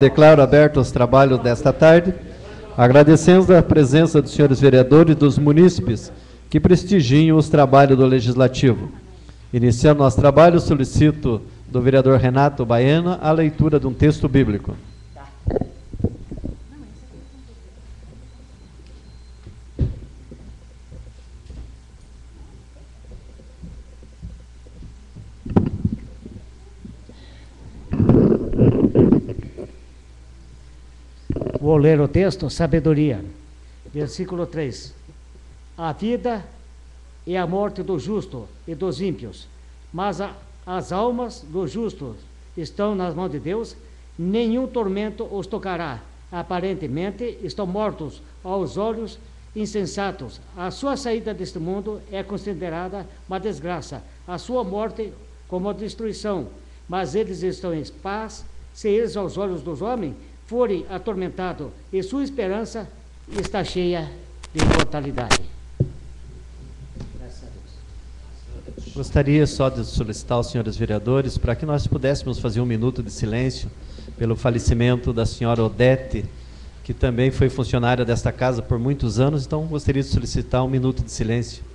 Declaro aberto os trabalhos desta tarde. Agradecemos a presença dos senhores vereadores e dos munícipes que prestigiam os trabalhos do Legislativo. Iniciando nosso trabalho, solicito do vereador Renato Baena a leitura de um texto bíblico. Vou ler o texto, sabedoria, versículo 3. A vida e a morte do justo e dos ímpios, mas as almas dos justos estão nas mãos de Deus, nenhum tormento os tocará. Aparentemente estão mortos aos olhos insensatos. A sua saída deste mundo é considerada uma desgraça, a sua morte como destruição, mas eles estão em paz, se eles aos olhos dos homens forem atormentados, e sua esperança está cheia de imortalidade. Graças a Deus. Gostaria só de solicitar aos senhores vereadores para que nós pudéssemos fazer um minuto de silêncio pelo falecimento da senhora Odete, que também foi funcionária desta casa por muitos anos, então gostaria de solicitar um minuto de silêncio.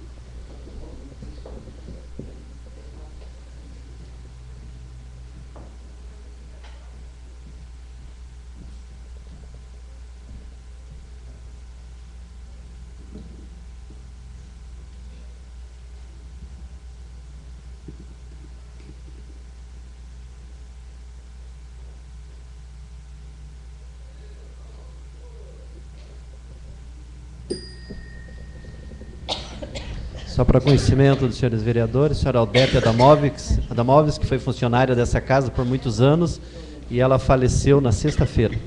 Só para conhecimento dos senhores vereadores, a senhora Odete Adamovics, que foi funcionária dessa casa por muitos anos, e ela faleceu na sexta-feira.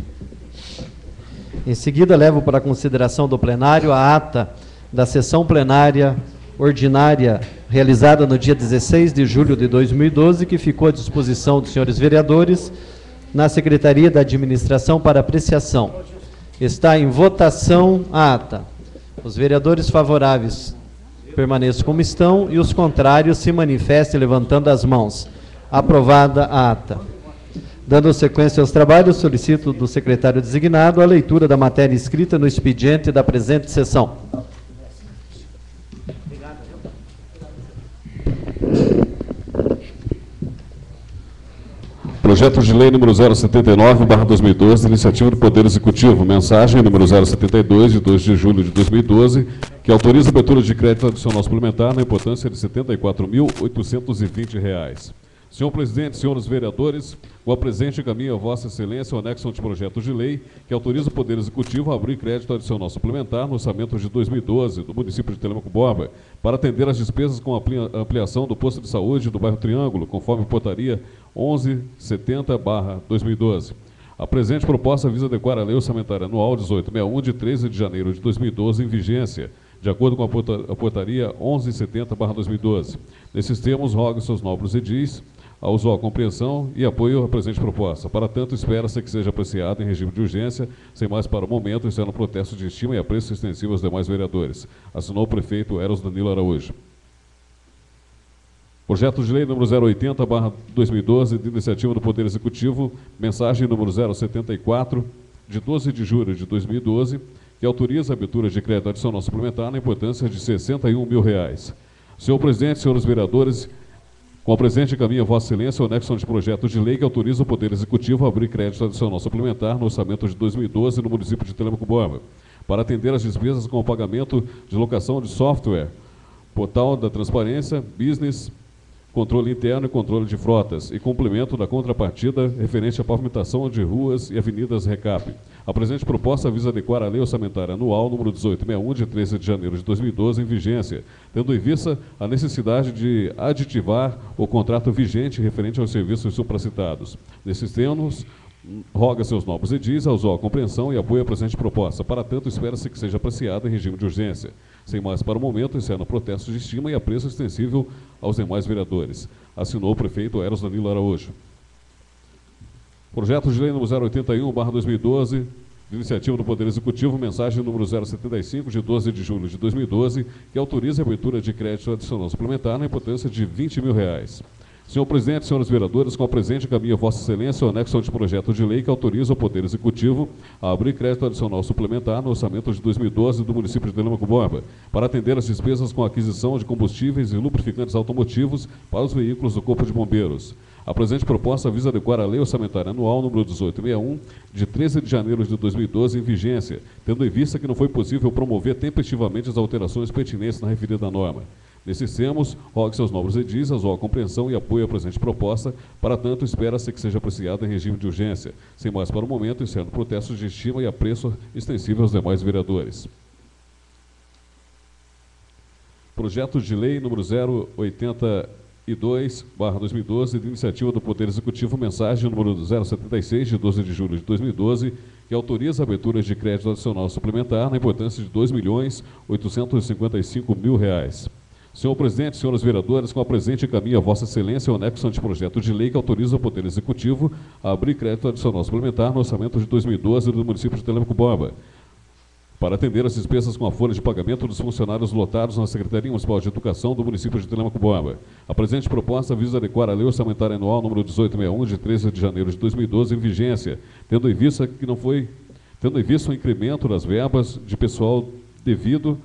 Em seguida, levo para consideração do plenário a ata da sessão plenária ordinária realizada no dia 16 de julho de 2012, que ficou à disposição dos senhores vereadores na Secretaria da Administração para apreciação. Está em votação a ata. Os vereadores favoráveis permaneçam como estão e os contrários se manifestem levantando as mãos. Aprovada a ata. Dando sequência aos trabalhos, solicito do secretário designado a leitura da matéria escrita no expediente da presente sessão. Projeto de lei número 079/2012, iniciativa do Poder Executivo, mensagem número 072, de 2 de julho de 2012, que autoriza a abertura de crédito adicional suplementar na importância de R$ 74.820. Senhor presidente, senhores vereadores, com a presente encaminho a Vossa Excelência o anexo de projeto de lei que autoriza o Poder Executivo a abrir crédito adicional suplementar no orçamento de 2012 do município de Telêmaco Borba para atender as despesas com a ampliação do posto de saúde do bairro Triângulo, conforme portaria 1170/2012. A presente proposta visa adequar a lei orçamentária anual 1861 de 13 de janeiro de 2012 em vigência, de acordo com a portaria 1170/2012. Nesses termos, rogo seus nobres edis a usual compreensão e apoio à presente proposta. Para tanto, espera-se que seja apreciado em regime de urgência, sem mais para o momento, sendo protesto de estima e apreço extensivo aos demais vereadores. Assinou o prefeito Eros Danilo Araújo. Projeto de lei número 080/2012, de iniciativa do Poder Executivo, mensagem número 074, de 12 de julho de 2012, que autoriza a abertura de crédito adicional suplementar na importância de R$ 61 mil. Senhor presidente, senhores vereadores, com a presente encaminho a Vossa Excelência o anexo de projeto de lei que autoriza o Poder Executivo a abrir crédito adicional suplementar no orçamento de 2012 no município de Telêmaco Borba, para atender as despesas com o pagamento de locação de software, portal da transparência, business, controle interno e controle de frotas, e complemento da contrapartida referente à pavimentação de ruas e avenidas RECAP. A presente proposta visa adequar a lei orçamentária anual número 1861, de 13 de janeiro de 2012, em vigência, tendo em vista a necessidade de aditivar o contrato vigente referente aos serviços supracitados. Nesses termos, roga seus nobres edis a usual compreensão e apoio à presente proposta. Para tanto, espera-se que seja apreciada em regime de urgência. Sem mais para o momento, encerra o protesto de estima e apreço extensível aos demais vereadores. Assinou o prefeito Eros Danilo Araújo. Projeto de lei número 081/2012, de iniciativa do Poder Executivo, mensagem número 075, de 12 de julho de 2012, que autoriza a abertura de crédito adicional suplementar na importância de R$ 20 mil. Senhor presidente, senhores vereadores, com a presente encaminha Vossa Excelência o anexo de projeto de lei que autoriza o Poder Executivo a abrir crédito adicional suplementar no orçamento de 2012 do município de Telêmaco Borba, para atender as despesas com a aquisição de combustíveis e lubrificantes automotivos para os veículos do Corpo de Bombeiros. A presente proposta visa adequar a Lei Orçamentária Anual número 1861, de 13 de janeiro de 2012, em vigência, tendo em vista que não foi possível promover tempestivamente as alterações pertinentes na referida norma. Nesses termos, rogue seus nobres edis a compreensão e apoio à presente proposta, para tanto espera-se que seja apreciada em regime de urgência. Sem mais para o momento, encerro protestos de estima e apreço extensível aos demais vereadores. Projeto de Lei número 082/2012, de iniciativa do Poder Executivo, mensagem número 076, de 12 de julho de 2012, que autoriza a abertura de crédito adicional suplementar na importância de R$ 2.855.000. Senhor presidente, senhores vereadores, com a presente encaminha a Vossa Excelência o anexo anteprojeto de lei que autoriza o Poder Executivo a abrir crédito adicional suplementar no orçamento de 2012 do município de Telêmaco Borba, para atender as despesas com a folha de pagamento dos funcionários lotados na Secretaria Municipal de Educação do município de Telêmaco Borba. A presente proposta visa adequar a Lei Orçamentária Anual número 1861, de 13 de janeiro de 2012, em vigência, tendo em vista o incremento das verbas de pessoal devido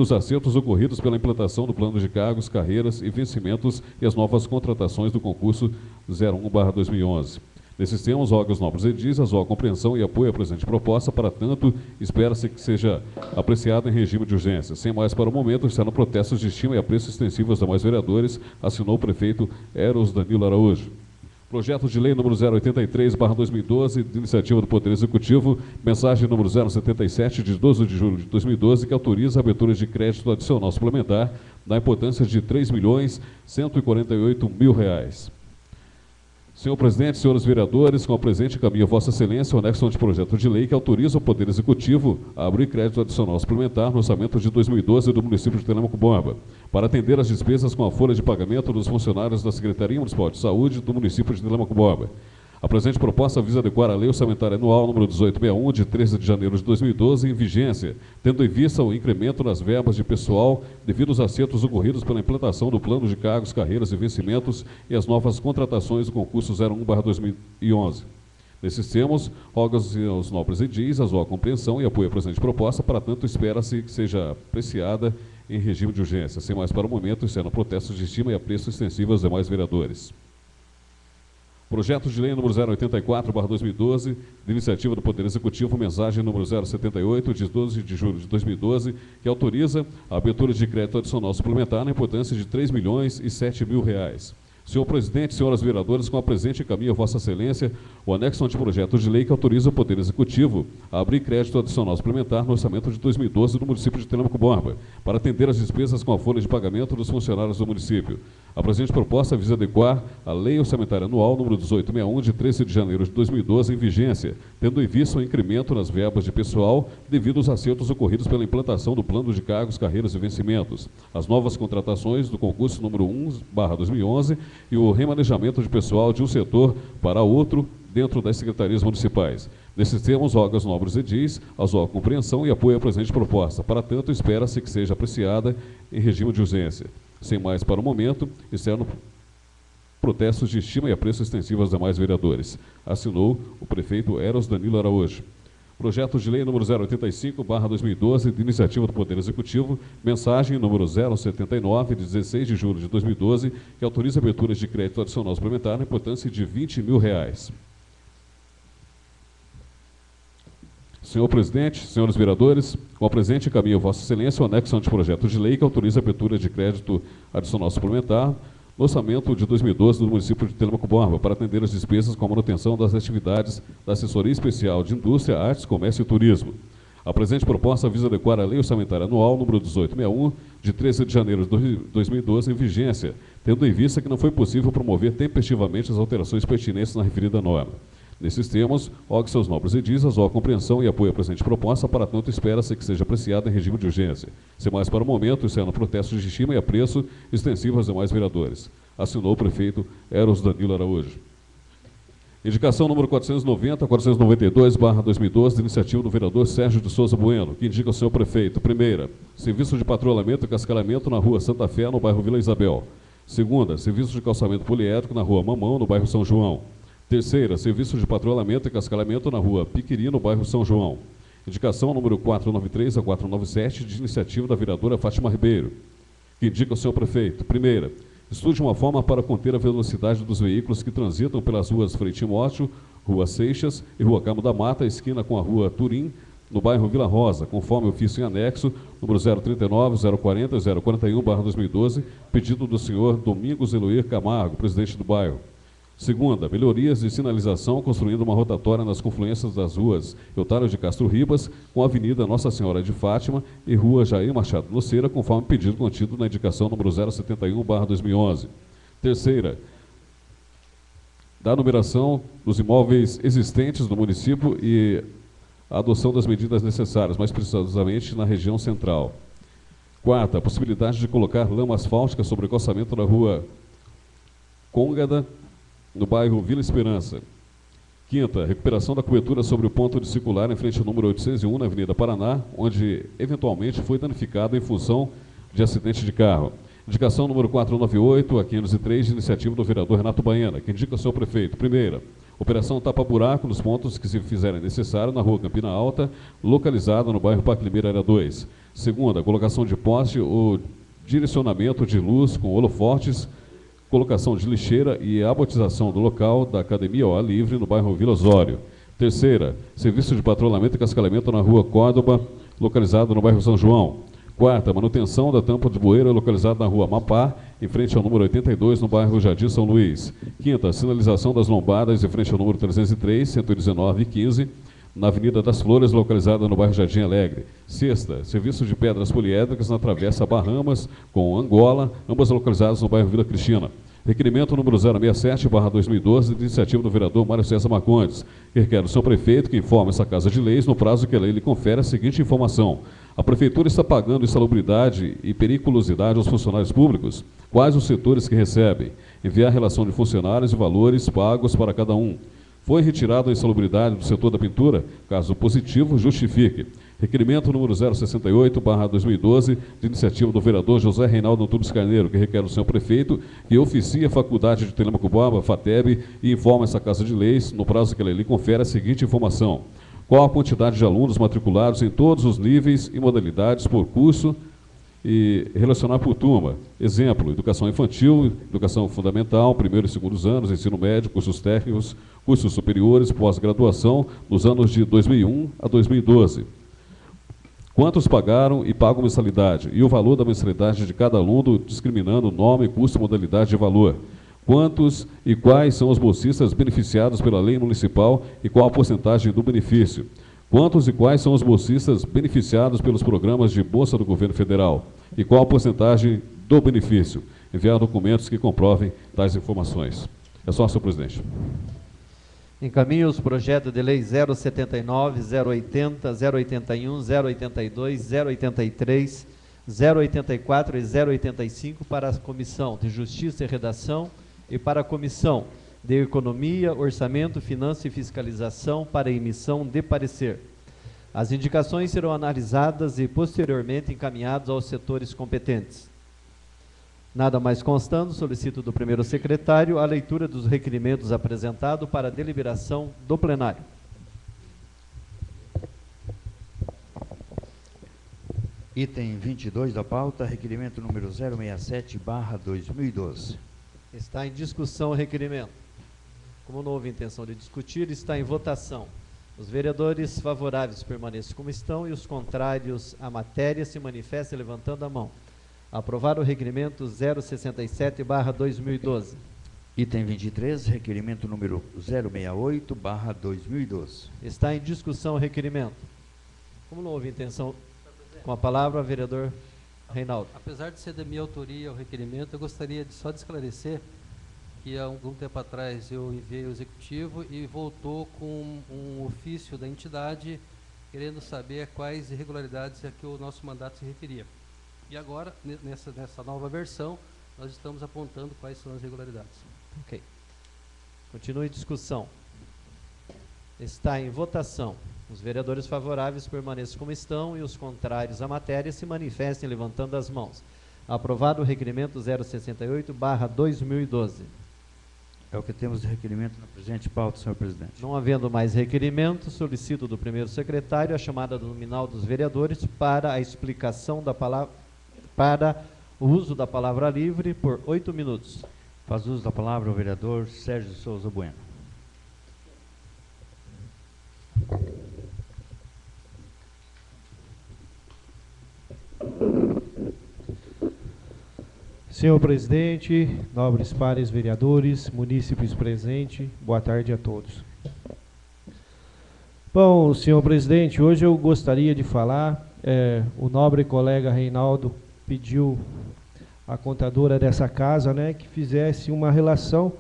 aos acertos ocorridos pela implantação do plano de cargos, carreiras e vencimentos e as novas contratações do concurso 01/2011. Nesses termos, rogo aos nobres edis a compreensão e apoio à presente proposta, para tanto, espera-se que seja apreciada em regime de urgência. Sem mais para o momento, está no protestos de estima e apreço extensivo aos demais vereadores, assinou o prefeito Eros Danilo Araújo. Projeto de Lei número 083/2012, de iniciativa do Poder Executivo, mensagem número 077, de 12 de julho de 2012, que autoriza a abertura de crédito adicional suplementar da importância de R$ 3.148.000. Senhor presidente, senhores vereadores, com a presente encaminha Vossa Excelência o anexo de projeto de lei que autoriza o Poder Executivo a abrir crédito adicional suplementar no orçamento de 2012 do município de Telêmaco Borba, para atender as despesas com a folha de pagamento dos funcionários da Secretaria Municipal de Saúde do município de Telêmaco Borba. A presente proposta visa adequar a Lei Orçamentária Anual número 1861, de 13 de janeiro de 2012, em vigência, tendo em vista o incremento nas verbas de pessoal devido aos acertos ocorridos pela implantação do plano de cargos, carreiras e vencimentos e as novas contratações do concurso 01/2011. Nesses termos, rogo aos nobres edis a compreensão e apoio à presente proposta, para tanto espera-se que seja apreciada em regime de urgência. Sem mais para o momento, encerro protestos de estima e apreço extensivo aos demais vereadores. Projeto de Lei número 084/2012, de iniciativa do Poder Executivo, mensagem número 078, de 12 de julho de 2012, que autoriza a abertura de crédito adicional suplementar na importância de R$ 3.007.000. Senhor presidente, senhoras vereadores, com a presente encaminha Vossa Excelência o anexo anteprojeto de lei que autoriza o Poder Executivo a abrir crédito adicional suplementar no orçamento de 2012 do município de Telêmaco Borba, para atender as despesas com a folha de pagamento dos funcionários do município. A presente proposta visa adequar a Lei Orçamentária Anual número 1861, de 13 de janeiro de 2012, em vigência, tendo em vista o incremento nas verbas de pessoal devido aos acertos ocorridos pela implantação do plano de cargos, carreiras e vencimentos, as novas contratações do concurso número 1/2011 e o remanejamento de pessoal de um setor para outro dentro das secretarias municipais. Nesses termos, rogo aos nobres edis a compreensão e apoio à presente proposta. Para tanto, espera-se que seja apreciada em regime de urgência. Sem mais para o momento, encerro protestos de estima e apreço extensivo aos demais vereadores. Assinou o prefeito Eros Danilo Araújo. Projeto de Lei número 085/2012, de iniciativa do Poder Executivo, mensagem número 079, de 16 de julho de 2012, que autoriza aberturas de crédito adicional suplementar na importância de R$ 20.000. Senhor presidente, senhores vereadores, com a presente encaminha Vossa Excelência o anexo anteprojeto de lei que autoriza a abertura de crédito adicional suplementar no orçamento de 2012 do município de Telêmaco Borba, para atender as despesas com a manutenção das atividades da Assessoria Especial de Indústria, Artes, Comércio e Turismo. A presente proposta visa adequar a Lei Orçamentária Anual número 1861, de 13 de janeiro de 2012, em vigência, tendo em vista que não foi possível promover tempestivamente as alterações pertinentes na referida norma. Nesses termos, rogue seus nobres edis a compreensão e apoio à presente proposta, para tanto espera-se que seja apreciada em regime de urgência. Sem mais para o momento, encerro protestos de estima e apreço extensivo aos demais vereadores. Assinou o prefeito Eros Danilo Araújo. Indicação número 490/492/2012, de iniciativa do vereador Sérgio de Souza Bueno, que indica ao senhor prefeito: primeira, serviço de patrulhamento e cascalhamento na rua Santa Fé, no bairro Vila Isabel. Segunda, serviço de calçamento poliédrico na rua Mamão, no bairro São João. Terceira, serviço de patrulhamento e cascalhamento na rua Piquiri, no bairro São João. Indicação número 493 a 497, de iniciativa da vereadora Fátima Ribeiro, que indica o senhor prefeito. Primeira, estude uma forma para conter a velocidade dos veículos que transitam pelas ruas Frei Timóteo, Rua Seixas e Rua Camo da Mata, esquina com a Rua Turim, no bairro Vila Rosa, conforme ofício em anexo, número 039, 040 e 041/2012, pedido do senhor Domingos Eloir Camargo, presidente do bairro. Segunda, melhorias de sinalização, construindo uma rotatória nas confluências das ruas Eutário de Castro Ribas, com a Avenida Nossa Senhora de Fátima e Rua Jair Machado Luceira, conforme pedido contido na indicação número 071/2011. Terceira, da numeração dos imóveis existentes no município e a adoção das medidas necessárias, mais precisamente na região central. Quarta, a possibilidade de colocar lama asfáltica sobre o calçamento da rua Côngada, no bairro Vila Esperança. Quinta, recuperação da cobertura sobre o ponto de circular em frente ao número 801, na Avenida Paraná, onde eventualmente foi danificado em função de acidente de carro. Indicação número 498 a 503, de iniciativa do vereador Renato Baiana, que indica o seu prefeito. Primeira, operação tapa-buraco nos pontos que se fizerem necessário na rua Campina Alta, localizada no bairro Parque Limeira, área 2. Segunda, colocação de poste ou direcionamento de luz com holofortes, colocação de lixeira e abotização do local da Academia ao Ar Livre, no bairro Vila Osório. Terceira, serviço de patrulhamento e cascalhamento na rua Córdoba, localizado no bairro São João. Quarta, manutenção da tampa de bueira, localizada na rua Mapá, em frente ao número 82, no bairro Jardim São Luís. Quinta, sinalização das lombadas, em frente ao número 303, 119 e 15, na Avenida das Flores, localizada no bairro Jardim Alegre. Sexta, serviço de pedras poliédricas na Travessa Bahamas, com Angola, ambas localizadas no bairro Vila Cristina. Requerimento número 067/2012, de iniciativa do vereador Mário César Marcondes, que requer do seu prefeito que informe essa Casa de Leis, no prazo que a lei lhe confere, a seguinte informação: a Prefeitura está pagando insalubridade e periculosidade aos funcionários públicos? Quais os setores que recebem? Enviar relação de funcionários e valores pagos para cada um. Foi retirada a insalubridade do setor da pintura? Caso positivo, justifique. Requerimento número 068/2012, de iniciativa do vereador José Reinaldo Antunes Carneiro, que requer do senhor prefeito que oficie a Faculdade de Telêmaco Borba, FATEB, e informa essa Casa de Leis, no prazo que ela lhe confere, a seguinte informação: qual a quantidade de alunos matriculados em todos os níveis e modalidades por curso e relacionar por turma. Exemplo: educação infantil, educação fundamental, primeiro e segundos anos, ensino médio, cursos técnicos, cursos superiores, pós-graduação, nos anos de 2001 a 2012. Quantos pagaram e pagam mensalidade? E o valor da mensalidade de cada aluno, discriminando nome, custo e modalidade de valor. Quantos e quais são os bolsistas beneficiados pela lei municipal e qual a porcentagem do benefício? Quantos e quais são os bolsistas beneficiados pelos programas de bolsa do governo federal? E qual a porcentagem do benefício? Enviar documentos que comprovem tais informações. É só, senhor presidente. Encaminho os projetos de lei 079, 080, 081, 082, 083, 084 e 085 para a Comissão de Justiça e Redação e para a Comissão de Economia, Orçamento, Finanças e Fiscalização para emissão de parecer. As indicações serão analisadas e posteriormente encaminhadas aos setores competentes. Nada mais constando, solicito do primeiro secretário a leitura dos requerimentos apresentados para a deliberação do plenário. Item 22 da pauta, requerimento número 067/2012. Está em discussão o requerimento. Como não houve intenção de discutir, está em votação. Os vereadores favoráveis permaneçam como estão e os contrários à matéria se manifestem levantando a mão. Aprovar o requerimento 067/2012. Item 23, requerimento número 068/2012. Está em discussão o requerimento. Como não houve intenção, com a palavra, vereador Reinaldo. Apesar de ser da minha autoria o requerimento, eu gostaria só de esclarecer que há algum tempo atrás eu enviei ao executivo e voltou com um ofício da entidade querendo saber quais irregularidades a que o nosso mandato se referia. E agora, nessa nova versão, nós estamos apontando quais são as irregularidades. Ok. Continue em discussão. Está em votação. Os vereadores favoráveis permaneçam como estão e os contrários à matéria se manifestem levantando as mãos. Aprovado o requerimento 068/2012. É o que temos de requerimento na presente pauta, senhor presidente. Não havendo mais requerimento, solicito do primeiro secretário a chamada nominal dos vereadores para a explicação da palavra, para o uso da palavra livre por 8 minutos. Faz uso da palavra o vereador Sérgio Souza Bueno. Senhor presidente, nobres pares vereadores, munícipes presentes, boa tarde a todos. Bom, senhor presidente, hoje eu gostaria de falar, o nobre colega Reinaldo pediu à contadora dessa casa, né, que fizesse uma relação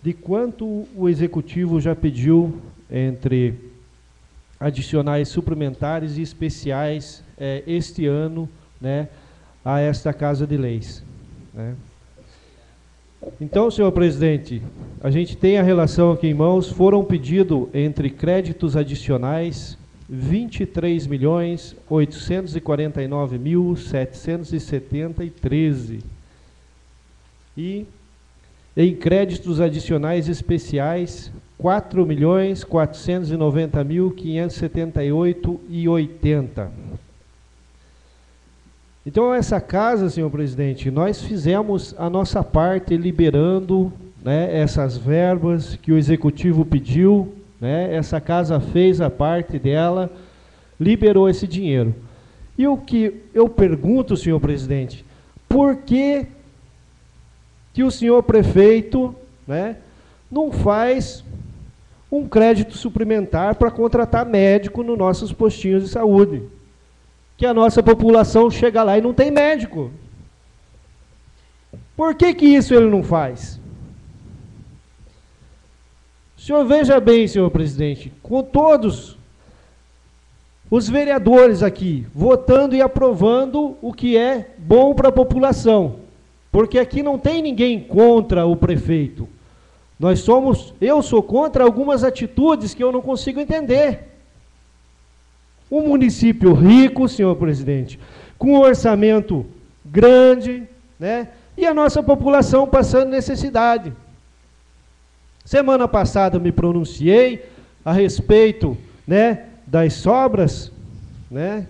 de quanto o executivo já pediu entre adicionais suplementares e especiais este ano, né, a esta Casa de Leis. Né? Então, senhor presidente, a gente tem a relação aqui em mãos, foram pedidos entre créditos adicionais 23.849.770,13 e em créditos adicionais especiais 4.490.578,80. Então, essa casa, senhor presidente, nós fizemos a nossa parte liberando, né, essas verbas que o executivo pediu, né, essa casa fez a parte dela, liberou esse dinheiro. E o que eu pergunto, senhor presidente, por que o senhor prefeito, né, não faz um crédito suplementar para contratar médico nos nossos postinhos de saúde? Que a nossa população chega lá e não tem médico. Por que isso ele não faz? O senhor veja bem, senhor presidente, com todos os vereadores aqui, votando e aprovando o que é bom para a população, porque aqui não tem ninguém contra o prefeito. Eu sou contra algumas atitudes que eu não consigo entender. Um município rico, senhor presidente, com um orçamento grande, né? E a nossa população passando necessidade. Semana passada eu me pronunciei a respeito, né, das sobras, né,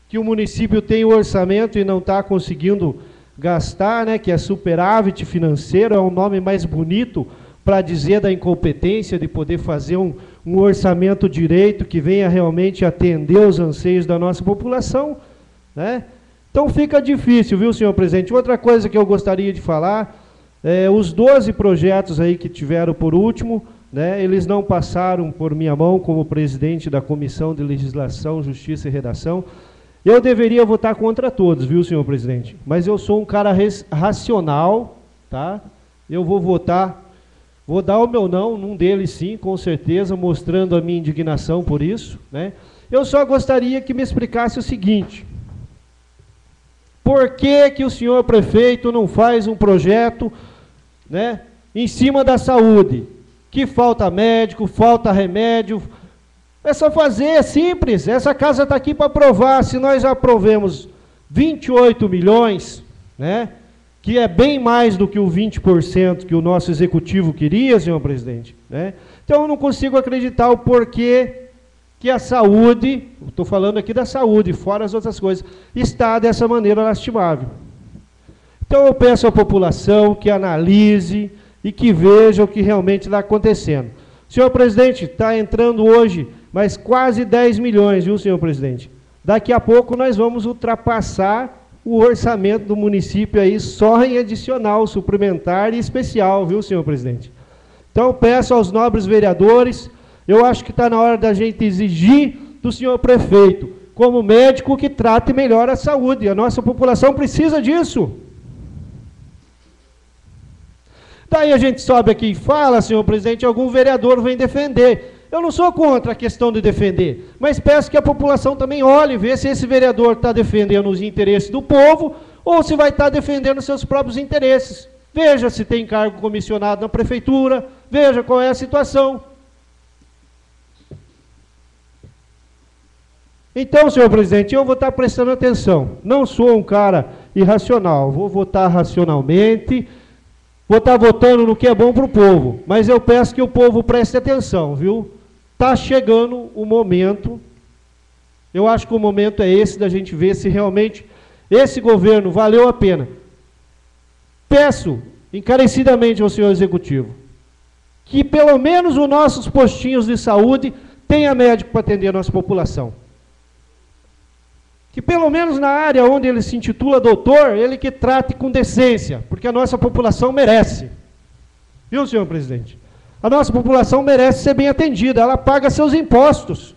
que o município tem o orçamento e não está conseguindo gastar, né, que é superávit financeiro, é um nome mais bonito para dizer da incompetência de poder fazer um orçamento direito que venha realmente atender os anseios da nossa população, né? Então fica difícil, viu, senhor presidente? Outra coisa que eu gostaria de falar, os 12 projetos aí que tiveram por último, né, eles não passaram por minha mão como presidente da Comissão de Legislação, Justiça e Redação. Eu deveria votar contra todos, viu, senhor presidente? Mas eu sou um cara racional, tá? Eu vou votar. Vou dar o meu não, num deles sim, com certeza, mostrando a minha indignação por isso, né? Eu só gostaria que me explicasse o seguinte: por que o senhor prefeito não faz um projeto, né, em cima da saúde? Que falta médico, falta remédio. É só fazer, é simples. Essa casa está aqui para aprovar. Se nós aprovemos 28 milhões, né, que é bem mais do que o 20% que o nosso executivo queria, senhor presidente, né? Então eu não consigo acreditar o porquê que a saúde, estou falando aqui da saúde, fora as outras coisas, está dessa maneira lastimável. Então eu peço à população que analise e que veja o que realmente está acontecendo. Senhor presidente, está entrando hoje mais quase 10 milhões, viu, senhor presidente? Daqui a pouco nós vamos ultrapassar o orçamento do município aí só em adicional, suplementar e especial, viu, senhor presidente? Então, peço aos nobres vereadores, eu acho que está na hora da gente exigir do senhor prefeito, como médico, que trate melhor a saúde. A nossa população precisa disso. Daí a gente sobe aqui e fala, senhor presidente, algum vereador vem defender. Eu não sou contra a questão de defender, mas peço que a população também olhe e veja se esse vereador está defendendo os interesses do povo ou se vai estar defendendo seus próprios interesses. Veja se tem cargo comissionado na prefeitura, veja qual é a situação. Então, senhor presidente, eu vou estar prestando atenção. Não sou um cara irracional. Vou votar racionalmente, vou estar votando no que é bom para o povo. Mas eu peço que o povo preste atenção, viu? Está chegando o momento, eu acho que o momento é esse, da gente ver se realmente esse governo valeu a pena. Peço encarecidamente ao senhor executivo que pelo menos os nossos postinhos de saúde tenha médico para atender a nossa população. Que pelo menos na área onde ele se intitula doutor, ele que trate com decência, porque a nossa população merece. Viu, senhor presidente? A nossa população merece ser bem atendida, ela paga seus impostos.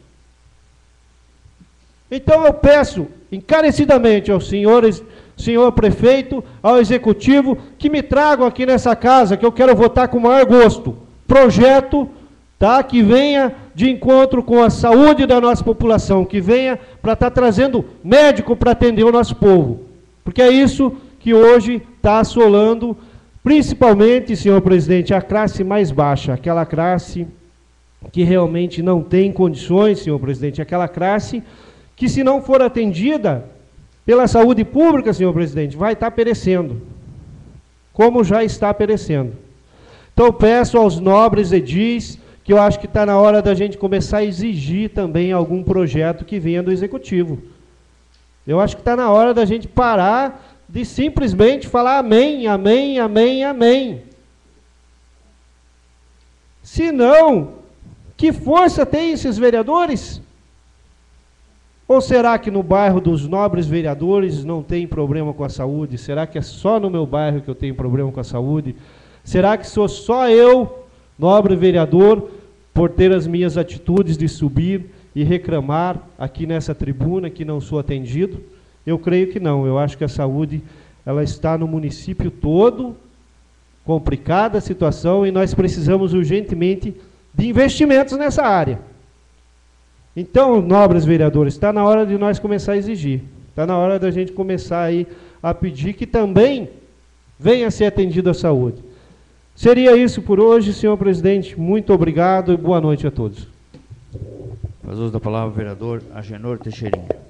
Então eu peço encarecidamente ao senhor prefeito, ao executivo, que me tragam aqui nessa casa, que eu quero votar com o maior gosto, projeto, tá, que venha de encontro com a saúde da nossa população, que venha para estar trazendo médico para atender o nosso povo. Porque é isso que hoje está assolando, principalmente, senhor presidente, a classe mais baixa, aquela classe que realmente não tem condições, senhor presidente, aquela classe que, se não for atendida pela saúde pública, senhor presidente, vai estar perecendo, como já está perecendo. Então, peço aos nobres edis, que eu acho que está na hora da gente começar a exigir também algum projeto que venha do Executivo. Eu acho que está na hora da gente parar de simplesmente falar amém, amém, amém, amém. Se não, que força tem esses vereadores? Ou será que no bairro dos nobres vereadores não tem problema com a saúde? Será que é só no meu bairro que eu tenho problema com a saúde? Será que sou só eu, nobre vereador, por ter as minhas atitudes de subir e reclamar aqui nessa tribuna que não sou atendido? Eu creio que não. Eu acho que a saúde, ela está no município todo, complicada a situação, e nós precisamos urgentemente de investimentos nessa área. Então, nobres vereadores, está na hora de nós começar a exigir. Está na hora da gente começar aí a pedir que também venha a ser atendida a saúde. Seria isso por hoje, senhor presidente. Muito obrigado e boa noite a todos. Faz uso da palavra o vereador Agenor Teixeirinha.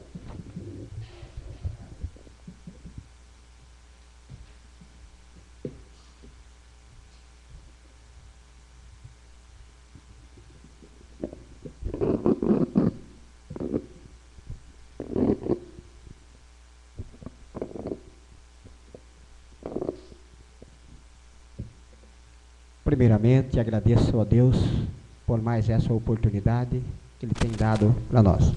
Primeiramente, agradeço a Deus por mais essa oportunidade que Ele tem dado para nós.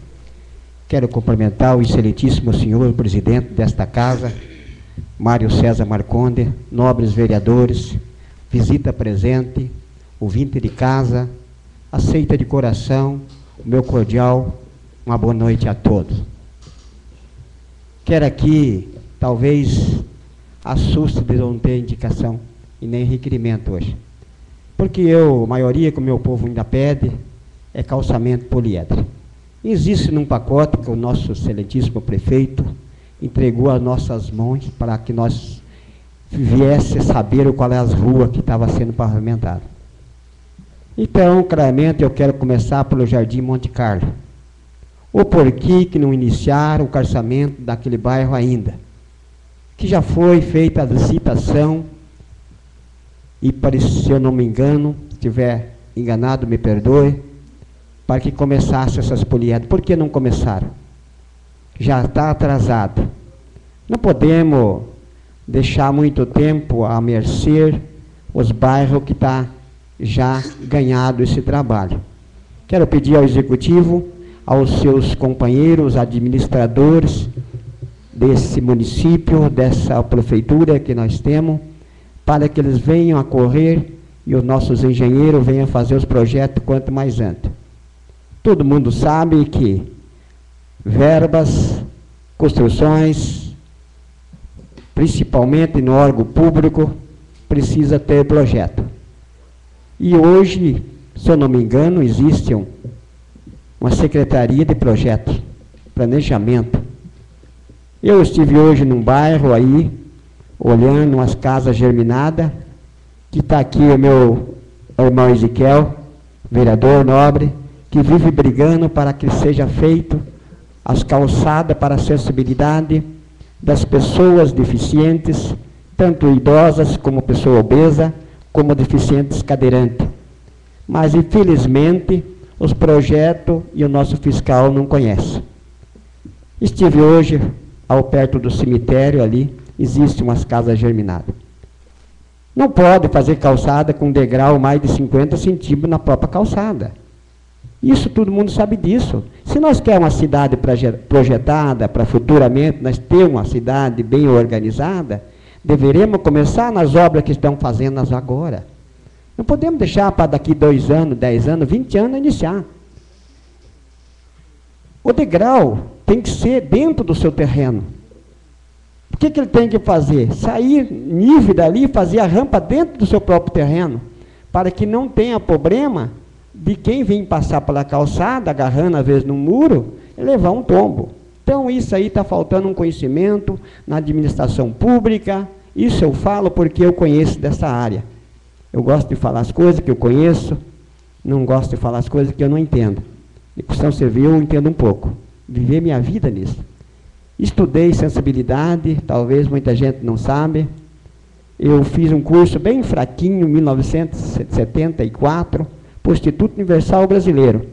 Quero cumprimentar o excelentíssimo senhor presidente desta casa, Mário César Marconde, nobres vereadores, visita presente, ouvinte de casa, aceita de coração o meu cordial, uma boa noite a todos. Quero aqui, talvez, assuste de não ter indicação e nem requerimento hoje. Porque a maioria que o meu povo ainda pede é calçamento poliédrico. Existe num pacote que o nosso excelentíssimo prefeito entregou às nossas mãos para que nós viesse saber qual é as ruas que estavam sendo pavimentadas. Então, claramente, eu quero começar pelo Jardim Monte Carlo. O porquê que não iniciaram o calçamento daquele bairro ainda? Que já foi feita a licitação, e, se eu não me engano, se estiver enganado, me perdoe, para que começasse essas poliédricas. Por que não começaram? Já está atrasado. Não podemos deixar muito tempo a mercê os bairros que está já ganhado esse trabalho. Quero pedir ao Executivo, aos seus companheiros, administradores desse município, dessa prefeitura que nós temos, para que eles venham a correr e os nossos engenheiros venham fazer os projetos quanto mais antes. Todo mundo sabe que verbas, construções, principalmente no órgão público, precisa ter projeto. E hoje, se eu não me engano, existe uma secretaria de projetos, planejamento. Eu estive hoje num bairro aí, olhando as casas germinadas, que está aqui o meu irmão Ezequiel, vereador nobre, que vive brigando para que seja feito as calçadas para acessibilidade das pessoas deficientes, tanto idosas como pessoa obesa, como deficientes cadeirantes. Mas, infelizmente, os projetos e o nosso fiscal não conhecem. Estive hoje, ao perto do cemitério ali, existem umas casas germinadas. Não pode fazer calçada com degrau mais de 50 centímetros na própria calçada. Isso todo mundo sabe disso. Se nós queremos uma cidade projetada para futuramente nós ter uma cidade bem organizada, deveremos começar nas obras que estão fazendo agora. Não podemos deixar para daqui 2 anos, 10 anos, 20 anos iniciar. O degrau tem que ser dentro do seu terreno. O que ele tem que fazer? Sair nível dali, fazer a rampa dentro do seu próprio terreno, para que não tenha problema de quem vem passar pela calçada, agarrando às vezes num muro, e levar um tombo. Então isso aí está faltando um conhecimento na administração pública. Isso eu falo porque eu conheço dessa área. Eu gosto de falar as coisas que eu conheço, não gosto de falar as coisas que eu não entendo. De construção civil eu entendo um pouco. Viver minha vida nisso. Estudei sensibilidade, talvez muita gente não sabe. Eu fiz um curso bem fraquinho, em 1974, para o Instituto Universal Brasileiro.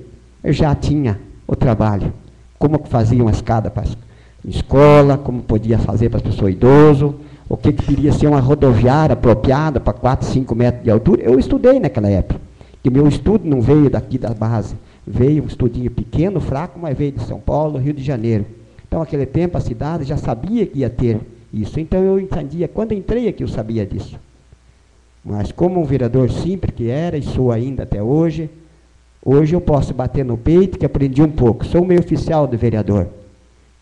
Eu já tinha o trabalho. Como fazia uma escada para a escola, como podia fazer para as pessoas idosas, o que queria ser uma rodoviária apropriada para 4, 5 metros de altura. Eu estudei naquela época. E meu estudo não veio daqui da base. Veio um estudinho pequeno, fraco, mas veio de São Paulo, Rio de Janeiro. Então, naquele tempo, a cidade já sabia que ia ter isso. Então, eu entendia. Quando entrei aqui, eu sabia disso. Mas, como um vereador simples que era, e sou ainda até hoje, hoje eu posso bater no peito que aprendi um pouco. Sou meio oficial de vereador.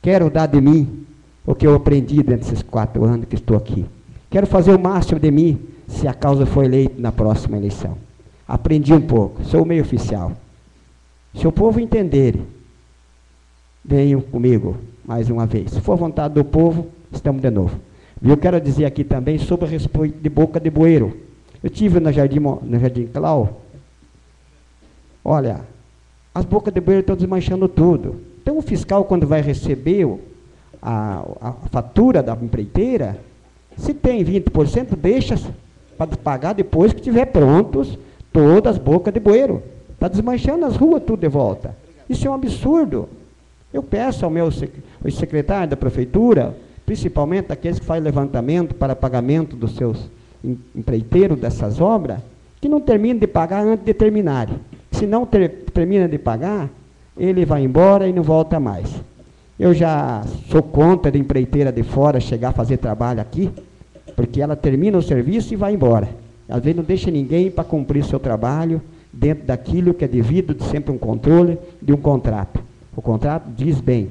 Quero dar de mim o que eu aprendi dentro desses 4 anos que estou aqui. Quero fazer o máximo de mim, se a causa for eleita na próxima eleição. Aprendi um pouco. Sou meio oficial. Se o povo entender, venham comigo mais uma vez. Se for vontade do povo, estamos de novo. Eu quero dizer aqui também sobre a respeito de boca de bueiro. Eu estive no Jardim Clau. Olha, as bocas de bueiro estão desmanchando tudo. Então o fiscal, quando vai receber a fatura da empreiteira, se tem 20%, deixa para pagar depois que estiver prontos todas as bocas de bueiro. Está desmanchando as ruas tudo de volta. Isso é um absurdo. Eu peço ao meu secretário da prefeitura, principalmente aqueles que fazem levantamento para pagamento dos seus empreiteiros dessas obras, que não terminem de pagar antes de terminarem. Se não termina de pagar, ele vai embora e não volta mais. Eu já sou contra de empreiteira de fora chegar a fazer trabalho aqui, porque ela termina o serviço e vai embora. Às vezes não deixa ninguém para cumprir seu trabalho dentro daquilo que é devido de sempre um controle de um contrato. O contrato diz bem,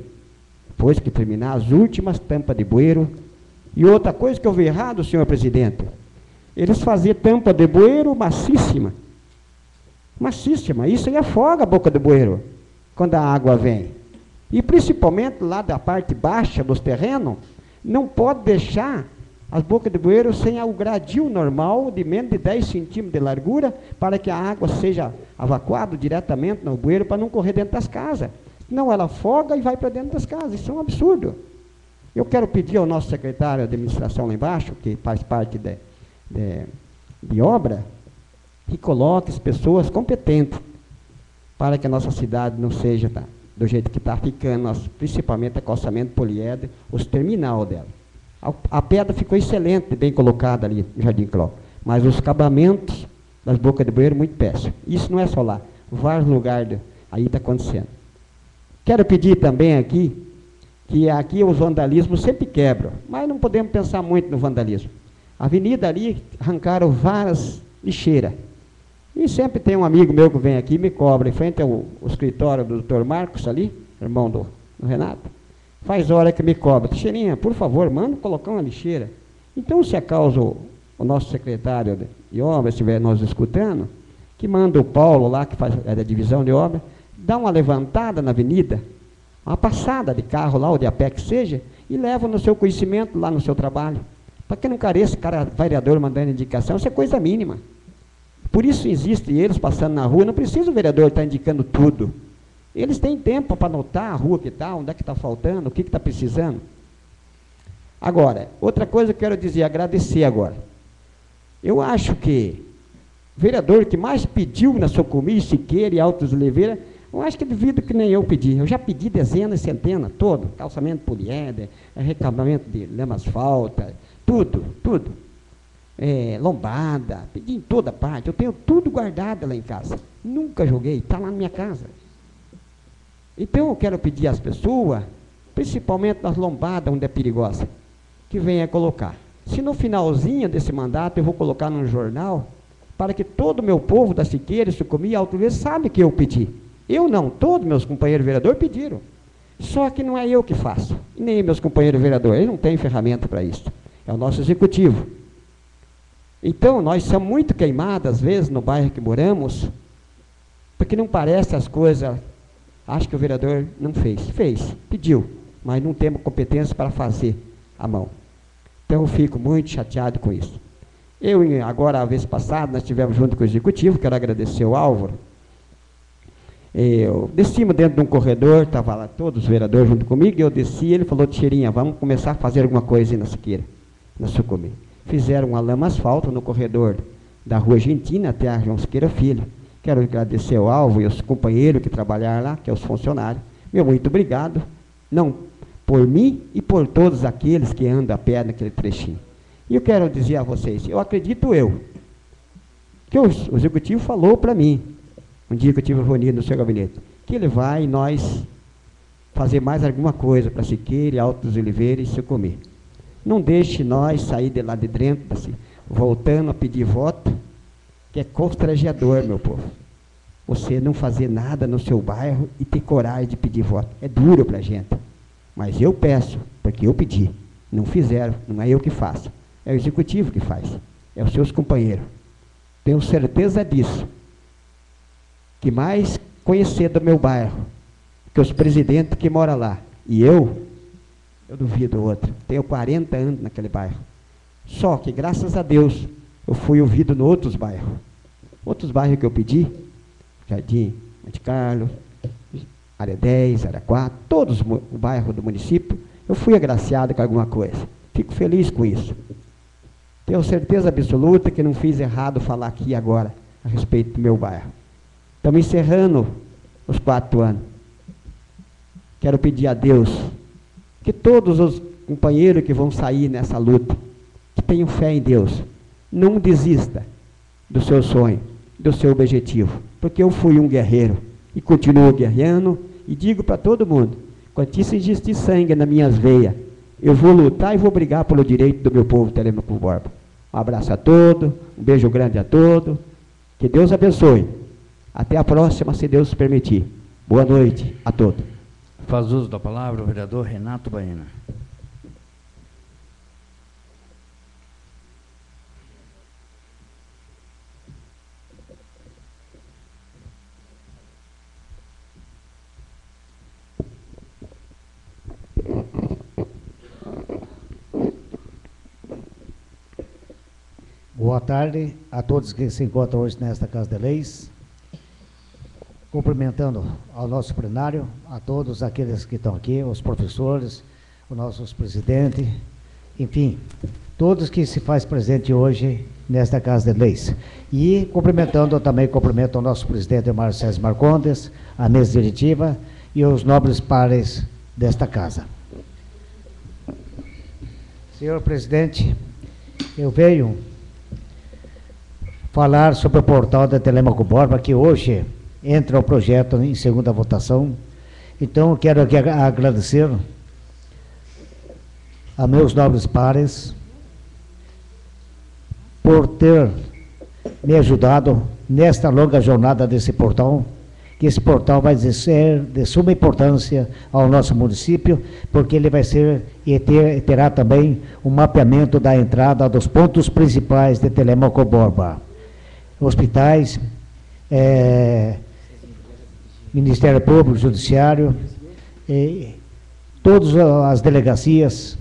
depois que terminar as últimas tampas de bueiro. E outra coisa que eu vi errado, senhor presidente, eles faziam tampa de bueiro maciíssima. Maciíssima. Isso aí afoga a boca do bueiro, quando a água vem. E principalmente lá da parte baixa dos terrenos, não pode deixar as bocas de bueiro sem o gradil normal de menos de 10 centímetros de largura, para que a água seja evacuada diretamente no bueiro, para não correr dentro das casas. Não, ela afoga e vai para dentro das casas. Isso é um absurdo. Eu quero pedir ao nosso secretário de administração lá embaixo, que faz parte de obra, que coloque as pessoas competentes para que a nossa cidade não seja do jeito que está ficando, principalmente o calçamento poliédrico, os terminal dela. A pedra ficou excelente, bem colocada ali no Jardim Clau, mas os acabamentos das bocas de bueiro muito péssimos. Isso não é só lá, vários lugares aí está acontecendo. Quero pedir também aqui, que aqui os vandalismos sempre quebram, mas não podemos pensar muito no vandalismo. A avenida ali, arrancaram várias lixeiras. E sempre tem um amigo meu que vem aqui e me cobra, em frente ao escritório do Dr. Marcos ali, irmão do Renato, faz hora que me cobra. Teixeirinha, por favor, manda colocar uma lixeira. Então, se acaso o nosso secretário de obras estiver nos escutando, que manda o Paulo lá, que faz a divisão de obra, dá uma levantada na avenida, uma passada de carro lá, ou de a pé que seja, e leva no seu conhecimento lá no seu trabalho. Para que não careça cara vereador mandando indicação, isso é coisa mínima. Por isso existem eles passando na rua, não precisa o vereador estar indicando tudo. Eles têm tempo para anotar a rua que está, onde é que está faltando, o que está precisando. Agora, outra coisa que eu quero dizer, agradecer agora. Eu acho que o vereador que mais pediu na Sucumi, Siqueira e Altos Oliveira, eu acho que devido que nem eu pedi. Eu já pedi dezenas, centenas, todo. Calçamento poliéder, recabamento de lama asfalto, tudo. Lombada, pedi em toda parte. Eu tenho tudo guardado lá em casa. Nunca joguei, está lá na minha casa. Então eu quero pedir às pessoas, principalmente nas lombadas onde é perigosa, que venha colocar. Se no finalzinho desse mandato eu vou colocar num jornal, para que todo o meu povo da Siqueira, Sucumi e Alto Oliveira sabe que eu pedi. Eu não, todos meus companheiros vereadores pediram. Só que não é eu que faço, nem meus companheiros vereadores, eles não têm ferramenta para isso. É o nosso executivo. Então, nós somos muito queimados, às vezes, no bairro que moramos, porque não parece as coisas, acho que o vereador não fez. Fez, pediu, mas não temos competência para fazer à mão. Então, eu fico muito chateado com isso. Agora, a vez passada, nós estivemos junto com o executivo, quero agradecer ao Álvaro. Descimos dentro de um corredor, estava lá todos os vereadores junto comigo, eu desci, ele falou, Tcheirinha, vamos começar a fazer alguma coisa aí na Siqueira, na Sucumi. Fizeram uma lama asfalto no corredor da Rua Argentina até a João Siqueira Filho. Quero agradecer ao Álvaro e aos companheiros que trabalharam lá, que é os funcionários. Meu muito obrigado, não por mim e por todos aqueles que andam a pé naquele trechinho. E eu quero dizer a vocês, eu acredito que o executivo falou para mim, um dia que eu estive reunido no seu gabinete, que ele vai nós fazer mais alguma coisa para Siqueira, Altos Oliveira e Sucumi. Não deixe nós sair de lá de dentro, assim, voltando a pedir voto, que é constrangedor, meu povo. Você não fazer nada no seu bairro e ter coragem de pedir voto. É duro para a gente. Mas eu peço, porque eu pedi. Não fizeram, não é eu que faço. É o executivo que faz. É os seus companheiros. Tenho certeza disso. Que mais conhecer do meu bairro, que os presidentes que moram lá. E eu duvido outro. Tenho 40 anos naquele bairro. Só que, graças a Deus, eu fui ouvido em outros bairros. Outros bairros que eu pedi, Jardim, Monte Carlo, Área 10, Área 4, todos os bairros do município, eu fui agraciado com alguma coisa. Fico feliz com isso. Tenho certeza absoluta que não fiz errado falar aqui agora a respeito do meu bairro. Estamos encerrando os 4 anos. Quero pedir a Deus que todos os companheiros que vão sair nessa luta, que tenham fé em Deus, não desista do seu sonho, do seu objetivo, porque eu fui um guerreiro e continuo guerreando e digo para todo mundo, quando isso existir sangue nas minhas veias, eu vou lutar e vou brigar pelo direito do meu povo Telêmaco Borba. Um abraço a todos, um beijo grande a todos, que Deus abençoe. Até a próxima, se Deus permitir. Boa noite a todos. Faz uso da palavra o vereador Renato Baena. Boa tarde a todos que se encontram hoje nesta Casa de Leis. Cumprimentando ao nosso plenário, a todos aqueles que estão aqui, os professores, os nossos presidentes, enfim, todos que se faz presente hoje nesta Casa de Leis. E cumprimentando também, cumprimento o nosso presidente Marcelo Marcondes, a mesa diretiva e os nobres pares desta casa. Senhor presidente, eu venho falar sobre o portal da Telêmaco Borba, que hoje entra o projeto em segunda votação. Então, eu quero aqui agradecer a meus nobres pares por ter me ajudado nesta longa jornada desse portal, que esse portal vai ser de suma importância ao nosso município, porque ele vai ser e terá também um mapeamento da entrada dos pontos principais de Telêmaco Borba. Hospitais, Ministério Público, Judiciário, todas as delegacias,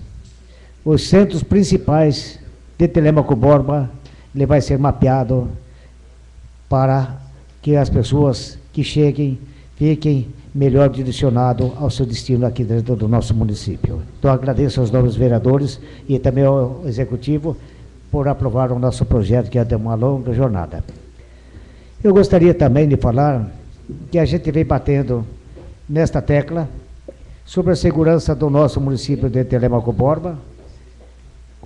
os centros principais de Telêmaco Borba, ele vai ser mapeado para que as pessoas que cheguem fiquem melhor direcionados ao seu destino aqui dentro do nosso município. Então, agradeço aos novos vereadores e também ao Executivo por aprovar o nosso projeto, que é de uma longa jornada. Eu gostaria também de falar que a gente vem batendo nesta tecla sobre a segurança do nosso município de Telêmaco Borba.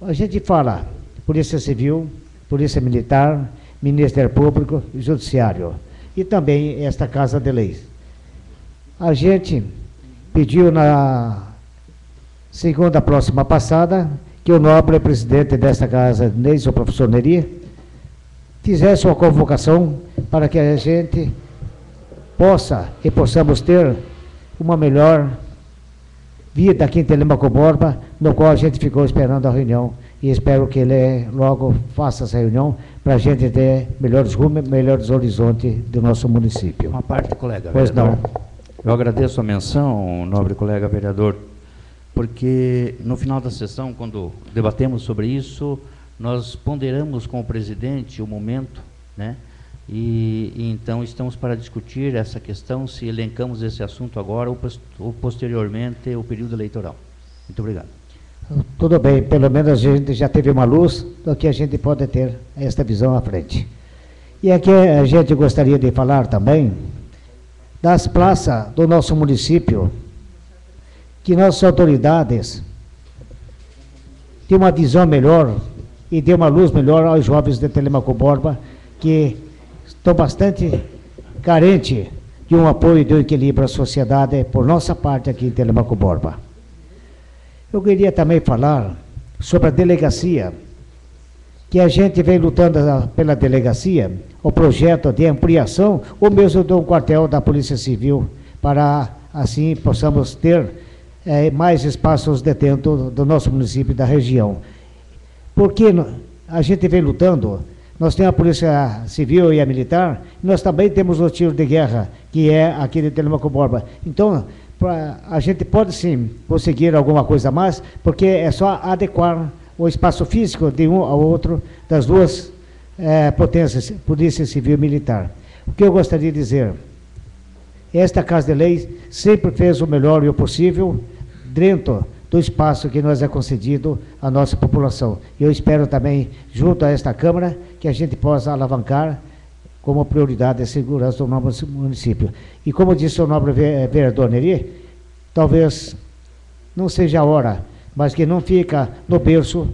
A gente fala Polícia Civil, Polícia Militar, Ministério Público e Judiciário, e também esta Casa de Leis. A gente pediu na segunda próxima passada que o nobre presidente desta Casa de Leis, o professor Neri, fizesse uma convocação para que a gente possamos ter uma melhor vida aqui em Telêmaco Borba, no qual a gente ficou esperando a reunião, e espero que ele logo faça essa reunião para a gente ter melhores rumos, melhores horizontes do nosso município. Uma parte, colega Pois vereador. não. Eu agradeço a menção, nobre colega vereador, porque no final da sessão, quando debatemos sobre isso, nós ponderamos com o presidente o momento, né? E então estamos para discutir essa questão, se elencamos esse assunto agora ou posteriormente o período eleitoral. Muito obrigado. Tudo bem, pelo menos a gente já teve uma luz do que a gente pode ter esta visão à frente. E aqui a gente gostaria de falar também das praças do nosso município, que nossas autoridades têm uma visão melhor e dê uma luz melhor aos jovens de Telêmaco Borba, que estão bastante carentes de um apoio e de um equilíbrio à sociedade por nossa parte aqui em Telêmaco Borba. Eu queria também falar sobre a delegacia, que a gente vem lutando pela delegacia, o projeto de ampliação, ou mesmo de um quartel da Polícia Civil, para assim possamos ter mais espaços dentro do nosso município e da região. Porque a gente vem lutando, nós temos a Polícia Civil e a Militar, nós também temos o tiro de guerra, que é aqui de Telêmaco Borba. Então, a gente pode sim conseguir alguma coisa a mais, porque é só adequar o espaço físico de um ao outro, das duas potências, Polícia Civil e Militar. O que eu gostaria de dizer, esta Casa de Leis sempre fez o melhor e o possível dentro do espaço que nos é concedido à nossa população. Eu espero também, junto a esta Câmara, que a gente possa alavancar como prioridade a segurança do nosso município. E como disse o nobre vereador Neri, talvez não seja a hora, mas que não fica no berço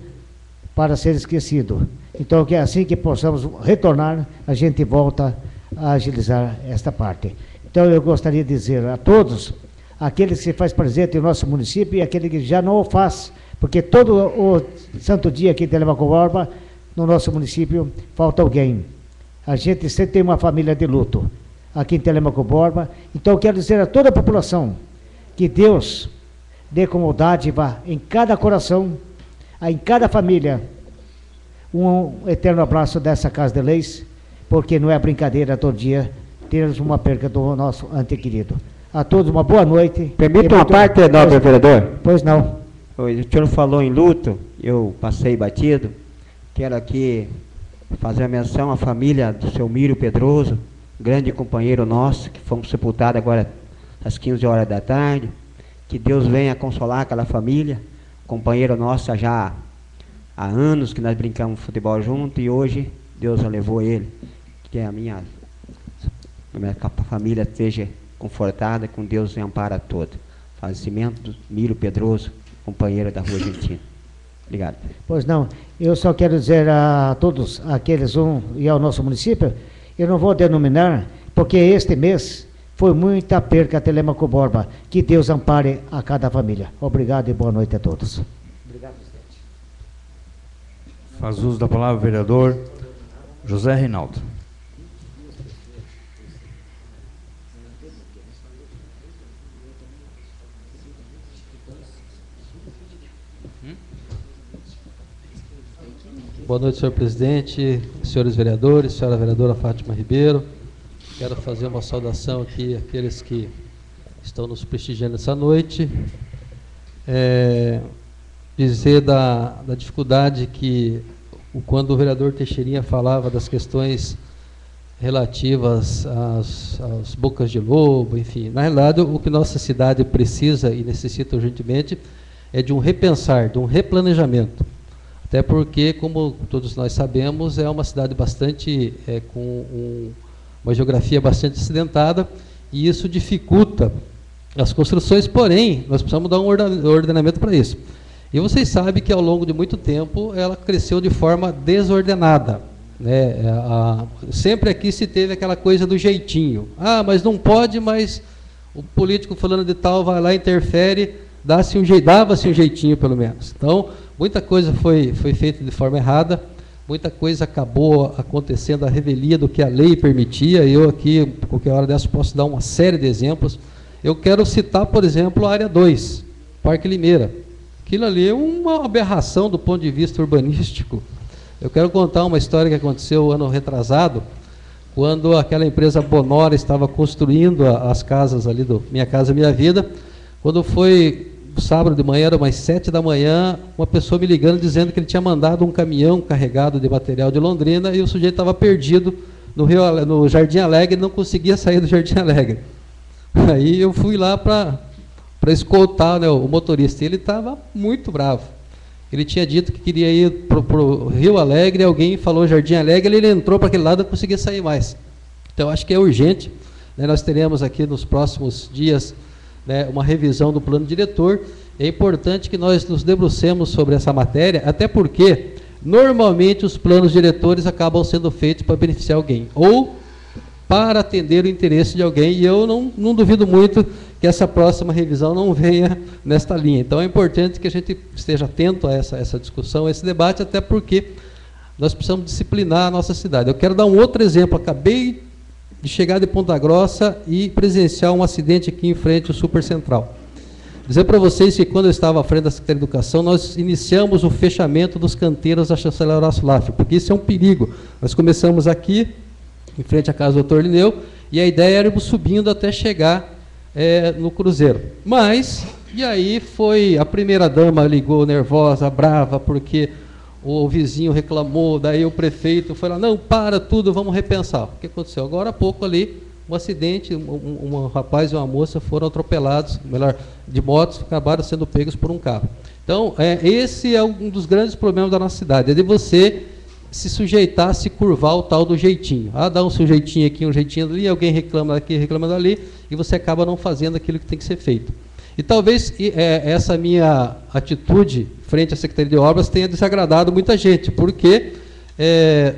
para ser esquecido. Então, que assim que possamos retornar, a gente volta a agilizar esta parte. Então, eu gostaria de dizer a todos, aqueles que se faz presente em nosso município e aquele que já não o faz, porque todo o santo dia aqui em Telêmaco Borba, no nosso município, falta alguém. A gente sempre tem uma família de luto aqui em Telêmaco Borba. Então, eu quero dizer a toda a população que Deus dê como dádiva em cada coração, em cada família, um eterno abraço dessa Casa de Leis, porque não é brincadeira todo dia termos uma perca do nosso ente querido. A todos uma boa noite. Permita uma parte, nobre vereador? Pois não. O senhor falou em luto, eu passei batido. Quero aqui fazer a menção à família do seu Mírio Pedroso, grande companheiro nosso, que fomos sepultados agora às 15 horas da tarde. Que Deus venha consolar aquela família, companheiro nosso já há anos que nós brincamos futebol junto, e hoje Deus levou ele. Que a minha família esteja confortada, com Deus e amparo a todos. Falecimento do Mírio Pedroso, companheiro da Rua Argentina. Obrigado. Pois não, eu só quero dizer a todos aqueles e ao nosso município, eu não vou denominar, porque este mês foi muita perca a Telêmaco Borba. Que Deus ampare a cada família. Obrigado e boa noite a todos. Obrigado, presidente. Faz uso da palavra o vereador José Reinaldo. Boa noite, senhor presidente, senhores vereadores, senhora vereadora Fátima Ribeiro. Quero fazer uma saudação aqui àqueles que estão nos prestigiando essa noite. Dizer da dificuldade que, quando o vereador Teixeirinha falava das questões relativas às bocas de lobo, enfim. Na realidade, o que nossa cidade precisa e necessita urgentemente é de um repensar, de um replanejamento. Até porque, como todos nós sabemos, é uma cidade bastante, com uma geografia bastante acidentada, e isso dificulta as construções, porém, nós precisamos dar um ordenamento para isso. E vocês sabem que, ao longo de muito tempo, ela cresceu de forma desordenada, né? Sempre aqui se teve aquela coisa do jeitinho. Ah, mas não pode, mas o político falando de tal vai lá, interfere, dava-se um jeitinho, pelo menos. Então, muita coisa foi feita de forma errada, muita coisa acabou acontecendo à revelia do que a lei permitia. Eu aqui, qualquer hora dessa, posso dar uma série de exemplos. Eu quero citar, por exemplo, a Área 2, Parque Limeira. Aquilo ali é uma aberração do ponto de vista urbanístico. Eu quero contar uma história que aconteceu ano retrasado, quando aquela empresa Bonora estava construindo as casas ali do Minha Casa Minha Vida. Quando foi sábado de manhã, era umas 7 da manhã, uma pessoa me ligando dizendo que ele tinha mandado um caminhão carregado de material de Londrina e o sujeito estava perdido no Jardim Alegre e não conseguia sair do Jardim Alegre. Aí eu fui lá para escoltar, né, o motorista, e ele estava muito bravo. Ele tinha dito que queria ir para o Rio Alegre, alguém falou Jardim Alegre, ele entrou para aquele lado e não conseguia sair mais. Então, acho que é urgente, né, nós teremos aqui nos próximos dias, né, uma revisão do plano diretor. É importante que nós nos debrucemos sobre essa matéria, até porque, normalmente, os planos diretores acabam sendo feitos para beneficiar alguém, ou para atender o interesse de alguém, e eu não duvido muito que essa próxima revisão não venha nesta linha. Então, é importante que a gente esteja atento a essa discussão, a esse debate, até porque nós precisamos disciplinar a nossa cidade. Eu quero dar um outro exemplo. Acabei de chegar de Ponta Grossa e presenciar um acidente aqui em frente ao Super Central. Dizer para vocês que, quando eu estava à frente da Secretaria de Educação, nós iniciamos o fechamento dos canteiros da Chanceler Horácio Laffey, porque isso é um perigo. Nós começamos aqui, em frente à casa do Dr. Lineu, e a ideia era irmos subindo até chegar no Cruzeiro. Mas, e aí foi, a primeira-dama ligou nervosa, brava, porque o vizinho reclamou, daí o prefeito foi lá, não, para tudo, vamos repensar. O que aconteceu? Agora há pouco ali, um acidente, um rapaz e uma moça foram atropelados, melhor, de motos, acabaram sendo pegos por um carro. Então, esse é um dos grandes problemas da nossa cidade, é de você se sujeitar, se curvar o tal do jeitinho. Ah, dá um sujeitinho aqui, um jeitinho ali, alguém reclama daqui, reclama dali, e você acaba não fazendo aquilo que tem que ser feito. E talvez essa minha atitude frente à Secretaria de Obras tenha desagradado muita gente, porque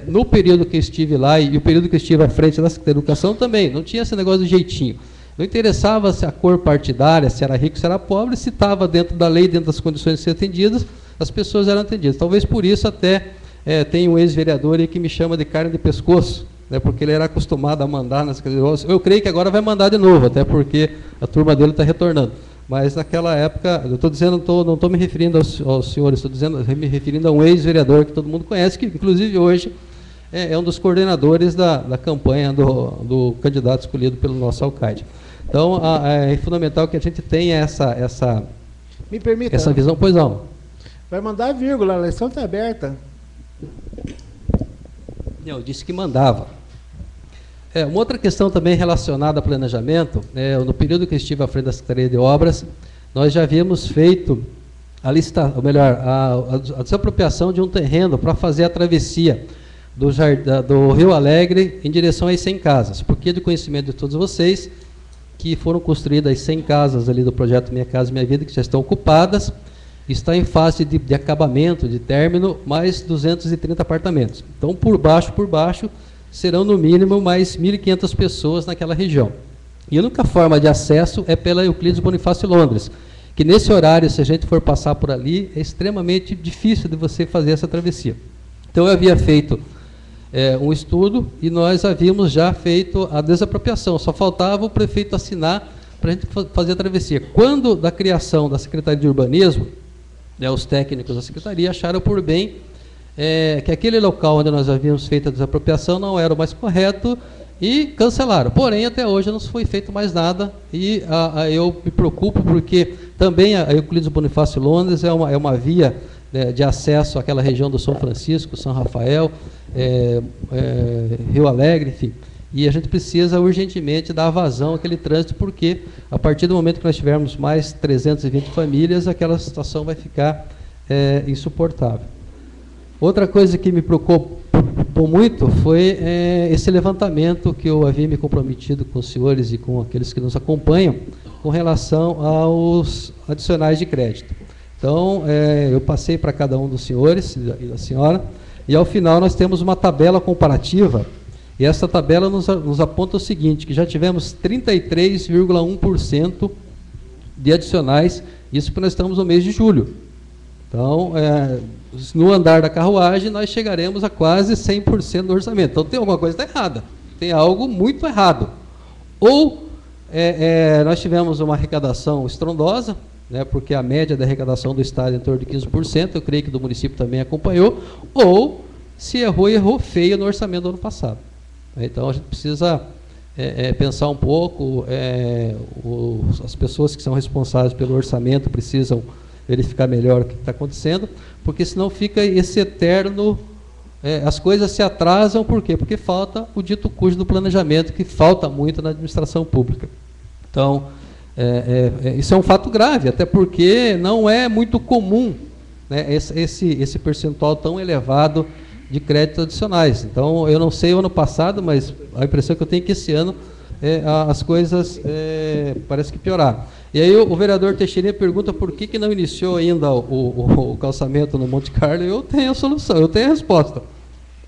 no período que eu estive lá, e o período que eu estive à frente da Secretaria de Educação também, não tinha esse negócio de jeitinho. Não interessava se a cor partidária, se era rico, se era pobre, se estava dentro da lei, dentro das condições de ser atendidas, as pessoas eram atendidas. Talvez por isso até tem um ex-vereador aí que me chama de carne de pescoço, né, porque ele era acostumado a mandar nas Secretaria de Obras. Eu creio que agora vai mandar de novo, até porque a turma dele está retornando. Mas naquela época, eu estou dizendo, não estou me referindo aos senhores, estou me referindo a um ex-vereador que todo mundo conhece, que inclusive hoje é um dos coordenadores da campanha do candidato escolhido pelo nosso alcalde. Então, é fundamental que a gente tenha essa Me permita. Essa visão. Pois não. Vai mandar vírgula, a eleição está aberta. Eu disse que mandava. Uma outra questão também relacionada ao planejamento, no período que eu estive à frente da Secretaria de Obras, nós já havíamos feito a desapropriação de um terreno para fazer a travessia do Rio Alegre em direção às 100 casas, porque de conhecimento de todos vocês, que foram construídas as 100 casas ali do projeto Minha Casa Minha Vida, que já estão ocupadas, está em fase de acabamento, de término, mais 230 apartamentos. Então, por baixo, serão no mínimo mais 1.500 pessoas naquela região. E a única forma de acesso é pela Euclides Bonifácio Londres, que nesse horário, se a gente for passar por ali, é extremamente difícil de você fazer essa travessia. Então, eu havia feito um estudo e nós havíamos já feito a desapropriação, só faltava o prefeito assinar para a gente fazer a travessia. Quando da criação da Secretaria de Urbanismo, os técnicos da Secretaria acharam por bem que aquele local onde nós havíamos feito a desapropriação não era o mais correto e cancelaram. Porém, até hoje não foi feito mais nada e eu me preocupo porque também a Euclides Bonifácio Londres é uma via de acesso àquela região do São Francisco, São Rafael, Rio Alegre, enfim. e a gente precisa urgentemente dar vazão àquele trânsito, porque a partir do momento que nós tivermos mais 320 famílias, aquela situação vai ficar insuportável. Outra coisa que me preocupou muito foi esse levantamento que eu havia me comprometido com os senhores e com aqueles que nos acompanham com relação aos adicionais de crédito. Então, eu passei para cada um dos senhores e da senhora, e ao final nós temos uma tabela comparativa, e essa tabela nos aponta o seguinte, que já tivemos 33,1% de adicionais, isso porque nós estamos no mês de julho. Então, no andar da carruagem, nós chegaremos a quase 100% do orçamento. Então, tem alguma coisa que está errada. Tem algo muito errado. Ou nós tivemos uma arrecadação estrondosa, né, porque a média da arrecadação do Estado é em torno de 15%, eu creio que do município também acompanhou, ou se errou, e errou feio no orçamento do ano passado. Então, a gente precisa pensar um pouco, as pessoas que são responsáveis pelo orçamento precisam verificar melhor o que está acontecendo, porque senão fica esse eterno, as coisas se atrasam, por quê? Porque falta o dito cujo do planejamento, que falta muito na administração pública. Então, isso é um fato grave, até porque não é muito comum, né, esse percentual tão elevado de créditos adicionais. Então, eu não sei o ano passado, mas a impressão que eu tenho é que esse ano as coisas parece que pioraram. E aí o vereador Teixeirinha pergunta por que não iniciou ainda o calçamento no Monte Carlo, e eu tenho a solução, eu tenho a resposta.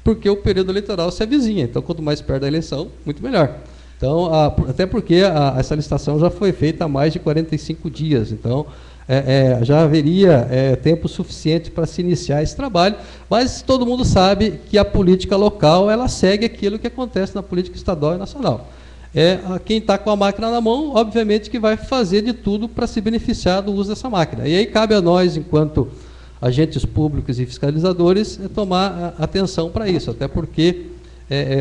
Porque o período eleitoral se avizinha, então quanto mais perto da eleição, muito melhor. Então, até porque essa licitação já foi feita há mais de 45 dias, então já haveria tempo suficiente para se iniciar esse trabalho, mas todo mundo sabe que a política local ela segue aquilo que acontece na política estadual e nacional. Quem está com a máquina na mão, obviamente que vai fazer de tudo para se beneficiar do uso dessa máquina. E aí cabe a nós, enquanto agentes públicos e fiscalizadores, tomar atenção para isso, até porque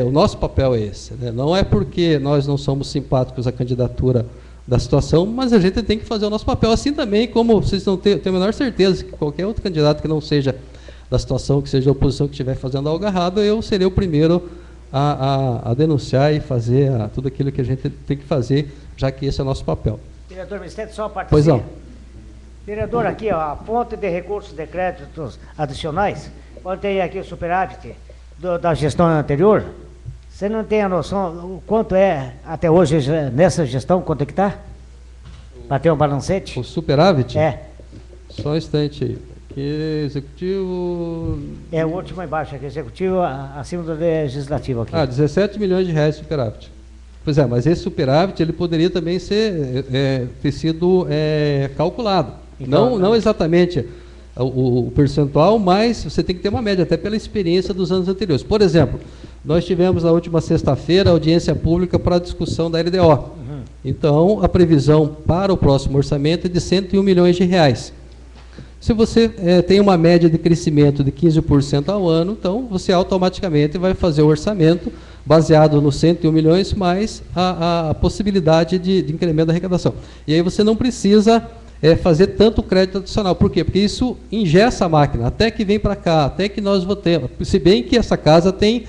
o nosso papel é esse, né? Não é porque nós não somos simpáticos à candidatura da situação, mas a gente tem que fazer o nosso papel, assim também como vocês não têm a menor certeza que qualquer outro candidato que não seja da situação, que seja a oposição que estiver fazendo algo errado, eu serei o primeiro a denunciar e fazer tudo aquilo que a gente tem que fazer, já que esse é o nosso papel. Vereador Ministério, só a parte. Pois não. Vereador, aqui, ó, a fonte de recursos de créditos adicionais, quando tem aqui o superávit da gestão anterior, você não tem a noção o quanto é até hoje nessa gestão, quanto é que está? Para ter um balancete? O superávit? Só um instante aí. Aqui, executivo... o último embaixo aqui, executivo acima do legislativo aqui. 17 milhões de reais de superávit. Pois é, mas esse superávit ele poderia também ter sido calculado. Então, não exatamente o percentual, mas você tem que ter uma média, até pela experiência dos anos anteriores. Por exemplo, nós tivemos na última sexta-feira a audiência pública para a discussão da LDO. Uhum. Então, a previsão para o próximo orçamento é de 101 milhões de reais. Se você tem uma média de crescimento de 15% ao ano, então você automaticamente vai fazer o orçamento baseado nos 101 milhões mais a possibilidade de incremento da arrecadação. E aí você não precisa fazer tanto crédito adicional. Por quê? Porque isso engessa a máquina, até que vem para cá, até que nós votemos. Se bem que essa casa tem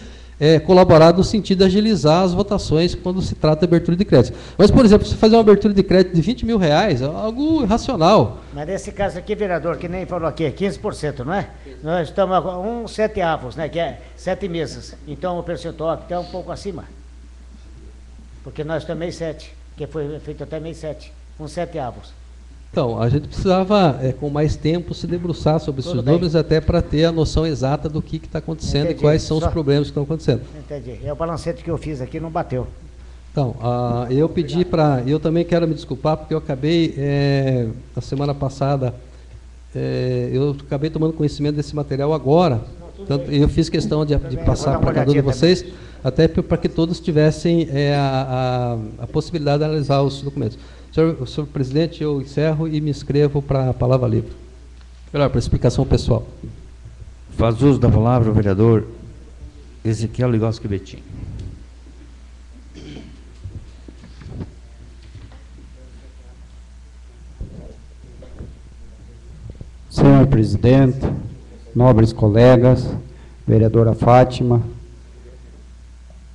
colaborado no sentido de agilizar as votações quando se trata de abertura de crédito. Mas, por exemplo, se fazer uma abertura de crédito de 20 mil reais, é algo irracional. Mas nesse caso aqui, vereador, que nem falou aqui, é 15%, não é? Nós estamos com 1/7, né, que é 7 meses. Então, o percentual aqui está um pouco acima. Porque nós estamos meio 7, que foi feito até meio 7, 1/7. Então, a gente precisava, com mais tempo, se debruçar sobre esses números, até para ter a noção exata do que está acontecendo. Entendi. E quais são os problemas que estão acontecendo. Entendi. O balancete que eu fiz aqui não bateu. Então, eu pedi para... Eu também quero me desculpar, porque eu acabei, na semana passada, eu acabei tomando conhecimento desse material agora. Eu fiz questão de passar para cada um de vocês, também. Até para que todos tivessem a possibilidade de analisar os documentos. Senhor presidente, eu encerro e me inscrevo para a palavra livre. Melhor, para explicação pessoal. Faz uso da palavra o vereador Ezequiel Ligoski Betim. Senhor presidente, nobres colegas, vereadora Fátima,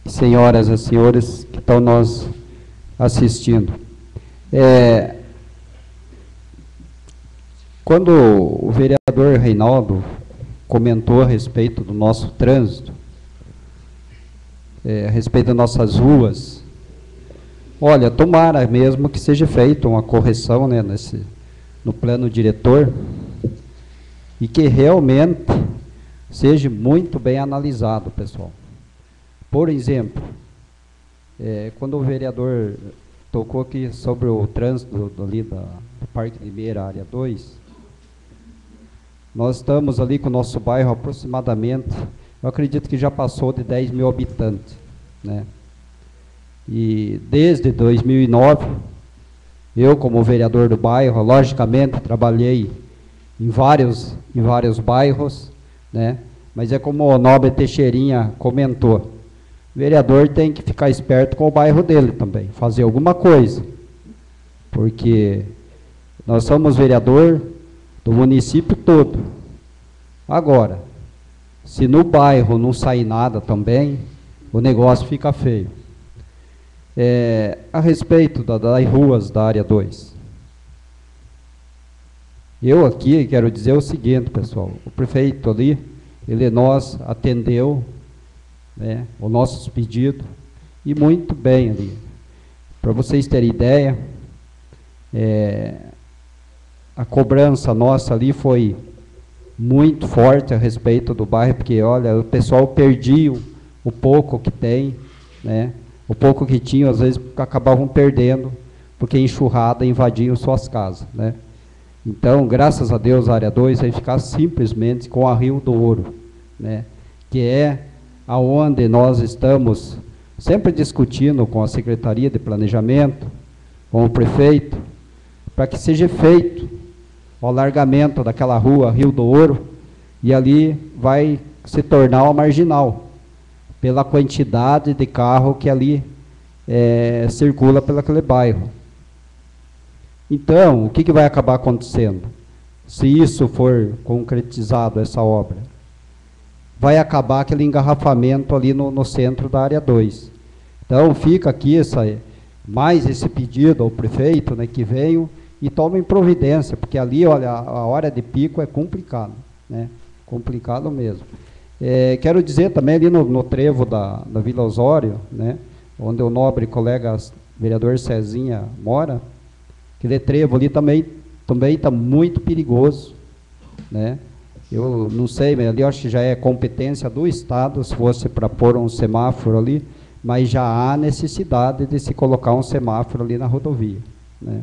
senhoras e senhores que estão nos assistindo. Quando o vereador Reinaldo comentou a respeito do nosso trânsito, a respeito das nossas ruas, olha, tomara mesmo que seja feita uma correção, né, no plano diretor, e que realmente seja muito bem analisado, pessoal. Por exemplo, quando o vereador tocou aqui sobre o trânsito ali do Parque Limeira, área 2, nós estamos ali com o nosso bairro aproximadamente, eu acredito que já passou de 10 mil habitantes, né? E desde 2009, eu como vereador do bairro, logicamente, trabalhei em vários bairros, né? Mas é como o nobre Teixeirinha comentou, o vereador tem que ficar esperto com o bairro dele também, fazer alguma coisa, porque nós somos vereador do município todo. Agora, se no bairro não sair nada também, o negócio fica feio. A respeito das ruas da área 2, eu aqui quero dizer o seguinte, pessoal, o prefeito ali, ele nos atendeu, né, os nossos pedidos, e muito bem ali. Para vocês terem ideia, a cobrança nossa ali foi muito forte a respeito do bairro, porque, olha, o pessoal perdia o pouco que tem, né? O pouco que tinha, às vezes, acabavam perdendo, porque enxurrada invadiam suas casas, né? Então, graças a Deus, a área 2 vai ficar simplesmente com a Rio do Ouro, né? Que é aonde nós estamos sempre discutindo com a Secretaria de Planejamento, com o prefeito, para que seja feito o alargamento daquela rua Rio do Ouro, e ali vai se tornar uma marginal, pela quantidade de carro que ali circula pelo aquele bairro. Então, o que vai acabar acontecendo? Se isso for concretizado, essa obra, vai acabar aquele engarrafamento ali no centro da área 2. Então, fica aqui mais esse pedido ao prefeito, né, que veio e tomem providência, porque ali, olha, a hora de pico é complicado, né? Complicado mesmo. Quero dizer também ali no trevo da Vila Osório, né, onde o nobre colega vereador Cezinha mora, aquele trevo ali também está muito perigoso, né? Eu não sei, mas ali eu acho que já é competência do Estado, se fosse para pôr um semáforo ali, mas já há necessidade de se colocar um semáforo ali na rodovia, né?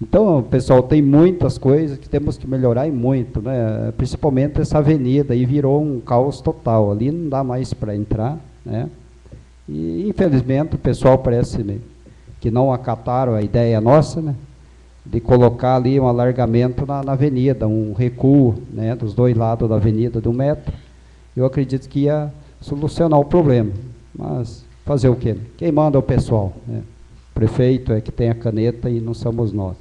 Então, pessoal, tem muitas coisas que temos que melhorar e muito, né? Principalmente essa avenida aí virou um caos total, ali não dá mais para entrar, né? E infelizmente o pessoal parece que não acataram a ideia nossa, né, de colocar ali um alargamento na avenida, um recuo, né, dos dois lados da avenida de 1 metro. Eu acredito que ia solucionar o problema, mas fazer o quê? Quem manda é o pessoal, né? O prefeito é que tem a caneta e não somos nós.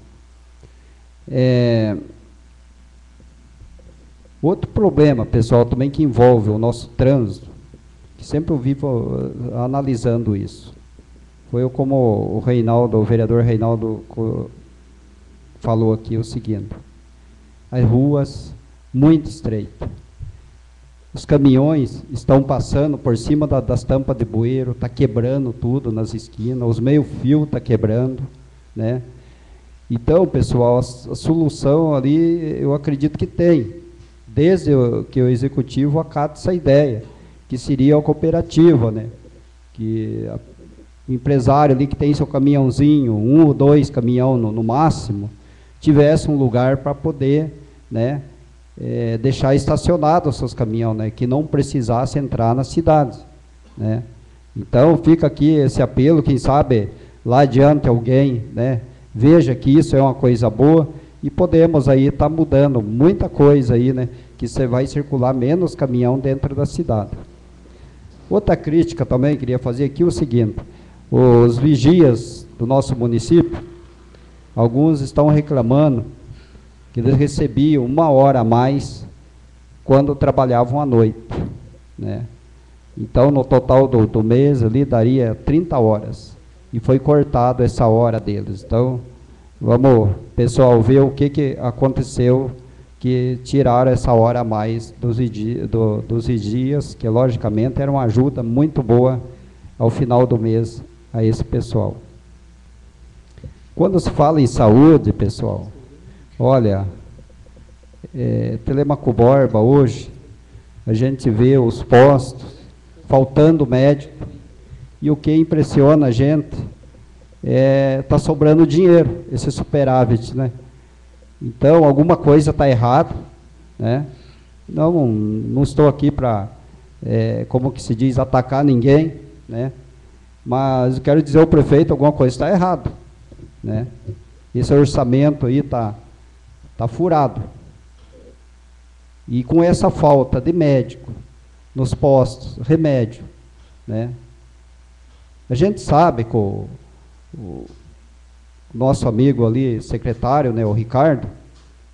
Outro problema, pessoal, também que envolve o nosso trânsito, que sempre eu vivo analisando isso, foi como o vereador Reinaldo falou aqui o seguinte: as ruas muito estreitas, os caminhões estão passando por cima das tampas de bueiro, está quebrando tudo nas esquinas, os meio-fio está quebrando, né? Então, pessoal, a solução ali, eu acredito que tem, desde que o executivo acate essa ideia, que seria a cooperativa, né? Que o empresário ali que tem seu caminhãozinho, 1 ou 2 caminhão no máximo, tivesse um lugar para poder, né, deixar estacionado os seus caminhões, né, que não precisasse entrar nas cidades, né? Então, fica aqui esse apelo, quem sabe lá adiante alguém, né, veja que isso é uma coisa boa e podemos aí estar mudando muita coisa aí, né, que você vai circular menos caminhão dentro da cidade. Outra crítica também queria fazer aqui o seguinte: os vigias do nosso município, alguns estão reclamando que eles recebiam 1 hora a mais quando trabalhavam à noite, né? Então, no total do mês ali, daria 30 horas. E foi cortado essa hora deles. Então, vamos, pessoal, ver o que aconteceu, que tiraram essa hora a mais dos dias, que logicamente era uma ajuda muito boa ao final do mês a esse pessoal. Quando se fala em saúde, pessoal, olha, Telemaco Borba hoje, a gente vê os postos faltando médico, e o que impressiona a gente está sobrando dinheiro, esse superávit, né? Então, alguma coisa está errada, né? Não estou aqui para, como que se diz, atacar ninguém, né? Mas eu quero dizer ao prefeito, alguma coisa está errada, né? Esse orçamento aí está furado. E com essa falta de médico nos postos, remédio, né? A gente sabe que o nosso amigo ali, secretário, né, o Ricardo,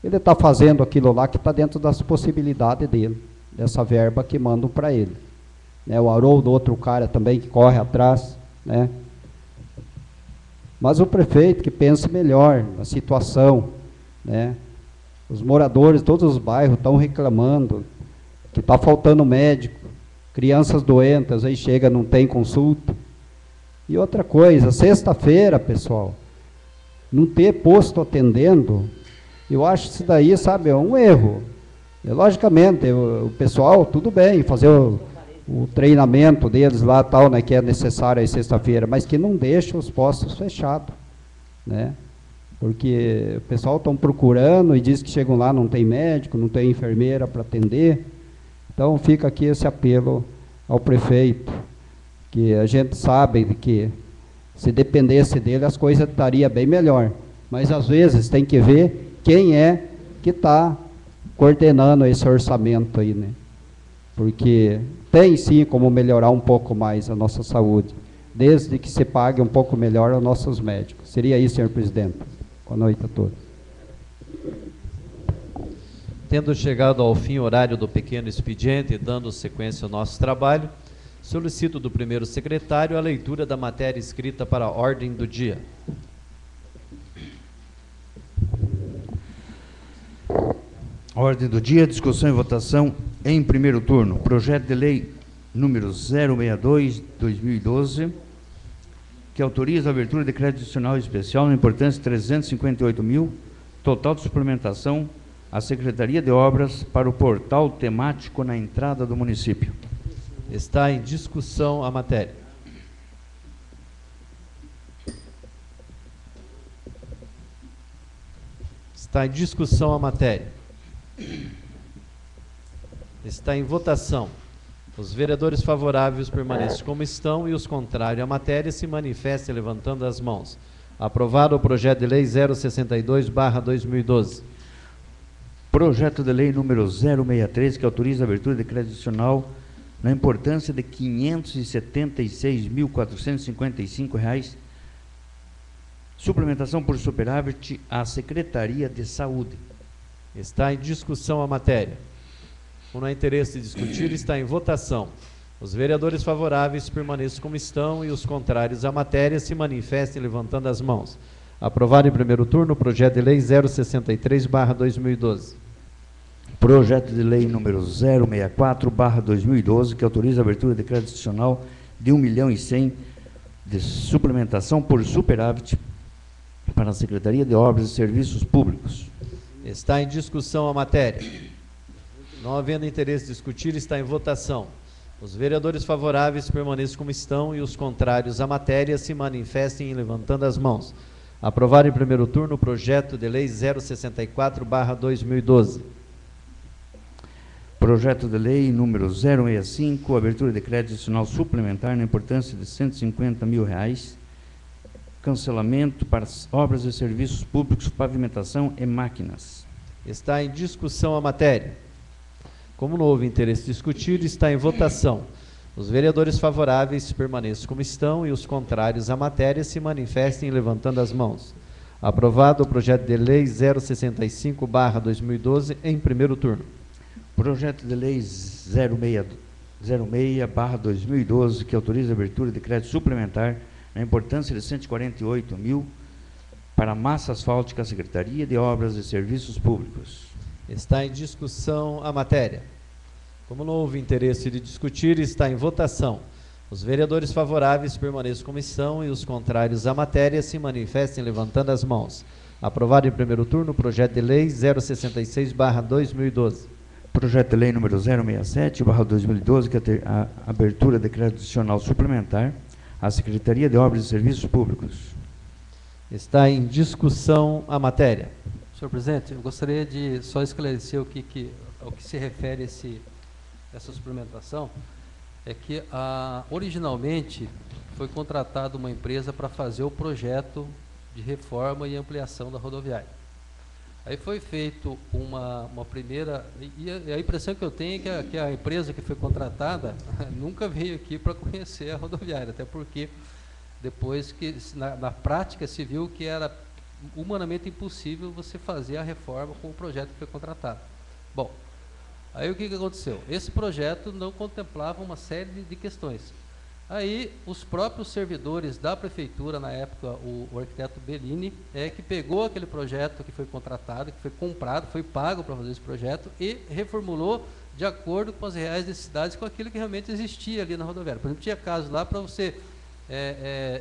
ele está fazendo aquilo lá que está dentro das possibilidades dele, dessa verba que mandam para ele. Né, o Haroldo, outro cara também que corre atrás, né? Mas o prefeito que pense melhor na situação, né? Os moradores, todos os bairros estão reclamando que está faltando médico, crianças doentes, aí chega, não tem consulta. E outra coisa, sexta-feira, pessoal, não ter posto atendendo, eu acho isso daí, sabe, é um erro. Logicamente, o pessoal, tudo bem, fazer o treinamento deles lá, tal, né, que é necessário aí sexta-feira, mas que não deixe os postos fechados, né? Porque o pessoal estão procurando e diz que chegam lá, não tem médico, não tem enfermeira para atender. Então fica aqui esse apelo ao prefeito, que a gente sabe que se dependesse dele as coisas estariam bem melhor, mas às vezes tem que ver quem é que está coordenando esse orçamento aí, né? Porque tem sim como melhorar um pouco mais a nossa saúde, desde que se pague um pouco melhor aos nossos médicos. Seria isso, senhor presidente. Boa noite a todos. Tendo chegado ao fim o horário do pequeno expediente e dando sequência ao nosso trabalho, solicito do primeiro secretário a leitura da matéria escrita para a ordem do dia. Ordem do dia, discussão e votação em primeiro turno. Projeto de lei número 062/2012, que autoriza a abertura de crédito adicional especial na importância de 358 mil, total de suplementação à Secretaria de Obras para o portal temático na entrada do município. Está em discussão a matéria. Está em discussão a matéria. Está em votação. Os vereadores favoráveis permaneçam como estão e os contrários à matéria se manifestem levantando as mãos. Aprovado o projeto de lei 062/2012. Projeto de lei número 063, que autoriza a abertura de crédito adicional na importância de R$ 576.455, suplementação por superávit à Secretaria de Saúde. Está em discussão a matéria. Como não há interesse de discutir, está em votação. Os vereadores favoráveis permaneçam como estão e os contrários à matéria se manifestem levantando as mãos. Aprovado em primeiro turno o projeto de lei 063/2012. Projeto de lei número 064/2012, que autoriza a abertura de crédito adicional de R$ 1.100.000 de suplementação por superávit para a Secretaria de Obras e Serviços Públicos. Está em discussão a matéria. Não havendo interesse de discutir, está em votação. Os vereadores favoráveis permaneçam como estão e os contrários à matéria se manifestem levantando as mãos. Aprovado em primeiro turno o projeto de lei 064/2012. Projeto de lei número 065, abertura de crédito adicional suplementar na importância de R$ 150 mil, cancelamento para obras e serviços públicos, pavimentação e máquinas. Está em discussão a matéria. Como não houve interesse de discutir, está em votação. Os vereadores favoráveis permaneçam como estão e os contrários à matéria se manifestem levantando as mãos. Aprovado o projeto de lei 065/2012 em primeiro turno. Projeto de lei 06/2012, que autoriza a abertura de crédito suplementar na importância de 148 mil para massa asfáltica, Secretaria de Obras e Serviços Públicos. Está em discussão a matéria. Como não houve interesse de discutir, está em votação. Os vereadores favoráveis permaneçam como estão e os contrários à matéria se manifestem levantando as mãos. Aprovado em primeiro turno o projeto de lei 066/2012. Projeto de lei número 067/2012, que é a abertura de crédito adicional suplementar à Secretaria de Obras e Serviços Públicos. Está em discussão a matéria. Senhor presidente, eu gostaria de só esclarecer ao que se refere essa suplementação. É que originalmente foi contratada uma empresa para fazer o projeto de reforma e ampliação da rodoviária. Aí foi feito uma primeira, e a impressão que eu tenho é que a empresa que foi contratada nunca veio aqui para conhecer a rodoviária, até porque depois que na prática se viu que era humanamente impossível você fazer a reforma com o projeto que foi contratado. Bom, aí o que aconteceu? Esse projeto não contemplava uma série de questões. Aí os próprios servidores da prefeitura, na época o arquiteto Bellini, que pegou aquele projeto que foi contratado, que foi comprado, foi pago para fazer esse projeto e reformulou de acordo com as reais necessidades, com aquilo que realmente existia ali na rodoviária. Por exemplo, tinha casos lá para você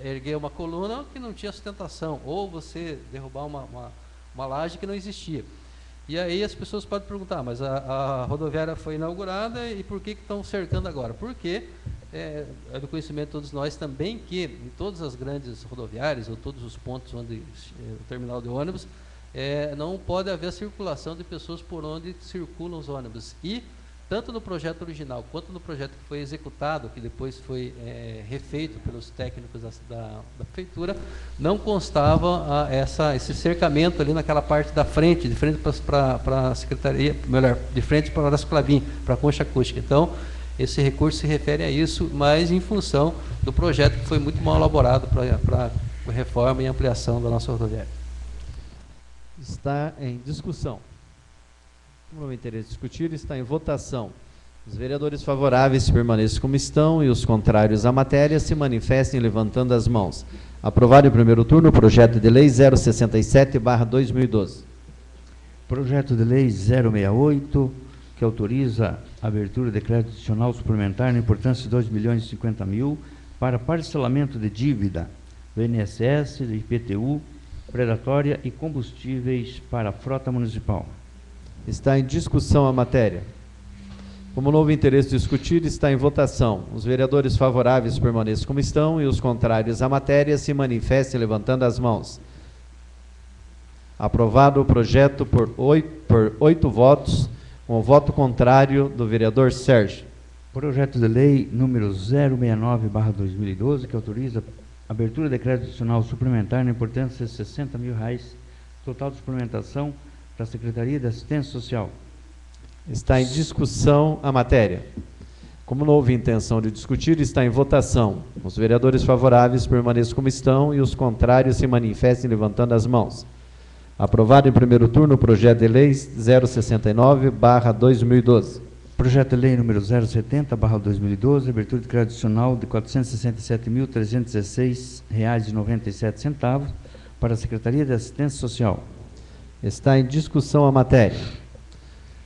erguer uma coluna que não tinha sustentação, ou você derrubar uma laje que não existia. E aí as pessoas podem perguntar, mas a rodoviária foi inaugurada e por que estão cercando agora? Porque é do conhecimento de todos nós também que em todas as grandes rodoviárias, ou todos os pontos onde o terminal de ônibus, não pode haver circulação de pessoas por onde circulam os ônibus. E tanto no projeto original, quanto no projeto que foi executado, que depois foi refeito pelos técnicos da prefeitura, não constava esse cercamento ali naquela parte da frente, de frente para a secretaria, melhor, de frente para a Horácio Clavin, para a concha acústica. Então, esse recurso se refere a isso, mas em função do projeto que foi muito mal elaborado para a reforma e ampliação da nossa rodoviária. Está em discussão. Como não interessa discutir, está em votação. Os vereadores favoráveis permaneçam como estão e os contrários à matéria se manifestem levantando as mãos. Aprovado em primeiro turno o projeto de lei 067/2012. Projeto de lei 068, que autoriza a abertura de crédito adicional suplementar na importância de 2.050.000 para parcelamento de dívida do INSS, do IPTU, predatória e combustíveis para a frota municipal. Está em discussão a matéria. Como não houve interesse de discutir, está em votação. Os vereadores favoráveis permaneçam como estão e os contrários à matéria se manifestem levantando as mãos. Aprovado o projeto por 8 votos, com o voto contrário do vereador Sérgio. Projeto de lei número 069/2012, que autoriza a abertura de crédito adicional suplementar na importância de R$60.000, total de suplementação para a Secretaria de Assistência Social. Está em discussão a matéria. Como não houve intenção de discutir, está em votação. Os vereadores favoráveis permaneçam como estão e os contrários se manifestem levantando as mãos. Aprovado em primeiro turno o projeto de lei 069/2012. Projeto de lei número 070/2012, abertura de crédito adicional de R$ 467.316,97 para a Secretaria de Assistência Social. Está em discussão a matéria.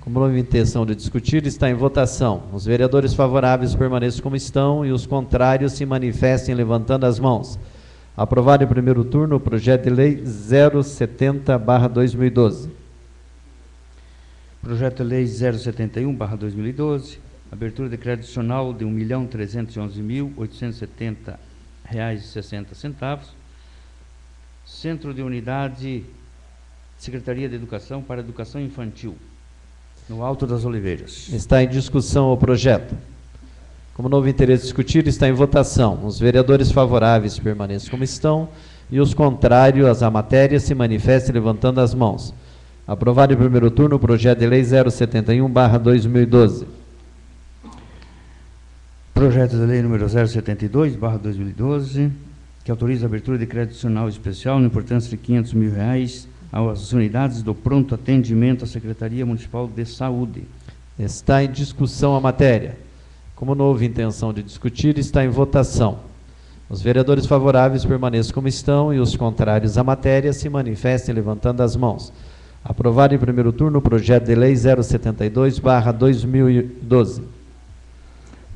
Como não houve intenção de discutir, está em votação. Os vereadores favoráveis permaneçam como estão e os contrários se manifestem levantando as mãos. Aprovado em primeiro turno o projeto de lei 070/2012. Projeto de lei 071/2012, abertura de crédito adicional de R$ 1.311.870,60, Centro de Unidade Secretaria de Educação para Educação Infantil, no Alto das Oliveiras. Está em discussão o projeto. Como não houve interesse de discutir, está em votação. Os vereadores favoráveis permaneçam como estão e os contrários à matéria se manifestem levantando as mãos. Aprovado em primeiro turno o projeto de lei 071/2012. Projeto de lei número 072/2012, que autoriza a abertura de crédito adicional especial na importância de R$ 500.000 às unidades do pronto atendimento à Secretaria Municipal de Saúde. Está em discussão a matéria. Como não houve intenção de discutir, está em votação. Os vereadores favoráveis permaneçam como estão e os contrários à matéria se manifestem levantando as mãos. Aprovado em primeiro turno o projeto de lei 072/2012.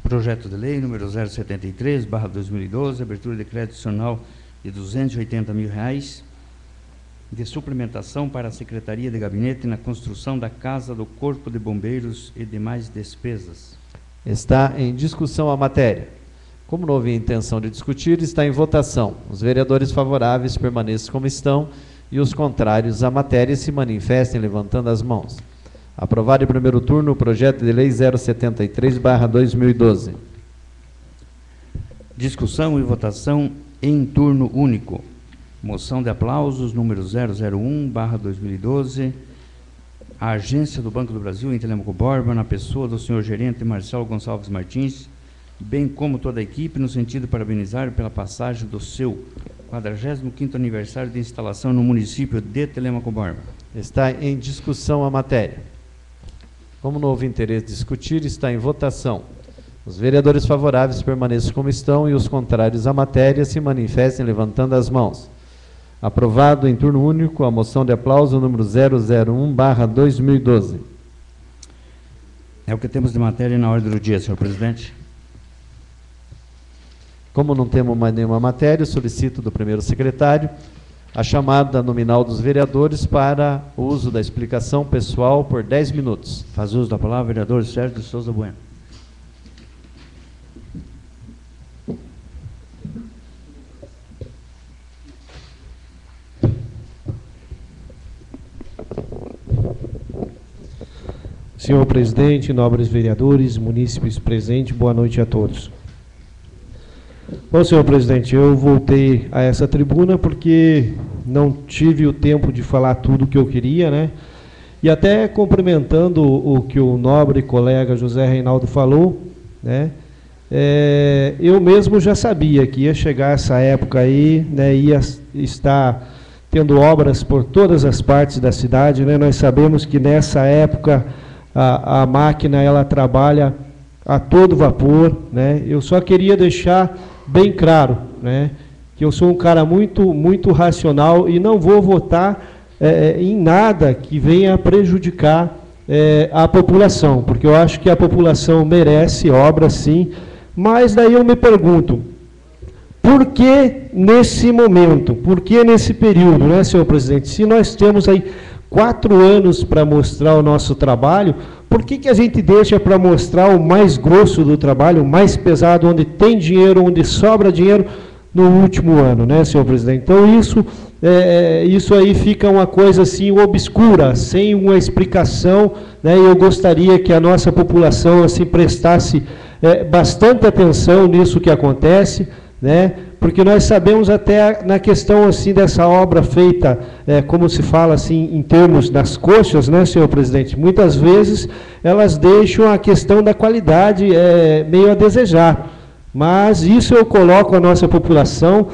Projeto de lei número 073/2012, abertura de crédito adicional de R$280 mil de suplementação para a Secretaria de Gabinete na construção da Casa do Corpo de Bombeiros e demais despesas. Está em discussão a matéria. Como não houve intenção de discutir, está em votação. Os vereadores favoráveis permaneçam como estão e os contrários à matéria se manifestem levantando as mãos. Aprovado em primeiro turno o projeto de lei 073/2012. Discussão e votação em turno único. Moção de aplausos número 001/2012. A agência do Banco do Brasil em Telêmaco Borba, na pessoa do senhor gerente Marcelo Gonçalves Martins, bem como toda a equipe, no sentido de parabenizar pela passagem do seu 45º aniversário de instalação no município de Telêmaco Borba. Está em discussão a matéria. Como não houve interesse de discutir, está em votação. Os vereadores favoráveis permaneçam como estão e os contrários à matéria se manifestem levantando as mãos. Aprovado em turno único a moção de aplauso número 001/2012. É o que temos de matéria na ordem do dia, senhor presidente. Como não temos mais nenhuma matéria, solicito do primeiro secretário a chamada nominal dos vereadores para o uso da explicação pessoal por 10 minutos. Faz uso da palavra, vereador Sérgio de Souza Bueno. Senhor presidente, nobres vereadores, munícipes presentes, boa noite a todos. Bom, senhor presidente, eu voltei a essa tribuna porque não tive o tempo de falar tudo o que eu queria, né? E até cumprimentando o que o nobre colega José Reinaldo falou, né? Eu mesmo já sabia que ia chegar essa época aí, né? Ia estar tendo obras por todas as partes da cidade, né? Nós sabemos que nessa época a máquina ela trabalha a todo vapor, né? Eu só queria deixar bem claro, né, que eu sou um cara muito racional e não vou votar em nada que venha prejudicar a população, porque eu acho que a população merece obra, sim, mas daí eu me pergunto, por que nesse momento, por que nesse período, né, senhor presidente, se nós temos aí 4 anos para mostrar o nosso trabalho, por que a gente deixa para mostrar o mais grosso do trabalho, o mais pesado, onde tem dinheiro, onde sobra dinheiro, no último ano, né, senhor presidente? Então, isso aí fica uma coisa assim obscura, sem uma explicação, né, e eu gostaria que a nossa população assim, prestasse bastante atenção nisso que acontece, né, porque nós sabemos até na questão assim dessa obra feita, como se fala assim em termos das coxas, né, senhor presidente, muitas vezes elas deixam a questão da qualidade meio a desejar, mas isso eu coloco a nossa população,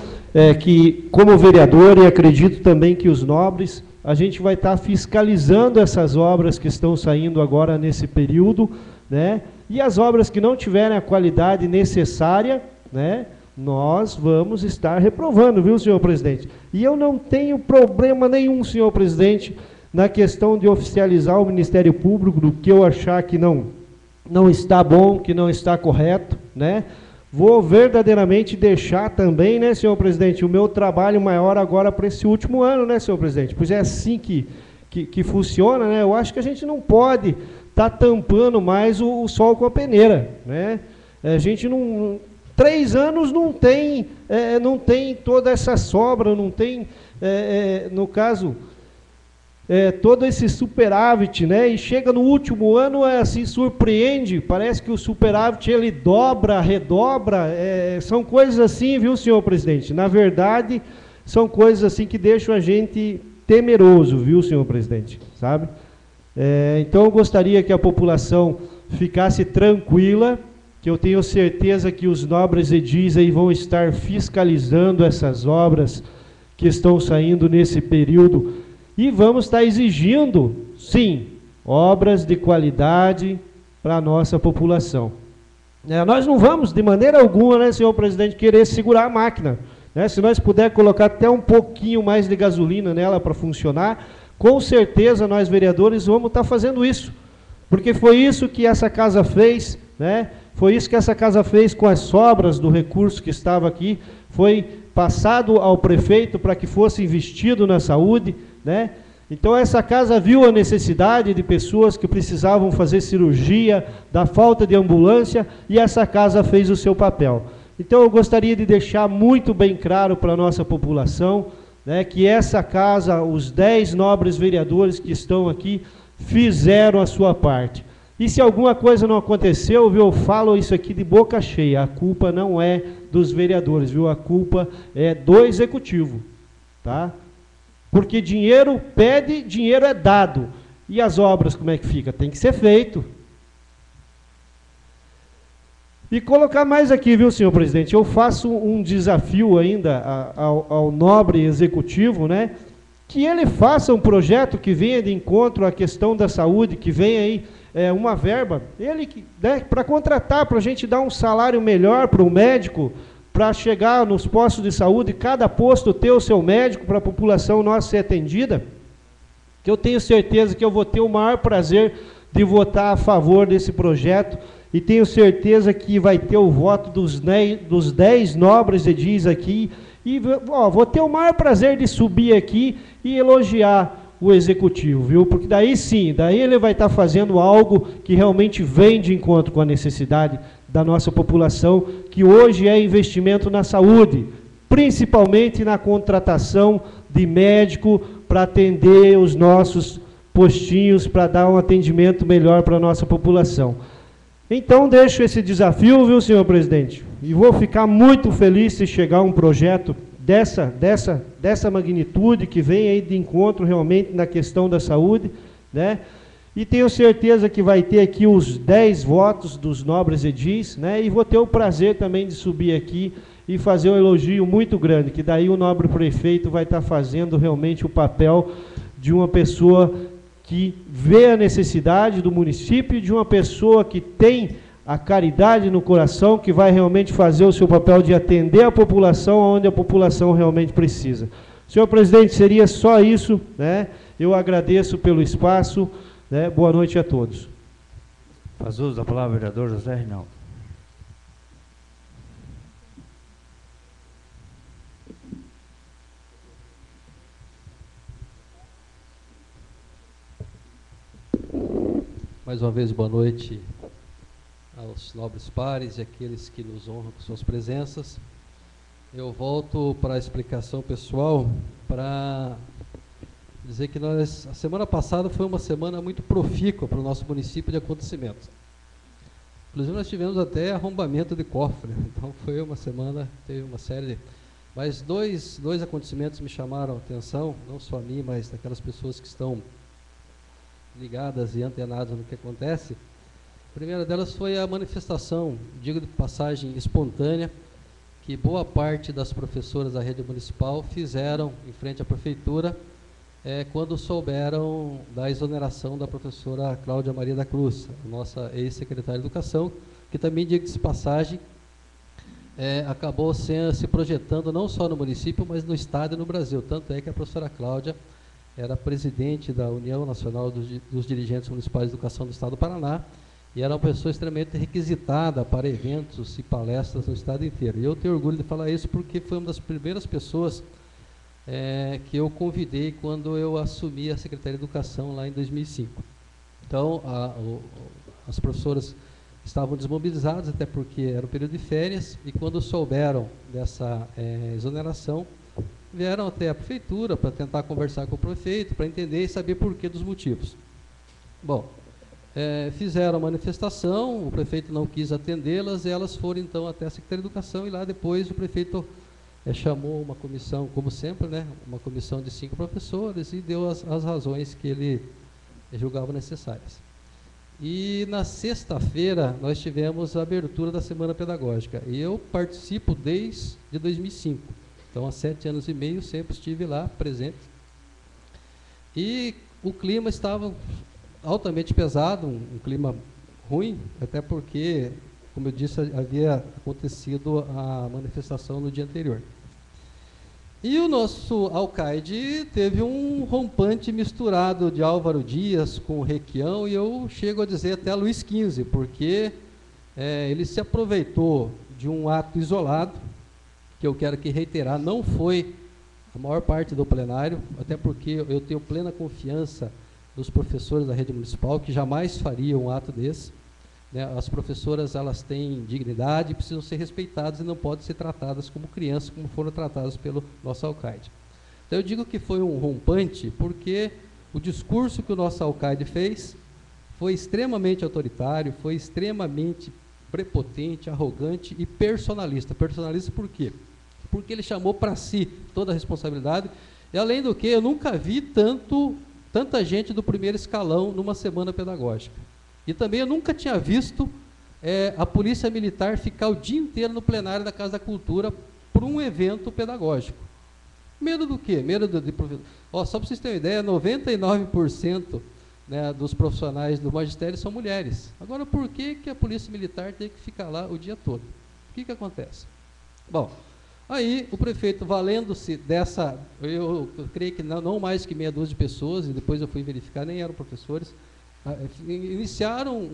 que como vereador, e acredito também que os nobres, a gente vai estar fiscalizando essas obras que estão saindo agora nesse período, né, e as obras que não tiverem a qualidade necessária, né, nós vamos estar reprovando, viu, senhor presidente? E eu não tenho problema nenhum, senhor presidente, na questão de oficializar o Ministério Público do que eu achar que não está bom, que não está correto, né? Vou verdadeiramente deixar também, né, senhor presidente, o meu trabalho maior agora para esse último ano, né, senhor presidente? Pois é assim que funciona, né? Eu acho que a gente não pode estar tampando mais o sol com a peneira, né? A gente não... 3 anos não tem toda essa sobra, não tem, no caso, todo esse superávit, né? E chega no último ano, assim, surpreende, parece que o superávit, ele dobra, redobra, são coisas assim, viu, senhor presidente? Na verdade, são coisas assim que deixam a gente temeroso, viu, senhor presidente, sabe? Então, eu gostaria que a população ficasse tranquila, que eu tenho certeza que os nobres edis aí vão estar fiscalizando essas obras que estão saindo nesse período e vamos estar exigindo, sim, obras de qualidade para a nossa população. Nós não vamos, de maneira alguma, né, senhor presidente, querer segurar a máquina. Né? Se nós puder colocar até um pouquinho mais de gasolina nela para funcionar, com certeza nós, vereadores, vamos estar fazendo isso. Porque foi isso que essa casa fez, né? Foi isso que essa casa fez com as sobras do recurso que estava aqui, foi passado ao prefeito para que fosse investido na saúde, né? Então essa casa viu a necessidade de pessoas que precisavam fazer cirurgia, da falta de ambulância, e essa casa fez o seu papel. Então eu gostaria de deixar muito bem claro para a nossa população, né, que essa casa, os 10 nobres vereadores que estão aqui, fizeram a sua parte. E se alguma coisa não aconteceu, viu, eu falo isso aqui de boca cheia, a culpa não é dos vereadores, viu, a culpa é do executivo, tá? Porque dinheiro pede, dinheiro é dado. E as obras, como é que fica? Tem que ser feito. E colocar mais aqui, viu, senhor presidente? Eu faço um desafio ainda ao nobre executivo, né? Que ele faça um projeto que venha de encontro à questão da saúde, que venha aí uma verba, ele, né, para contratar, para a gente dar um salário melhor para o médico, para chegar nos postos de saúde, cada posto ter o seu médico para a população nossa ser atendida, que eu tenho certeza que eu vou ter o maior prazer de votar a favor desse projeto, e tenho certeza que vai ter o voto dos 10 nobres edis aqui, e vou ter o maior prazer de subir aqui e elogiar o executivo, viu? Porque daí sim, daí ele vai estar fazendo algo que realmente vem de encontro com a necessidade da nossa população, que hoje é investimento na saúde, principalmente na contratação de médico para atender os nossos postinhos, para dar um atendimento melhor para a nossa população. Então, deixo esse desafio, viu, senhor presidente? E vou ficar muito feliz se chegar um projeto dessa magnitude, que vem aí de encontro realmente na questão da saúde, né? E tenho certeza que vai ter aqui os 10 votos dos nobres edis, né? E vou ter o prazer também de subir aqui e fazer um elogio muito grande, que daí o nobre prefeito vai estar fazendo realmente o papel de uma pessoa que vê a necessidade do município, de uma pessoa que tem a caridade no coração, que vai realmente fazer o seu papel de atender a população onde a população realmente precisa. Senhor presidente, seria só isso, né? Eu agradeço pelo espaço, né? Boa noite a todos. Faz uso da palavra, vereador José Reinaldo. Mais uma vez, boa noite aos nobres pares e aqueles que nos honram com suas presenças. Eu volto para a explicação pessoal para dizer que a semana passada foi uma semana muito profícua para o nosso município de acontecimentos. Inclusive nós tivemos até arrombamento de cofre, então foi uma semana, teve uma série de... Mas dois acontecimentos me chamaram a atenção, não só a mim, mas daquelas pessoas que estão ligadas e antenadas no que acontece. A primeira delas foi a manifestação, digo de passagem, espontânea, que boa parte das professoras da rede municipal fizeram em frente à prefeitura, quando souberam da exoneração da professora Cláudia Maria da Cruz, nossa ex-secretária de Educação, que também, digo de passagem, acabou se projetando não só no município, mas no estado e no Brasil. Tanto é que a professora Cláudia era presidente da União Nacional dos Dirigentes Municipais de Educação do Estado do Paraná, e era uma pessoa extremamente requisitada para eventos e palestras no estado inteiro. E eu tenho orgulho de falar isso porque foi uma das primeiras pessoas que eu convidei quando eu assumi a Secretaria de Educação lá em 2005. Então, as professoras estavam desmobilizadas, até porque era um período de férias, e quando souberam dessa exoneração, vieram até a prefeitura para tentar conversar com o prefeito, para entender e saber porquê dos motivos. Bom, fizeram a manifestação, o prefeito não quis atendê-las, e elas foram então até a Secretaria de Educação, e lá depois o prefeito chamou uma comissão, como sempre, né, uma comissão de 5 professores, e deu as razões que ele julgava necessárias. E na sexta-feira nós tivemos a abertura da Semana Pedagógica, e eu participo desde 2005. Então, há 7 anos e meio, sempre estive lá, presente. E o clima estava altamente pesado, um clima ruim, até porque como eu disse, havia acontecido a manifestação no dia anterior. E o nosso alcaide teve um rompante misturado de Álvaro Dias com Requião, e eu chego a dizer até Luiz XV, porque ele se aproveitou de um ato isolado, que eu quero aqui reiterar, não foi a maior parte do plenário, até porque eu tenho plena confiança dos professores da rede municipal, que jamais fariam um ato desse. Né? As professoras, elas têm dignidade, precisam ser respeitadas e não podem ser tratadas como crianças, como foram tratadas pelo nosso alcaide. Então eu digo que foi um rompante, porque o discurso que o nosso alcaide fez foi extremamente autoritário, foi extremamente prepotente, arrogante e personalista. Personalista por quê? Porque ele chamou para si toda a responsabilidade, e além do que, eu nunca vi tanta gente do primeiro escalão numa semana pedagógica. E também eu nunca tinha visto a Polícia Militar ficar o dia inteiro no plenário da Casa da Cultura por um evento pedagógico. Medo do quê? Medo de só para vocês terem uma ideia, 99% né, dos profissionais do magistério são mulheres. Agora, por que a Polícia Militar tem que ficar lá o dia todo? O que acontece? Bom, aí o prefeito, valendo-se dessa, eu creio que não mais que meia dúzia de pessoas, e depois eu fui verificar, nem eram professores, iniciaram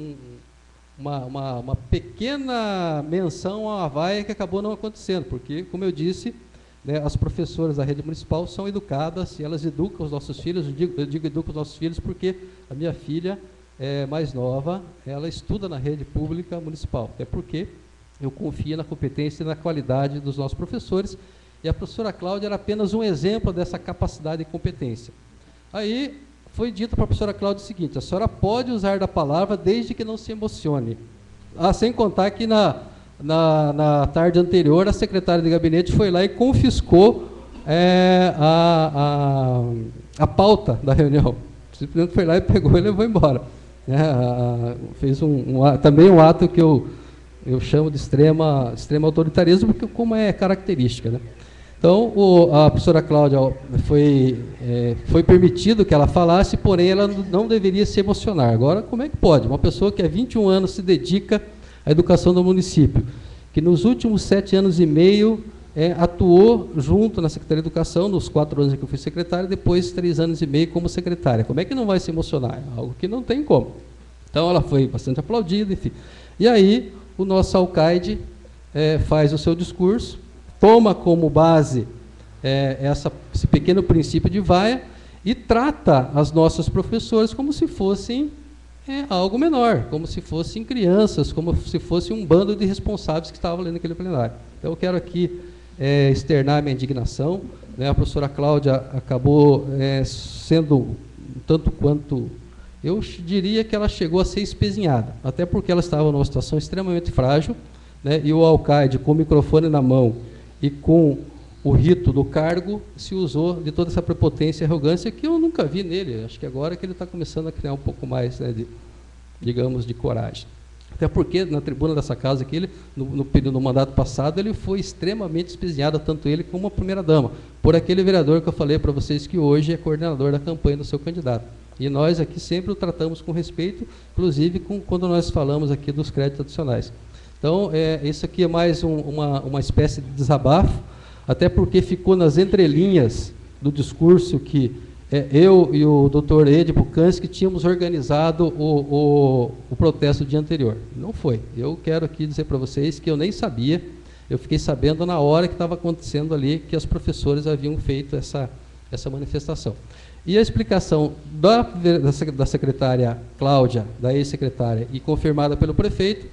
uma pequena menção à vaia que acabou não acontecendo, porque, como eu disse, né, as professoras da rede municipal são educadas e elas educam os nossos filhos. Eu digo educam os nossos filhos porque a minha filha mais nova, ela estuda na rede pública municipal, até porque eu confio na competência e na qualidade dos nossos professores, e a professora Cláudia era apenas um exemplo dessa capacidade e competência. Aí foi dito para a professora Cláudia o seguinte: a senhora pode usar da palavra desde que não se emocione. Sem contar que na tarde anterior, a secretária de gabinete foi lá e confiscou a pauta da reunião. Simplesmente foi lá e pegou e levou embora. Fez também um ato que eu chamo de extremo autoritarismo, porque como é característica, né? Então, a professora Cláudia foi permitido que ela falasse, porém ela não deveria se emocionar. Agora, como é que pode? Uma pessoa que há 21 anos se dedica à educação do município, que nos últimos 7 anos e meio atuou junto na Secretaria de Educação, nos 4 anos que eu fui secretário, depois 3 anos e meio como secretária. Como é que não vai se emocionar? É algo que não tem como. Então, ela foi bastante aplaudida, enfim. E aí, o nosso alcaide faz o seu discurso, toma como base esse pequeno princípio de vaia e trata as nossas professoras como se fossem algo menor, como se fossem crianças, como se fosse um bando de responsáveis que estavam ali naquele plenário. Então, eu quero aqui externar a minha indignação. Né? A professora Cláudia acabou sendo, tanto quanto, eu diria que ela chegou a ser espezinhada, até porque ela estava numa situação extremamente frágil, né? E o alcaide, com o microfone na mão, e com o rito do cargo, se usou de toda essa prepotência e arrogância que eu nunca vi nele. Acho que agora que ele está começando a criar um pouco mais, né, digamos, de coragem. Até porque, na tribuna dessa casa aqui, no período do mandato passado, ele foi extremamente espezinhado, tanto ele como a primeira-dama, por aquele vereador que eu falei para vocês que hoje é coordenador da campanha do seu candidato. E nós aqui sempre o tratamos com respeito, inclusive quando nós falamos aqui dos créditos adicionais. Então, isso aqui é mais uma espécie de desabafo, até porque ficou nas entrelinhas do discurso que eu e o doutor Ed Bucansky tínhamos organizado o protesto do dia anterior. Não foi. Eu quero aqui dizer para vocês que eu nem sabia, eu fiquei sabendo na hora que estava acontecendo ali que as professoras haviam feito essa manifestação. E a explicação da secretária Cláudia, da ex-secretária, e confirmada pelo prefeito,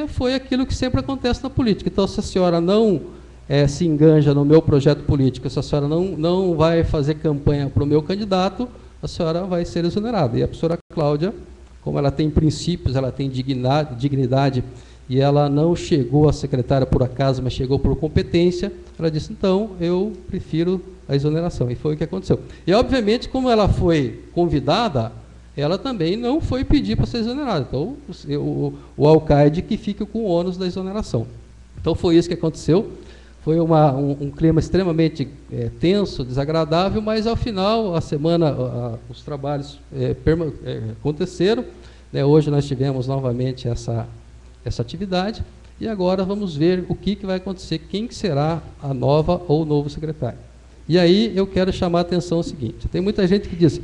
foi aquilo que sempre acontece na política. Então, se a senhora não se enganja no meu projeto político, se a senhora não vai fazer campanha para o meu candidato, a senhora vai ser exonerada. E a professora Cláudia, como ela tem princípios, ela tem dignidade, e ela não chegou a secretária por acaso, mas chegou por competência, ela disse, então, eu prefiro a exoneração. E foi o que aconteceu. E, obviamente, como ela foi convidada, ela também não foi pedir para ser exonerada. Então, o alcaide que fica com o ônus da exoneração. Então, foi isso que aconteceu. Foi um clima extremamente tenso, desagradável, mas, ao final, a semana, os trabalhos aconteceram. Né? Hoje nós tivemos novamente essa atividade, e agora vamos ver o que vai acontecer, quem que será a nova ou o novo secretário. E aí eu quero chamar a atenção o seguinte, tem muita gente que diz,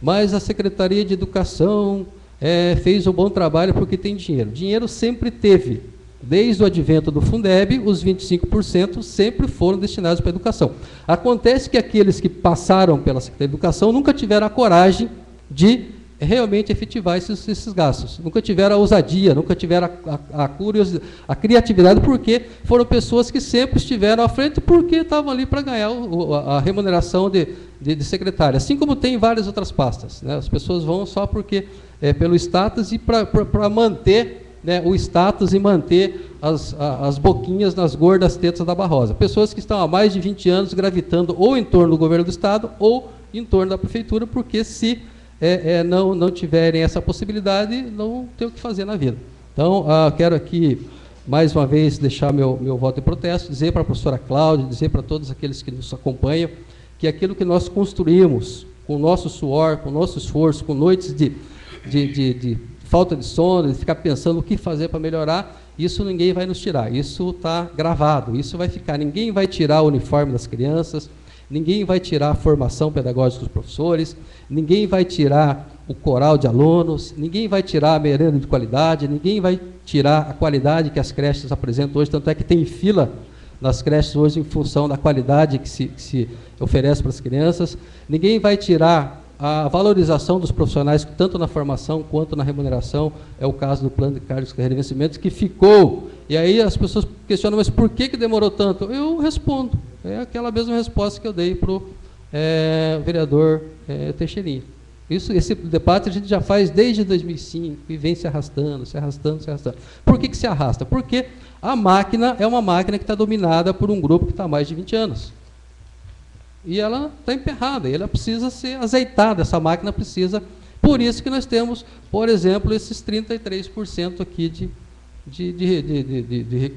mas a Secretaria de Educação fez um bom trabalho porque tem dinheiro. Dinheiro sempre teve. Desde o advento do Fundeb, os 25% sempre foram destinados para a educação. Acontece que aqueles que passaram pela Secretaria de Educação nunca tiveram a coragem de realmente efetivar esses gastos. Nunca tiveram a ousadia, nunca tiveram a curiosidade, a criatividade, porque foram pessoas que sempre estiveram à frente porque estavam ali para ganhar a remuneração de secretária. Assim como tem em várias outras pastas, né? As pessoas vão só porque pelo status e para manter, né, o status e manter as boquinhas nas gordas tetas da Barrosa. Pessoas que estão há mais de 20 anos gravitando ou em torno do governo do Estado ou em torno da prefeitura, porque se não tiverem essa possibilidade, não tem o que fazer na vida. Então, quero aqui, mais uma vez, deixar meu voto de protesto, dizer para a professora Cláudia, dizer para todos aqueles que nos acompanham, que aquilo que nós construímos com o nosso suor, com o nosso esforço, com noites de falta de sono, de ficar pensando o que fazer para melhorar, isso ninguém vai nos tirar, isso está gravado, isso vai ficar, ninguém vai tirar o uniforme das crianças, ninguém vai tirar a formação pedagógica dos professores, ninguém vai tirar o coral de alunos, ninguém vai tirar a merenda de qualidade, ninguém vai tirar a qualidade que as creches apresentam hoje, tanto é que tem fila nas creches hoje em função da qualidade que se oferece para as crianças, ninguém vai tirar a valorização dos profissionais, tanto na formação quanto na remuneração, é o caso do plano de cargos e carreira e vencimentos, que ficou. E aí as pessoas questionam, mas por que demorou tanto? Eu respondo, é aquela mesma resposta que eu dei para o vereador Teixeirinha. Esse debate a gente já faz desde 2005 e vem se arrastando, se arrastando, se arrastando. Por que se arrasta? Porque a máquina é uma máquina que está dominada por um grupo que está há mais de 20 anos. E ela está emperrada, e ela precisa ser azeitada, essa máquina precisa. Por isso que nós temos, por exemplo, esses 33% aqui de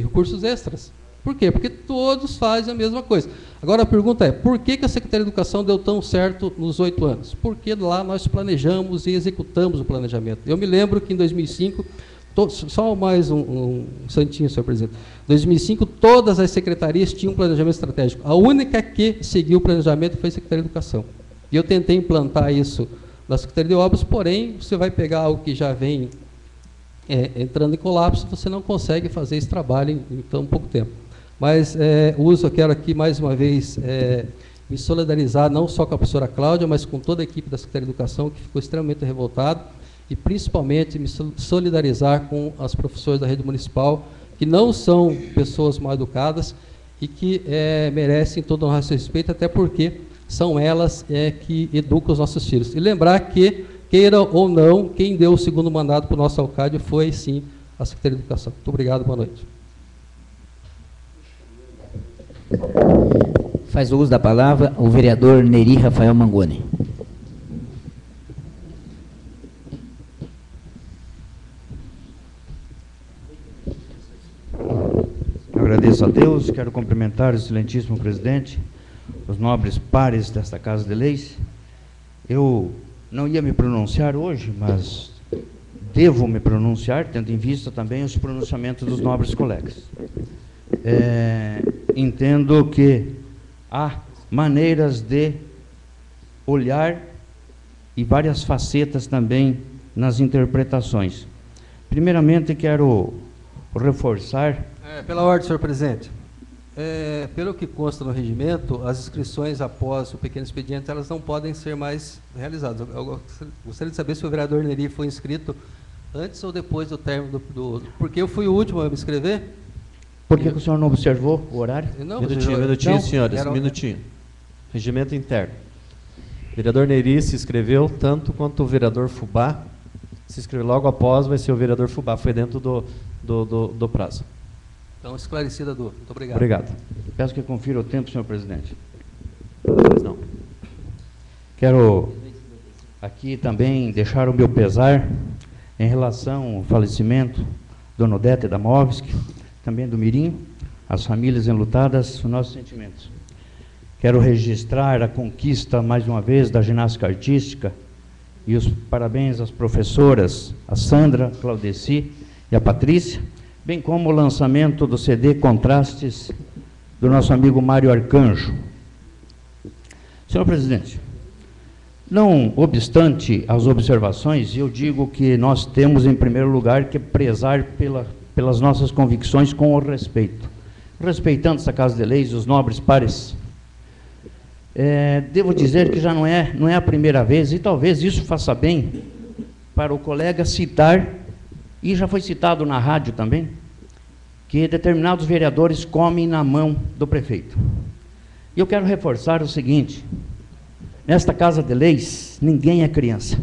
recursos extras. Por quê? Porque todos fazem a mesma coisa. Agora a pergunta é, por que a Secretaria de Educação deu tão certo nos 8 anos? Porque lá nós planejamos e executamos o planejamento. Eu me lembro que em 2005, só mais um santinho, senhor presidente. Em 2005, todas as secretarias tinham um planejamento estratégico. A única que seguiu o planejamento foi a Secretaria de Educação. E eu tentei implantar isso na Secretaria de Obras, porém, você vai pegar algo que já vem entrando em colapso, você não consegue fazer esse trabalho em tão pouco tempo. Mas eu quero aqui, mais uma vez, me solidarizar, não só com a professora Cláudia, mas com toda a equipe da Secretaria de Educação, que ficou extremamente revoltada, e principalmente me solidarizar com as professoras da rede municipal, que não são pessoas mal educadas e que merecem todo o nosso respeito, até porque são elas que educam os nossos filhos. E lembrar que, queira ou não, quem deu o segundo mandato para o nosso alcalde foi, sim, a Secretaria de Educação. Muito obrigado, boa noite. Faz o uso da palavra o vereador Neri Rafael Mangoni. Agradeço a Deus, quero cumprimentar o excelentíssimo presidente, os nobres pares desta Casa de Leis. Eu não ia me pronunciar hoje, mas devo me pronunciar, tendo em vista também os pronunciamentos dos nobres colegas. Entendo que há maneiras de olhar e várias facetas também nas interpretações. Primeiramente, quero reforçar... Pela ordem, senhor presidente. Pelo que consta no regimento, as inscrições após o pequeno expediente, elas não podem ser mais realizadas. Eu gostaria de saber se o vereador Neri foi inscrito antes ou depois do término porque eu fui o último a me inscrever. Por que o senhor não observou o horário? Não, minutinho, senhores, minutinho. Regimento interno. O vereador Neri se inscreveu tanto quanto o vereador Fubá. Se inscreveu logo após, vai ser o vereador Fubá. Foi dentro do prazo. Então, esclarecida a dúvida. Muito obrigado. Obrigado. Peço que confira o tempo, senhor presidente. Pois não. Quero aqui também deixar o meu pesar em relação ao falecimento do Odete Adamovski, também do Mirim, as famílias enlutadas, os nossos sentimentos. Quero registrar a conquista, mais uma vez, da ginástica artística e os parabéns às professoras, a Sandra, Claudeci e a Patrícia, bem como o lançamento do CD Contrastes do nosso amigo Mário Arcanjo. Senhor presidente, não obstante as observações, eu digo que nós temos, em primeiro lugar, que prezar pelas nossas convicções com o respeito. Respeitando essa Casa de Leis, os nobres pares. Devo dizer que já não é a primeira vez, e talvez isso faça bem para o colega citar, e já foi citado na rádio também, que determinados vereadores comem na mão do prefeito. E eu quero reforçar o seguinte: nesta Casa de Leis, ninguém é criança.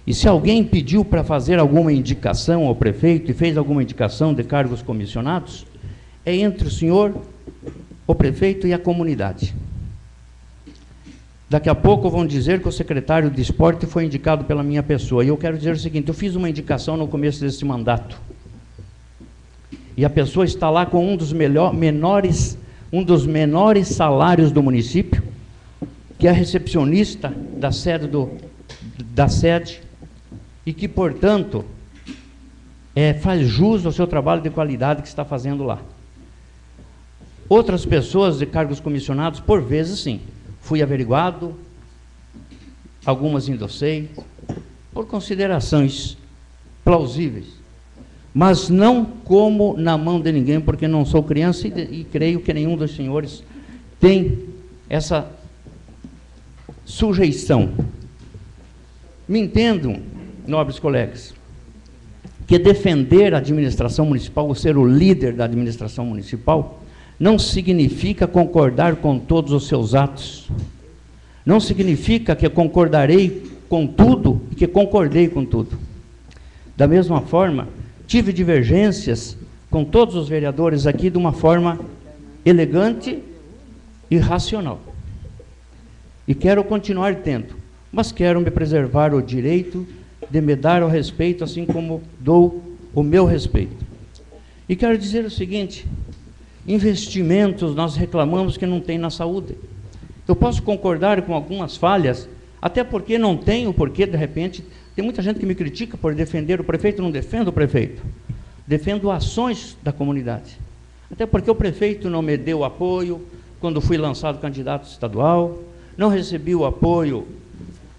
E se alguém pediu para fazer alguma indicação ao prefeito e fez alguma indicação de cargos comissionados, é entre o senhor, o prefeito e a comunidade. Daqui a pouco vão dizer que o secretário de esporte foi indicado pela minha pessoa. E eu quero dizer o seguinte: eu fiz uma indicação no começo desse mandato. E a pessoa está lá com um dos menores salários do município, que é recepcionista da sede, e que, portanto, faz jus ao seu trabalho de qualidade que está fazendo lá. Outras pessoas de cargos comissionados, por vezes, sim, fui averiguado, algumas endossei, por considerações plausíveis, mas não como na mão de ninguém, porque não sou criança e creio que nenhum dos senhores tem essa sujeição. Me entendam, nobres colegas, que defender a administração municipal, ou ser o líder da administração municipal, não significa concordar com todos os seus atos. Não significa que concordarei com tudo e que concordei com tudo. Da mesma forma, tive divergências com todos os vereadores aqui de uma forma elegante e racional. E quero continuar tendo, mas quero me preservar o direito de me dar o respeito, assim como dou o meu respeito. E quero dizer o seguinte: investimentos nós reclamamos que não tem na saúde. Eu posso concordar com algumas falhas, até porque não tenho porquê, de repente, tem muita gente que me critica por defender o prefeito. Não defendo o prefeito, defendo ações da comunidade. Até porque o prefeito não me deu apoio quando fui lançado candidato estadual, não recebi o apoio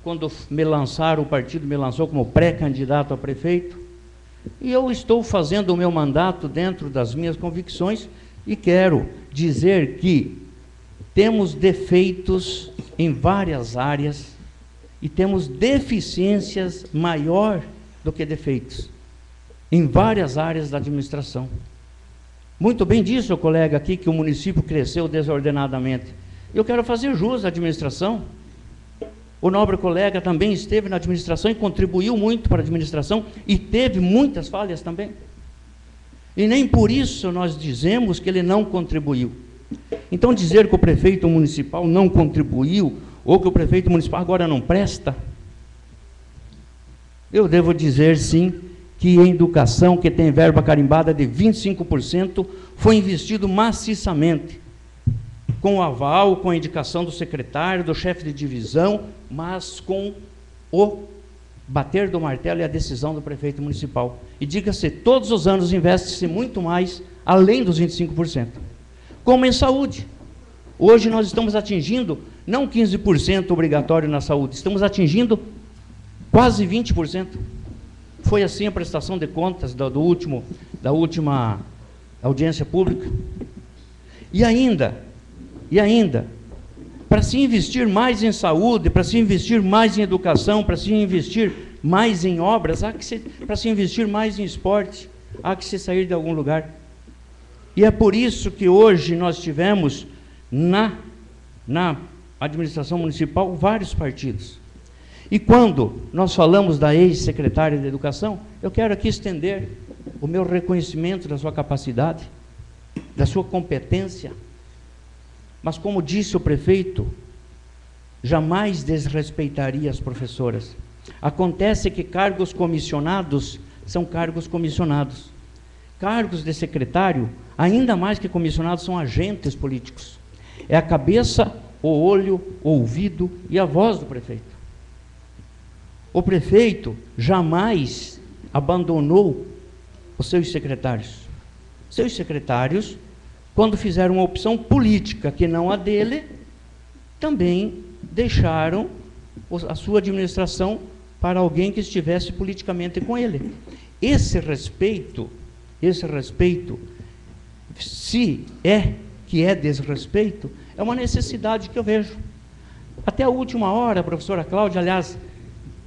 quando me lançaram, o partido me lançou como pré-candidato a prefeito, e eu estou fazendo o meu mandato dentro das minhas convicções, e quero dizer que temos defeitos em várias áreas, e temos deficiências maior do que defeitos em várias áreas da administração. Muito bem disse o colega aqui que o município cresceu desordenadamente. Eu quero fazer jus à administração. O nobre colega também esteve na administração e contribuiu muito para a administração, e teve muitas falhas também. E nem por isso nós dizemos que ele não contribuiu. Então, dizer que o prefeito municipal não contribuiu, ou que o prefeito municipal agora não presta, eu devo dizer, sim, que em educação, que tem verba carimbada de 25%, foi investido maciçamente, com o aval, com a indicação do secretário, do chefe de divisão, mas com o bater do martelo e a decisão do prefeito municipal. E diga-se, todos os anos investe-se muito mais, além dos 25%. Como em saúde. Hoje nós estamos atingindo, não 15% obrigatório na saúde, estamos atingindo quase 20%. Foi assim a prestação de contas da última audiência pública. E ainda, para se investir mais em saúde, para se investir mais em educação, para se investir mais em obras, para se investir mais em esporte, há que se sair de algum lugar. E é por isso que hoje nós tivemos na administração municipal vários partidos. E quando nós falamos da ex-secretária de Educação, eu quero aqui estender o meu reconhecimento da sua capacidade, da sua competência. Mas, como disse o prefeito, jamais desrespeitaria as professoras. Acontece que cargos comissionados são cargos comissionados. Cargos de secretário, ainda mais que comissionados, são agentes políticos. É a cabeça, o olho, o ouvido e a voz do prefeito. O prefeito jamais abandonou os seus secretários. Seus secretários, quando fizeram uma opção política que não a dele, também deixaram a sua administração para alguém que estivesse politicamente com ele. Esse respeito, se é que é desrespeito, é uma necessidade que eu vejo. Até a última hora, a professora Cláudia, aliás,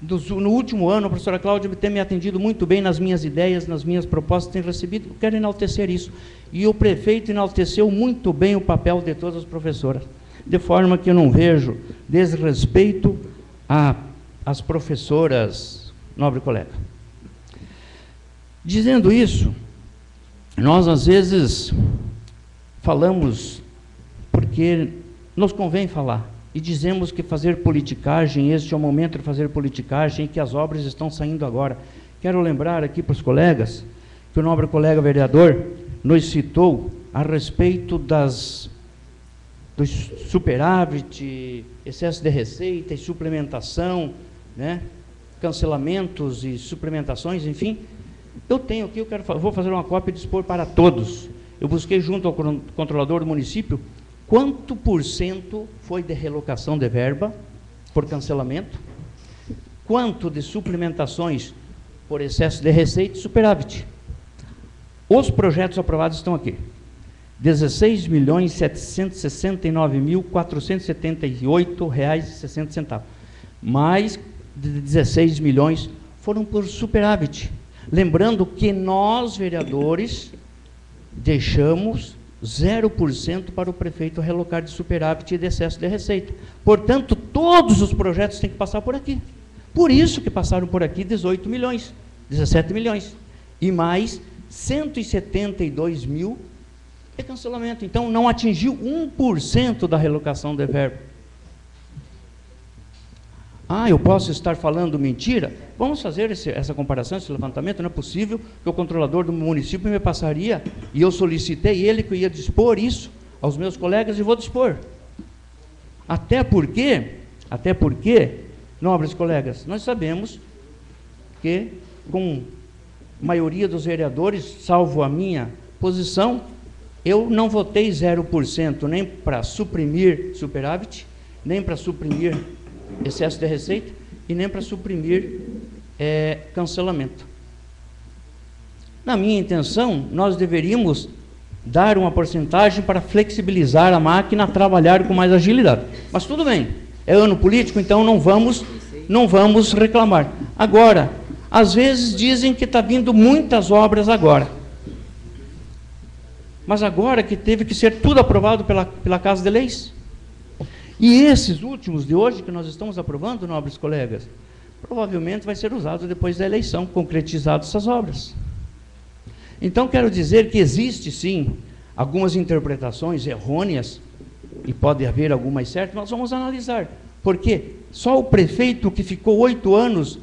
no último ano, a professora Cláudia tem me atendido muito bem nas minhas ideias, nas minhas propostas, tem recebido, eu quero enaltecer isso. E o prefeito enalteceu muito bem o papel de todas as professoras, de forma que eu não vejo desrespeito às professoras, nobre colega. Dizendo isso, nós às vezes falamos porque nos convém falar, e dizemos que fazer politicagem, este é o momento de fazer politicagem, e que as obras estão saindo agora. Quero lembrar aqui para os colegas, que o nobre colega vereador nos citou a respeito do superávit, excesso de receita e suplementação, né? Cancelamentos e suplementações, enfim. Eu tenho aqui, vou fazer uma cópia e dispor para todos. Eu busquei junto ao controlador do município quanto por cento foi de relocação de verba por cancelamento, quanto de suplementações por excesso de receita e superávit. Os projetos aprovados estão aqui. 16.769.478 reais e 60 centavos. Mais de 16 milhões foram por superávit. Lembrando que nós, vereadores, deixamos 0% para o prefeito relocar de superávit e de excesso de receita. Portanto, todos os projetos têm que passar por aqui. Por isso que passaram por aqui 18 milhões, 17 milhões. E mais 172 mil de cancelamento. Então, não atingiu 1% da relocação de verba. Eu posso estar falando mentira? Vamos fazer essa comparação, esse levantamento. Não é possível que o controlador do município me passaria, e eu solicitei ele que eu ia dispor isso aos meus colegas, e vou dispor. Até porque, nobres colegas, nós sabemos que, com a maioria dos vereadores, salvo a minha posição, eu não votei 0% nem para suprimir superávit, nem para suprimir excesso de receita e nem para suprimir cancelamento. Na minha intenção, nós deveríamos dar uma porcentagem para flexibilizar a máquina, trabalhar com mais agilidade. Mas tudo bem, é ano político, então não vamos reclamar. Agora, às vezes dizem que está vindo muitas obras agora. Mas agora que teve que ser tudo aprovado pela Casa de Leis. E esses últimos de hoje que nós estamos aprovando, nobres colegas, provavelmente vai ser usado depois da eleição, concretizadas essas obras. Então, quero dizer que existe, sim, algumas interpretações errôneas, e pode haver algumas certas, nós vamos analisar. Porque só o prefeito que ficou 8 anos,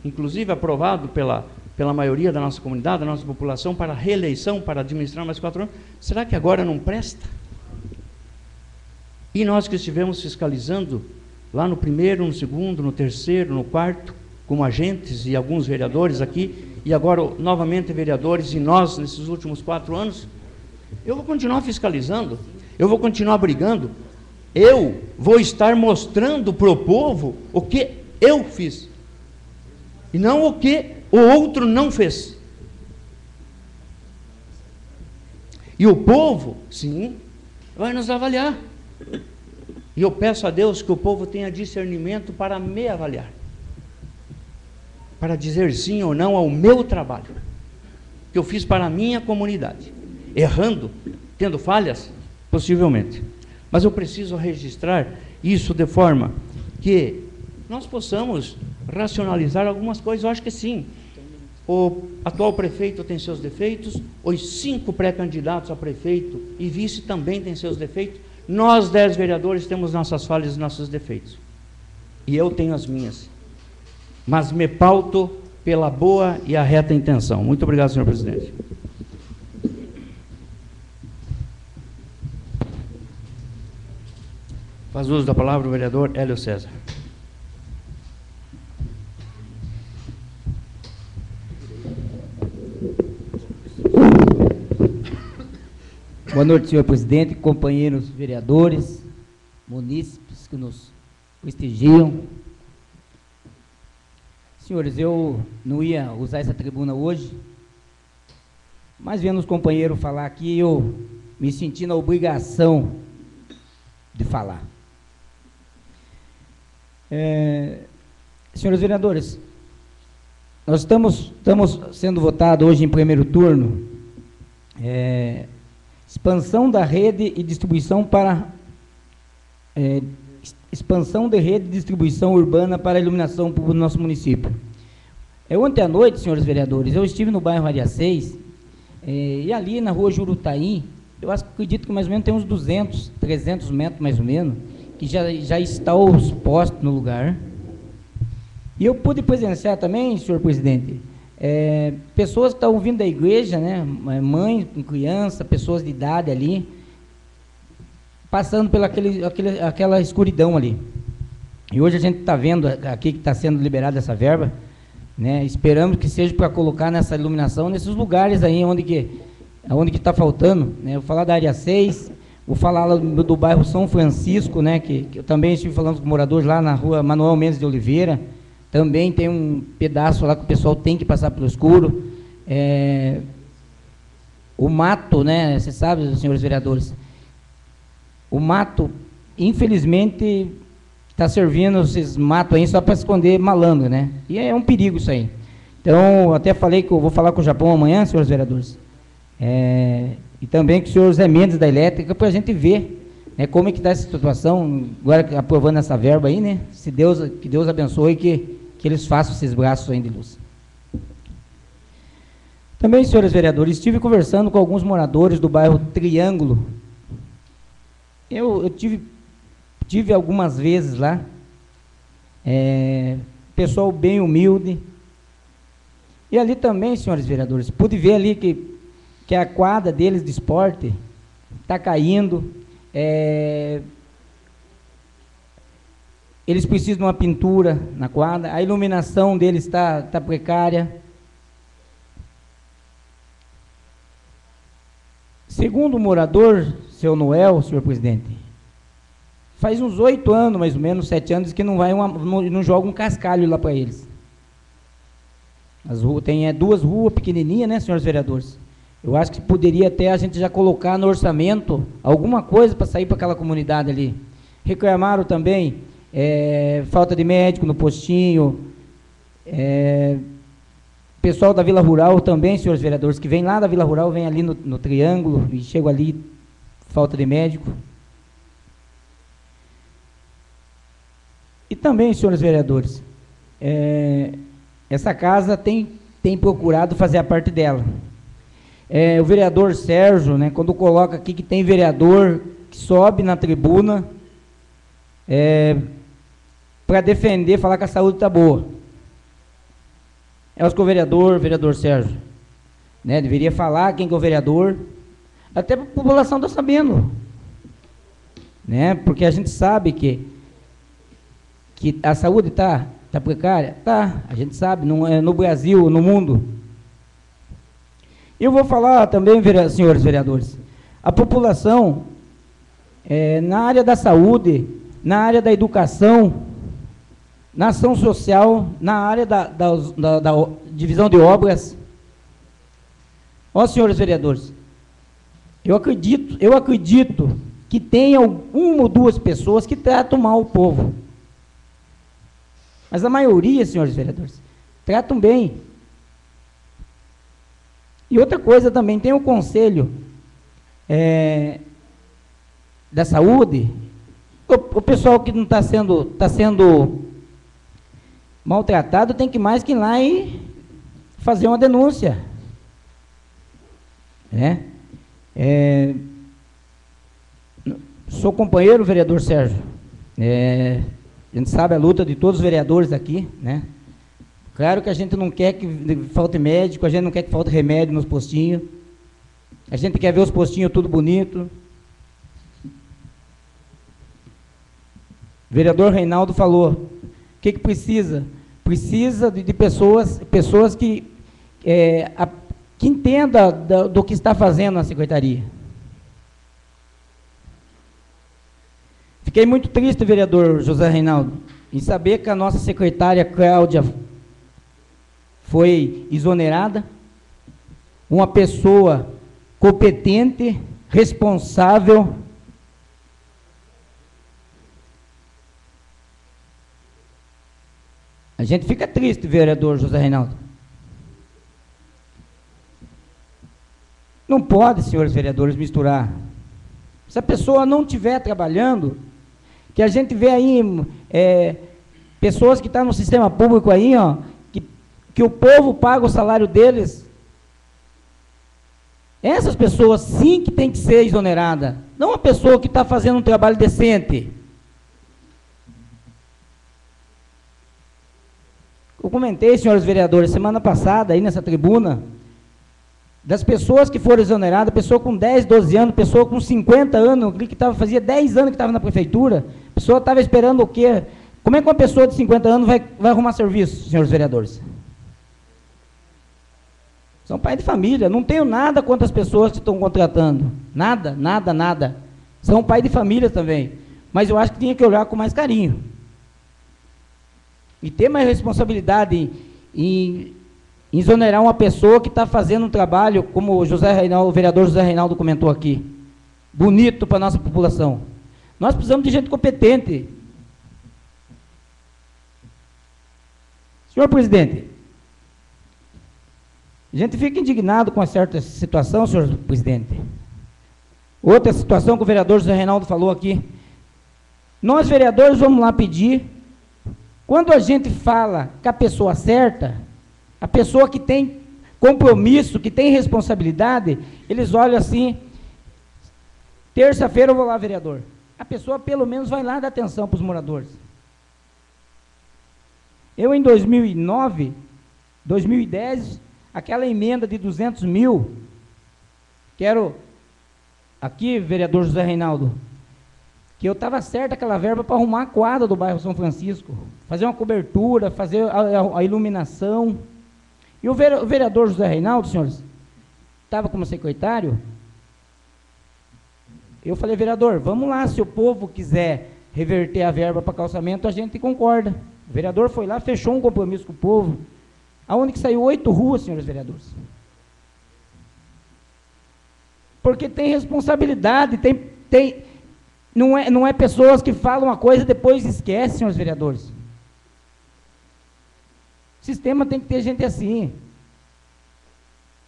inclusive aprovado pela maioria da nossa comunidade, da nossa população, para reeleição, para administrar mais 4 anos, será que agora não presta? E nós que estivemos fiscalizando lá no primeiro, no segundo, no terceiro, no quarto, como agentes e alguns vereadores aqui, e agora novamente vereadores, e nós nesses últimos 4 anos, eu vou continuar fiscalizando, eu vou continuar brigando, eu vou estar mostrando para o povo o que eu fiz, e não o que o outro não fez. E o povo, sim, vai nos avaliar. E eu peço a Deus que o povo tenha discernimento para me avaliar, para dizer sim ou não ao meu trabalho, que eu fiz para a minha comunidade, errando, tendo falhas, possivelmente. Mas eu preciso registrar isso de forma que nós possamos racionalizar algumas coisas. Eu acho que sim. O atual prefeito tem seus defeitos, os 5 pré-candidatos a prefeito e vice também têm seus defeitos. Nós, 10 vereadores, temos nossas falhas e nossos defeitos. E eu tenho as minhas. Mas me pauto pela boa e a reta intenção. Muito obrigado, senhor presidente. Faz uso da palavra o vereador Hélio César. Boa noite, senhor presidente, companheiros vereadores, munícipes que nos prestigiam. Senhores, eu não ia usar essa tribuna hoje, mas vendo os companheiros falar aqui, eu me senti na obrigação de falar. Senhores vereadores, nós estamos sendo votados hoje em primeiro turno, expansão da rede e distribuição para expansão de rede de distribuição urbana para a iluminação pública do nosso município. Ontem à noite, senhores vereadores, eu estive no bairro Área 6, e ali na rua Jurutaí, eu acredito que mais ou menos tem uns 200, 300 metros mais ou menos, que já estão os postos no lugar. E eu pude presenciar também, senhor presidente, pessoas que estão vindo da igreja, né, mães com criança, pessoas de idade ali, passando pela aquela escuridão ali. E hoje a gente está vendo aqui que está sendo liberada essa verba, né, esperamos que seja para colocar nessa iluminação, nesses lugares aí onde que está faltando, né. Vou falar da área 6, vou falar do bairro São Francisco, né, que eu também estive falando com moradores lá na rua Manuel Mendes de Oliveira, também tem um pedaço lá que o pessoal tem que passar pelo escuro. O mato, né, você sabe, senhores vereadores, o mato, infelizmente, está servindo esses matos aí só para esconder malandro, né? E é um perigo isso aí. Então, até falei que eu vou falar com o Japão amanhã, senhores vereadores. E também com o senhor Zé Mendes da Elétrica, para a gente ver, né, como é que está essa situação, agora aprovando essa verba aí, né? Que Deus abençoe e que eles façam esses braços aí de luz. Também, senhores vereadores, estive conversando com alguns moradores do bairro Triângulo. Eu tive algumas vezes lá, pessoal bem humilde, e ali também, senhores vereadores, pude ver ali que a quadra deles de esporte está caindo, eles precisam de uma pintura na quadra, a iluminação deles está precária. Segundo o morador, seu Noel, senhor presidente, faz uns 8 anos, mais ou menos, 7 anos, que não joga um cascalho lá para eles. Tem 2 ruas pequenininhas, né, senhores vereadores? Eu acho que poderia até a gente já colocar no orçamento alguma coisa para sair para aquela comunidade ali. Reclamaram também falta de médico no postinho, pessoal da Vila Rural também, senhores vereadores, que vem lá da Vila Rural, vem ali no Triângulo e chega ali, falta de médico. E também, senhores vereadores, essa casa tem procurado fazer a parte dela. O vereador Sérgio, né, quando coloca aqui que tem vereador que sobe na tribuna para defender, falar que a saúde está boa. Acho que o vereador Sérgio, né, deveria falar quem que é o vereador, até para a população está sabendo, né, porque a gente sabe que a saúde está precária, a gente sabe, no Brasil, no mundo. Eu vou falar também, senhores vereadores, a população, na área da saúde, na área da educação, na ação social, na área da divisão de obras. Ó, senhores vereadores, eu acredito que tenha 1 ou 2 pessoas que tratam mal o povo. Mas a maioria, senhores vereadores, tratam bem. E outra coisa também, tem o conselho da saúde, o pessoal que não está sendo maltratado tem que mais que ir lá e fazer uma denúncia, né? Sou companheiro, vereador Sérgio, a gente sabe a luta de todos os vereadores aqui, né? Claro que a gente não quer que falte médico, a gente não quer que falte remédio nos postinhos, a gente quer ver os postinhos tudo bonito. O vereador Reinaldo falou, o que precisa? Precisa de pessoas que entendam do que está fazendo na secretaria. Fiquei muito triste, vereador José Reinaldo, em saber que a nossa secretária Cláudia foi exonerada, uma pessoa competente, responsável. A gente fica triste, vereador José Reinaldo. Não pode, senhores vereadores, misturar. Se a pessoa não estiver trabalhando, que a gente vê aí pessoas que estão no sistema público aí, ó, que o povo paga o salário deles. Essas pessoas sim que tem que ser exonerada, não a pessoa que está fazendo um trabalho decente. Eu comentei, senhores vereadores, semana passada aí nessa tribuna, das pessoas que foram exoneradas, pessoa com 10, 12 anos, pessoa com 50 anos, que fazia 10 anos que estava na prefeitura, a pessoa estava esperando o quê? Como é que uma pessoa de 50 anos vai arrumar serviço, senhores vereadores? São pai de família, não tenho nada contra as pessoas que estão contratando, nada, nada, nada. São pai de família também, mas eu acho que tinha que olhar com mais carinho. E ter mais responsabilidade em exonerar uma pessoa que está fazendo um trabalho, como o vereador José Reinaldo comentou aqui, bonito para a nossa população. Nós precisamos de gente competente. Senhor presidente, a gente fica indignado com uma certa situação, senhor presidente. Outra situação que o vereador José Reinaldo falou aqui. Nós, vereadores, vamos lá pedir, quando a gente fala com a pessoa certa, a pessoa que tem compromisso, que tem responsabilidade, eles olham assim, terça-feira eu vou lá, vereador. A pessoa pelo menos vai lá dar atenção para os moradores. Eu em 2009, 2010, aquela emenda de 200 mil, quero, aqui, vereador José Reinaldo, que eu estava certo aquela verba para arrumar a quadra do bairro São Francisco, fazer uma cobertura, fazer a iluminação. E o vereador José Reinaldo, senhores, estava como secretário. Eu falei, vereador, vamos lá, se o povo quiser reverter a verba para calçamento, a gente concorda. O vereador foi lá, fechou um compromisso com o povo, aonde que saiu 8 ruas, senhores vereadores. Porque tem responsabilidade, não é pessoas que falam uma coisa e depois esquecem, senhores vereadores. O sistema tem que ter gente assim.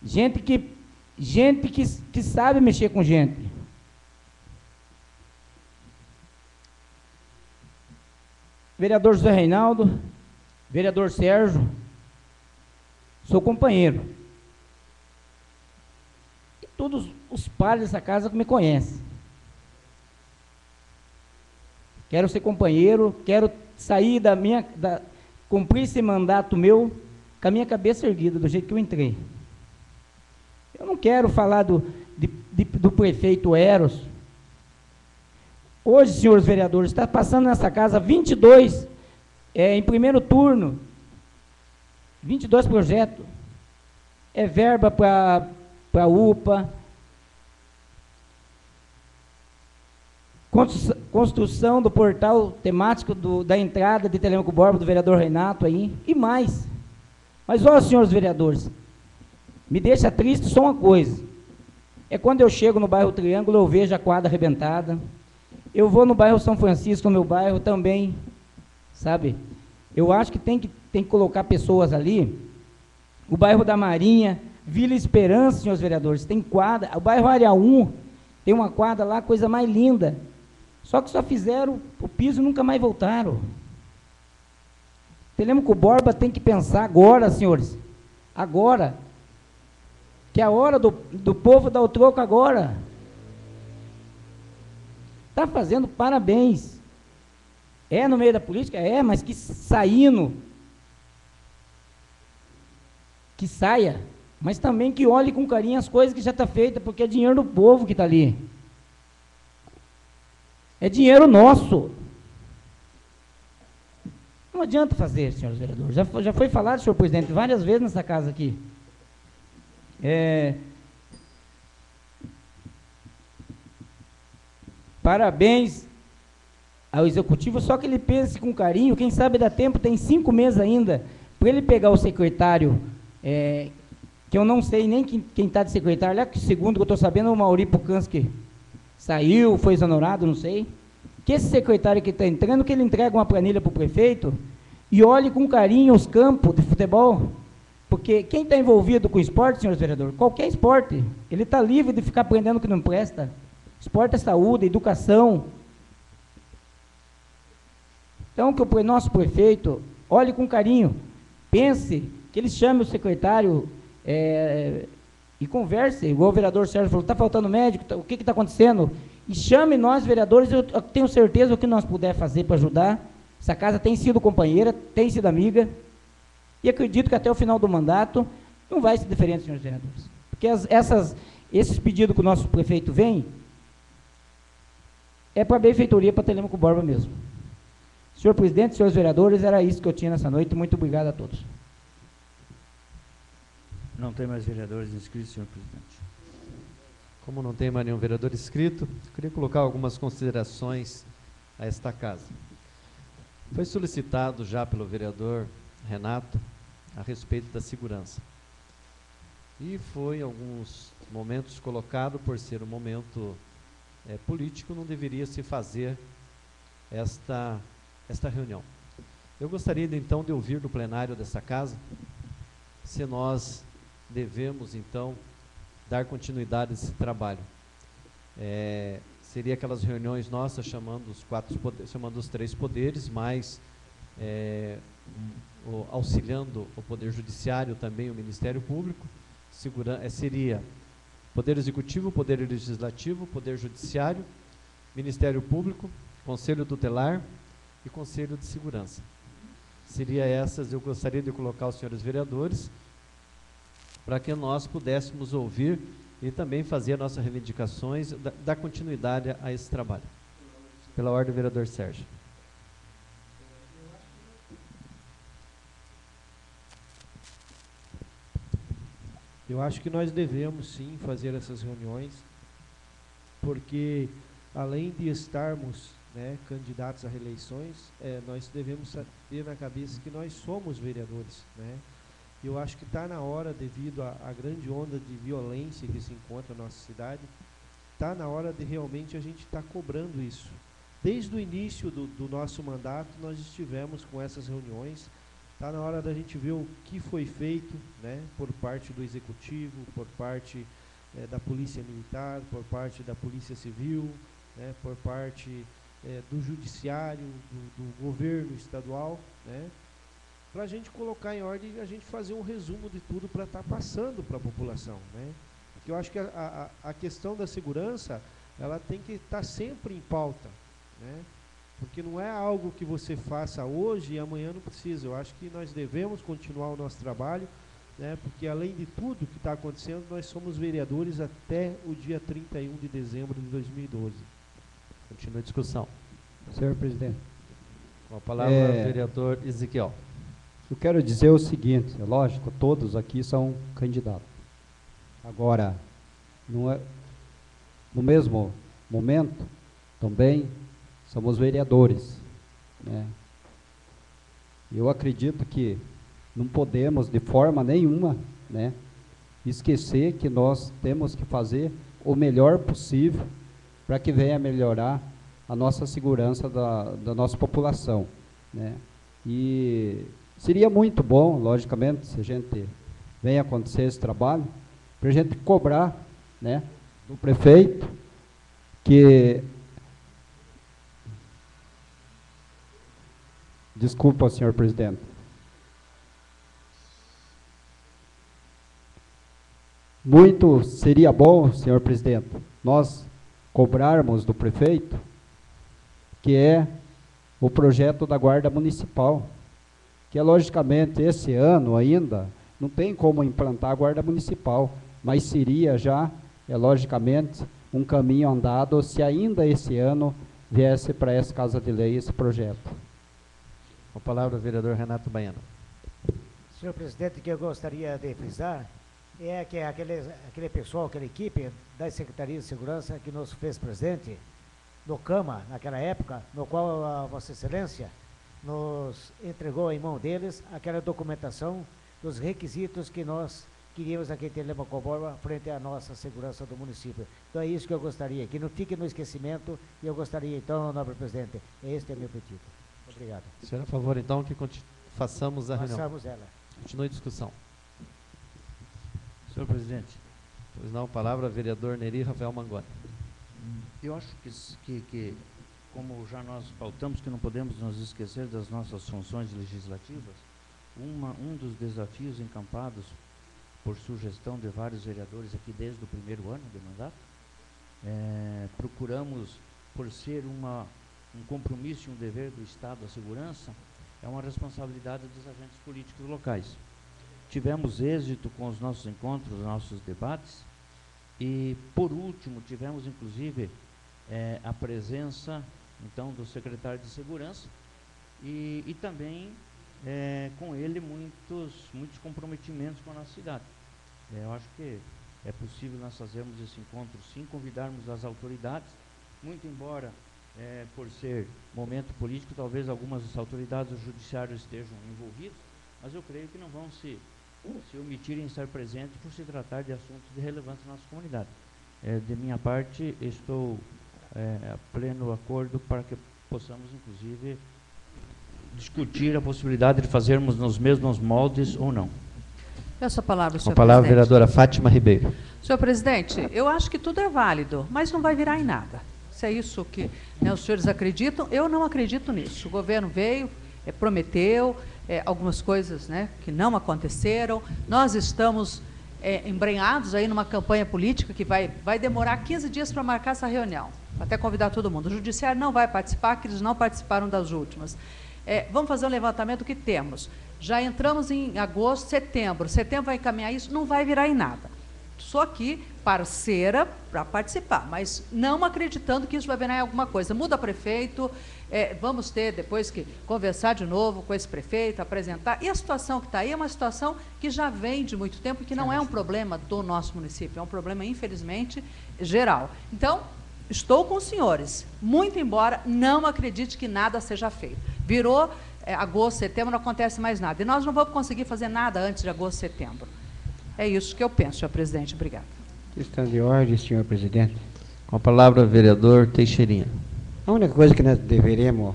Gente que sabe mexer com gente. Vereador José Reinaldo, vereador Sérgio, sou companheiro. E todos os pais dessa casa que me conhecem. Quero ser companheiro, quero sair cumprir esse mandato meu com a minha cabeça erguida, do jeito que eu entrei. Eu não quero falar do prefeito Eros. Hoje, senhores vereadores, está passando nessa casa 22, em primeiro turno, 22 projetos. É verba para a UPA, construção do portal temático da entrada de Telêmaco Borba, do vereador Renato aí, e mais. Mas, ó, senhores vereadores, me deixa triste só uma coisa. É quando eu chego no bairro Triângulo, eu vejo a quadra arrebentada. Eu vou no bairro São Francisco, no meu bairro também, sabe? Eu acho que tem que colocar pessoas ali. O bairro da Marinha, Vila Esperança, senhores vereadores, tem quadra. O bairro Área 1 tem uma quadra lá, coisa mais linda. Só que só fizeram o piso e nunca mais voltaram. Telêmaco Borba tem que pensar agora, senhores, agora, que é a hora do povo dar o troco agora. Está fazendo parabéns. É no meio da política? É, mas que saindo, que saia, mas também que olhe com carinho as coisas que já está feita, porque é dinheiro do povo que está ali. É dinheiro nosso. Não adianta fazer, senhores vereadores. Já foi falado, senhor presidente, várias vezes nessa casa aqui. Parabéns ao executivo, só que ele pense com carinho, quem sabe dá tempo, tem 5 meses ainda, para ele pegar o secretário, que eu não sei nem quem está de secretário, lá, que segundo que eu estou sabendo, o Mauri Pucansky saiu, foi exonerado, não sei, que esse secretário que está entrando, que ele entrega uma planilha para o prefeito, e olhe com carinho os campos de futebol, porque quem está envolvido com esporte, senhores vereadores, qualquer esporte, ele está livre de ficar aprendendo o que não presta. Esporte é saúde, educação. Então, que o nosso prefeito olhe com carinho, pense, que ele chame o secretário e converse, igual o vereador Sérgio falou, está faltando médico, o que está acontecendo? E chame nós, vereadores, eu tenho certeza o que nós puder fazer para ajudar. Essa casa tem sido companheira, tem sido amiga, e acredito que até o final do mandato não vai ser diferente, senhores vereadores. Porque esses pedidos que o nosso prefeito vem, é para a benfeitoria para Telêmaco Borba mesmo. Senhor presidente, senhores vereadores, era isso que eu tinha nessa noite. Muito obrigado a todos. Não tem mais vereadores inscritos, senhor presidente. Como não tem mais nenhum vereador inscrito, eu queria colocar algumas considerações a esta casa. Foi solicitado já pelo vereador Renato a respeito da segurança. E foi, em alguns momentos, colocado, por ser um momento político, não deveria se fazer esta reunião. Eu gostaria, então, de ouvir do plenário dessa casa se nós devemos, então, dar continuidade a esse trabalho. Seria aquelas reuniões nossas chamando os 3 poderes, mas auxiliando o Poder Judiciário, também o Ministério Público, seria Poder Executivo, Poder Legislativo, Poder Judiciário, Ministério Público, Conselho Tutelar e Conselho de Segurança. Seria essas, eu gostaria de colocar os senhores vereadores, para que nós pudéssemos ouvir e também fazer nossas reivindicações, dar continuidade a esse trabalho. Pela ordem, vereador Sérgio. Eu acho que nós devemos, sim, fazer essas reuniões, porque, além de estarmos candidatos a reeleições, nós devemos ter na cabeça que nós somos vereadores, Eu acho que está na hora, devido à grande onda de violência que se encontra na nossa cidade, está na hora de realmente a gente estar cobrando isso. Desde o início do nosso mandato, nós estivemos com essas reuniões. Está na hora da gente ver o que foi feito, por parte do Executivo, por parte da Polícia Militar, por parte da Polícia Civil, por parte do Judiciário, do Governo Estadual, para a gente colocar em ordem e a gente fazer um resumo de tudo para estar passando para a população. Porque eu acho que a questão da segurança, ela tem que estar sempre em pauta, porque não é algo que você faça hoje e amanhã não precisa. Eu acho que nós devemos continuar o nosso trabalho, porque além de tudo que está acontecendo, nós somos vereadores até o dia 31 de dezembro de 2012. Continua a discussão. Senhor presidente. Com a palavra, vereador Ezequiel. Eu quero dizer o seguinte, é lógico, todos aqui são candidatos. Agora, no mesmo momento, também somos vereadores. Eu acredito que não podemos, de forma nenhuma, esquecer que nós temos que fazer o melhor possível para que venha melhorar a nossa segurança da nossa população. E seria muito bom, logicamente, se a gente venha acontecer esse trabalho, para a gente cobrar do prefeito que... Desculpa, senhor presidente. Muito seria bom, senhor presidente, nós cobrarmos do prefeito, que é o projeto da Guarda Municipal, que logicamente esse ano ainda não tem como implantar a Guarda Municipal, mas seria já, logicamente, um caminho andado se ainda esse ano viesse para essa Casa de Lei esse projeto. Com a palavra, o vereador Renato Baiano. Senhor presidente, o que eu gostaria de frisar é que aquele pessoal, aquela equipe da Secretaria de Segurança que nos fez presente, no CAMA, naquela época, no qual a Vossa Excelência nos entregou em mão deles aquela documentação dos requisitos que nós queríamos aqui em Telemaco frente à nossa segurança do município. Então é isso que eu gostaria, que não fique no esquecimento, e eu gostaria então, nobre presidente, este é meu pedido. Obrigado. Senhor, a favor então que façamos a reunião. Façamos ela. Continue a discussão. Senhor presidente. Pois não, palavra, vereador Neri Rafael Mangoni. Eu acho que como já nós pautamos que não podemos nos esquecer das nossas funções legislativas, um dos desafios encampados por sugestão de vários vereadores aqui desde o primeiro ano de mandato, procuramos, por ser um compromisso e um dever do Estado à segurança, é uma responsabilidade dos agentes políticos locais. Tivemos êxito com os nossos encontros, os nossos debates, e, por último, tivemos, inclusive, a presença, então, do secretário de Segurança e também, com ele, muitos comprometimentos com a nossa cidade. Eu acho que é possível nós fazermos esse encontro, sim, convidarmos as autoridades, muito embora, por ser momento político, talvez algumas das autoridades do judiciário estejam envolvidas, mas eu creio que não vão se omitirem em estar presentes por se tratar de assuntos de relevância na nossa comunidade. De minha parte, estou a pleno acordo para que possamos, inclusive, discutir a possibilidade de fazermos nos mesmos moldes ou não. Peço a palavra, senhor Com a palavra, presidente. vereadora Fátima Ribeiro. Senhor presidente, eu acho que tudo é válido, mas não vai virar em nada. Se é isso que os senhores acreditam, eu não acredito nisso. O governo veio, prometeu algumas coisas, que não aconteceram. Nós estamos embrenhados aí numa campanha política que vai demorar 15 dias para marcar essa reunião, até convidar todo mundo. O judiciário não vai participar, que eles não participaram das últimas. Vamos fazer um levantamento que temos. Já entramos em agosto, setembro vai encaminhar isso, não vai virar em nada. Sou aqui parceira para participar, mas não acreditando que isso vai virar em alguma coisa. Muda prefeito, vamos ter depois que conversar de novo com esse prefeito, apresentar. E a situação que está aí é uma situação que já vem de muito tempo e que não é um problema do nosso município, é um problema, infelizmente, geral. Então, estou com os senhores, muito embora não acredite que nada seja feito. Virou agosto, setembro, não acontece mais nada. E nós não vamos conseguir fazer nada antes de agosto, setembro. É isso que eu penso, senhor presidente. Obrigada. Questão de ordem, senhor presidente. Com a palavra, vereador Teixeirinha. A única coisa que nós deveremos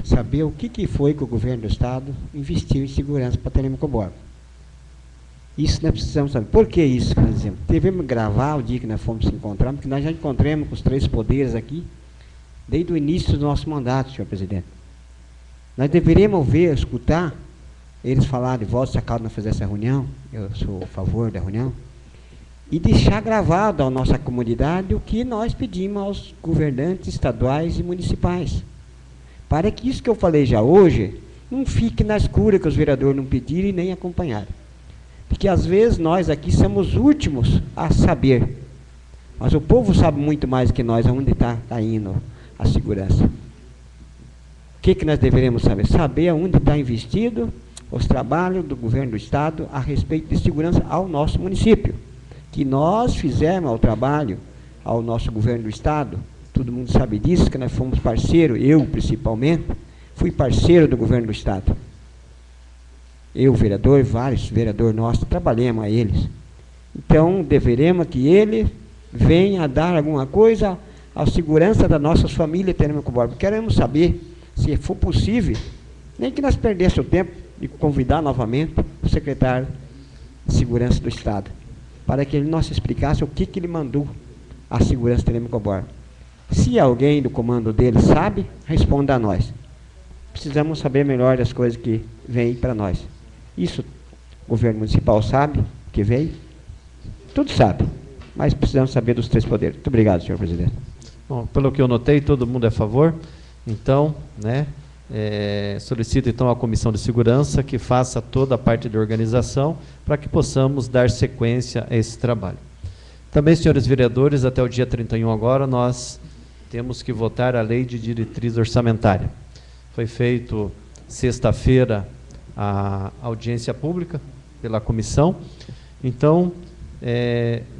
saber o que foi que o governo do Estado investiu em segurança para Telemaco. Isso nós precisamos saber. Por que isso, por exemplo? Devemos gravar o dia que nós fomos se encontrar, porque nós já encontramos com os três poderes aqui, desde o início do nosso mandato, senhor presidente. Nós deveríamos escutar eles falarem de volta, se a Câmara não fizer essa reunião, eu sou a favor da reunião, e deixar gravado à nossa comunidade o que nós pedimos aos governantes estaduais e municipais. Para que isso que eu falei já hoje, não fique na escura que os vereadores não pediram e nem acompanharam. Porque às vezes nós aqui somos os últimos a saber, mas o povo sabe muito mais que nós aonde está indo a segurança. O que nós deveríamos saber? Saber aonde está investido os trabalhos do governo do Estado a respeito de segurança ao nosso município. Que nós fizemos o trabalho ao nosso governo do Estado, todo mundo sabe disso, que nós fomos parceiros, eu principalmente, fui parceiro do governo do Estado. Eu, vereador, vários vereadores nossos, trabalhamos a eles. Então, deveremos que ele venha dar alguma coisa à segurança da nossa família Telemaco Borba. Queremos saber, se for possível, nem que nós perdêssemos o tempo de convidar novamente o secretário de Segurança do Estado, para que ele nos explicasse o que ele mandou à segurança Telemaco Borba. Se alguém do comando dele sabe, responda a nós. Precisamos saber melhor das coisas que vêm para nós. Isso o governo municipal sabe que veio, tudo sabe, mas precisamos saber dos três poderes. Muito obrigado, senhor presidente. Bom, pelo que eu notei, todo mundo é a favor. Então, solicito então à Comissão de Segurança que faça toda a parte de organização para que possamos dar sequência a esse trabalho. Também, senhores vereadores, até o dia 31 agora, nós temos que votar a Lei de Diretriz Orçamentária. Foi feito sexta-feira a audiência pública pela comissão. Então,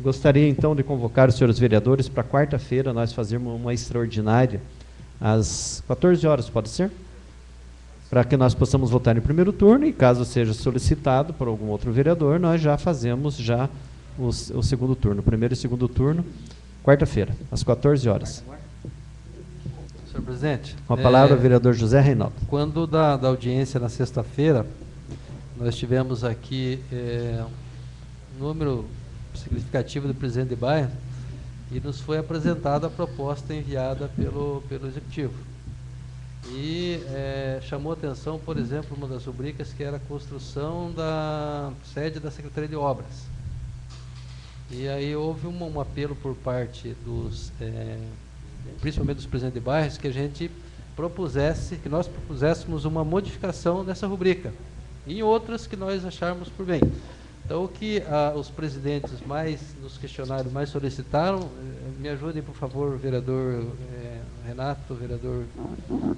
Gostaria, então, de convocar os senhores vereadores para quarta-feira nós fazermos uma extraordinária às 14 horas, pode ser? Para que nós possamos votar em primeiro turno e, caso seja solicitado por algum outro vereador, nós já fazemos já o segundo turno, primeiro e segundo turno, quarta-feira, às 14 horas. Senhor presidente. Com a palavra, o vereador José Reinaldo. Quando da audiência na sexta-feira, nós tivemos aqui um número significativo do presidente de bairro e nos foi apresentada a proposta enviada pelo Executivo. E chamou atenção, por exemplo, uma das rubricas que era a construção da sede da Secretaria de Obras. E aí houve um apelo por parte dos, principalmente dos presidentes de bairros, que a gente que nós propuséssemos uma modificação dessa rubrica, e em outras que nós acharmos por bem. Então, o que os presidentes mais nos questionários mais solicitaram, me ajudem, por favor, o vereador Renato, o vereador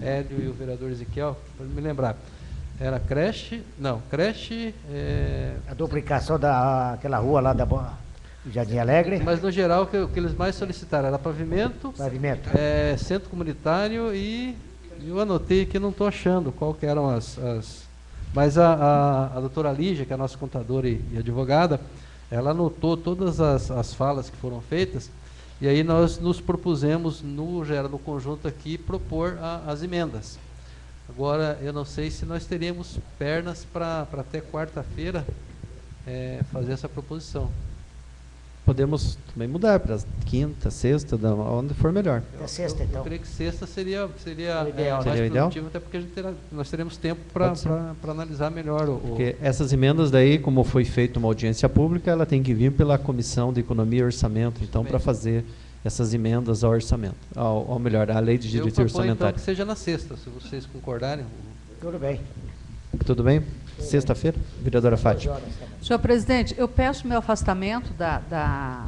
Hélio e o vereador Ezequiel, para me lembrar. Era creche. A duplicação daquela rua lá da Jardim Alegre. Mas, no geral, o que eles mais solicitaram era pavimento. Centro comunitário e eu anotei que não estou achando qual que eram mas a doutora Lígia, que é a nossa contadora e advogada, ela anotou todas as falas que foram feitas, e aí nós nos propusemos, no conjunto aqui, propor as emendas. Agora, eu não sei se nós teríamos pernas para até quarta-feira fazer essa proposição. Podemos também mudar para quinta, sexta, onde for melhor. Sexta, então. Eu creio que sexta seria ideal, mais ideal? produtivo, até porque nós teremos tempo para analisar melhor Porque essas emendas daí, como foi feita uma audiência pública, ela tem que vir pela Comissão de Economia e Orçamento, então, para fazer essas emendas ao orçamento, ou melhor, à Lei de Direito Orçamentário. Então, que seja na sexta, se vocês concordarem. Tudo bem. Tudo bem? Sexta-feira, vereadora Fátima. Senhor presidente, eu peço meu afastamento da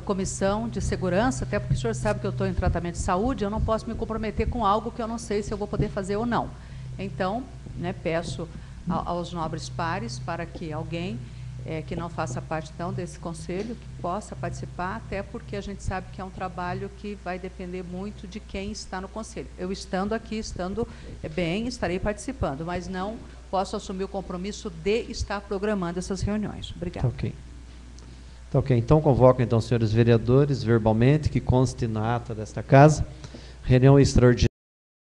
Comissão de Segurança, até porque o senhor sabe que eu estou em tratamento de saúde, eu não posso me comprometer com algo que eu não sei se eu vou poder fazer ou não. Então, peço aos nobres pares para que alguém que não faça parte, então, desse conselho, que possa participar, até porque a gente sabe que é um trabalho que vai depender muito de quem está no conselho. Eu estando aqui, estando bem, estarei participando, mas não posso assumir o compromisso de estar programando essas reuniões. Obrigada. Tá ok. Então, convoco, então, os senhores vereadores, verbalmente, que conste na ata desta casa, reunião extraordinária.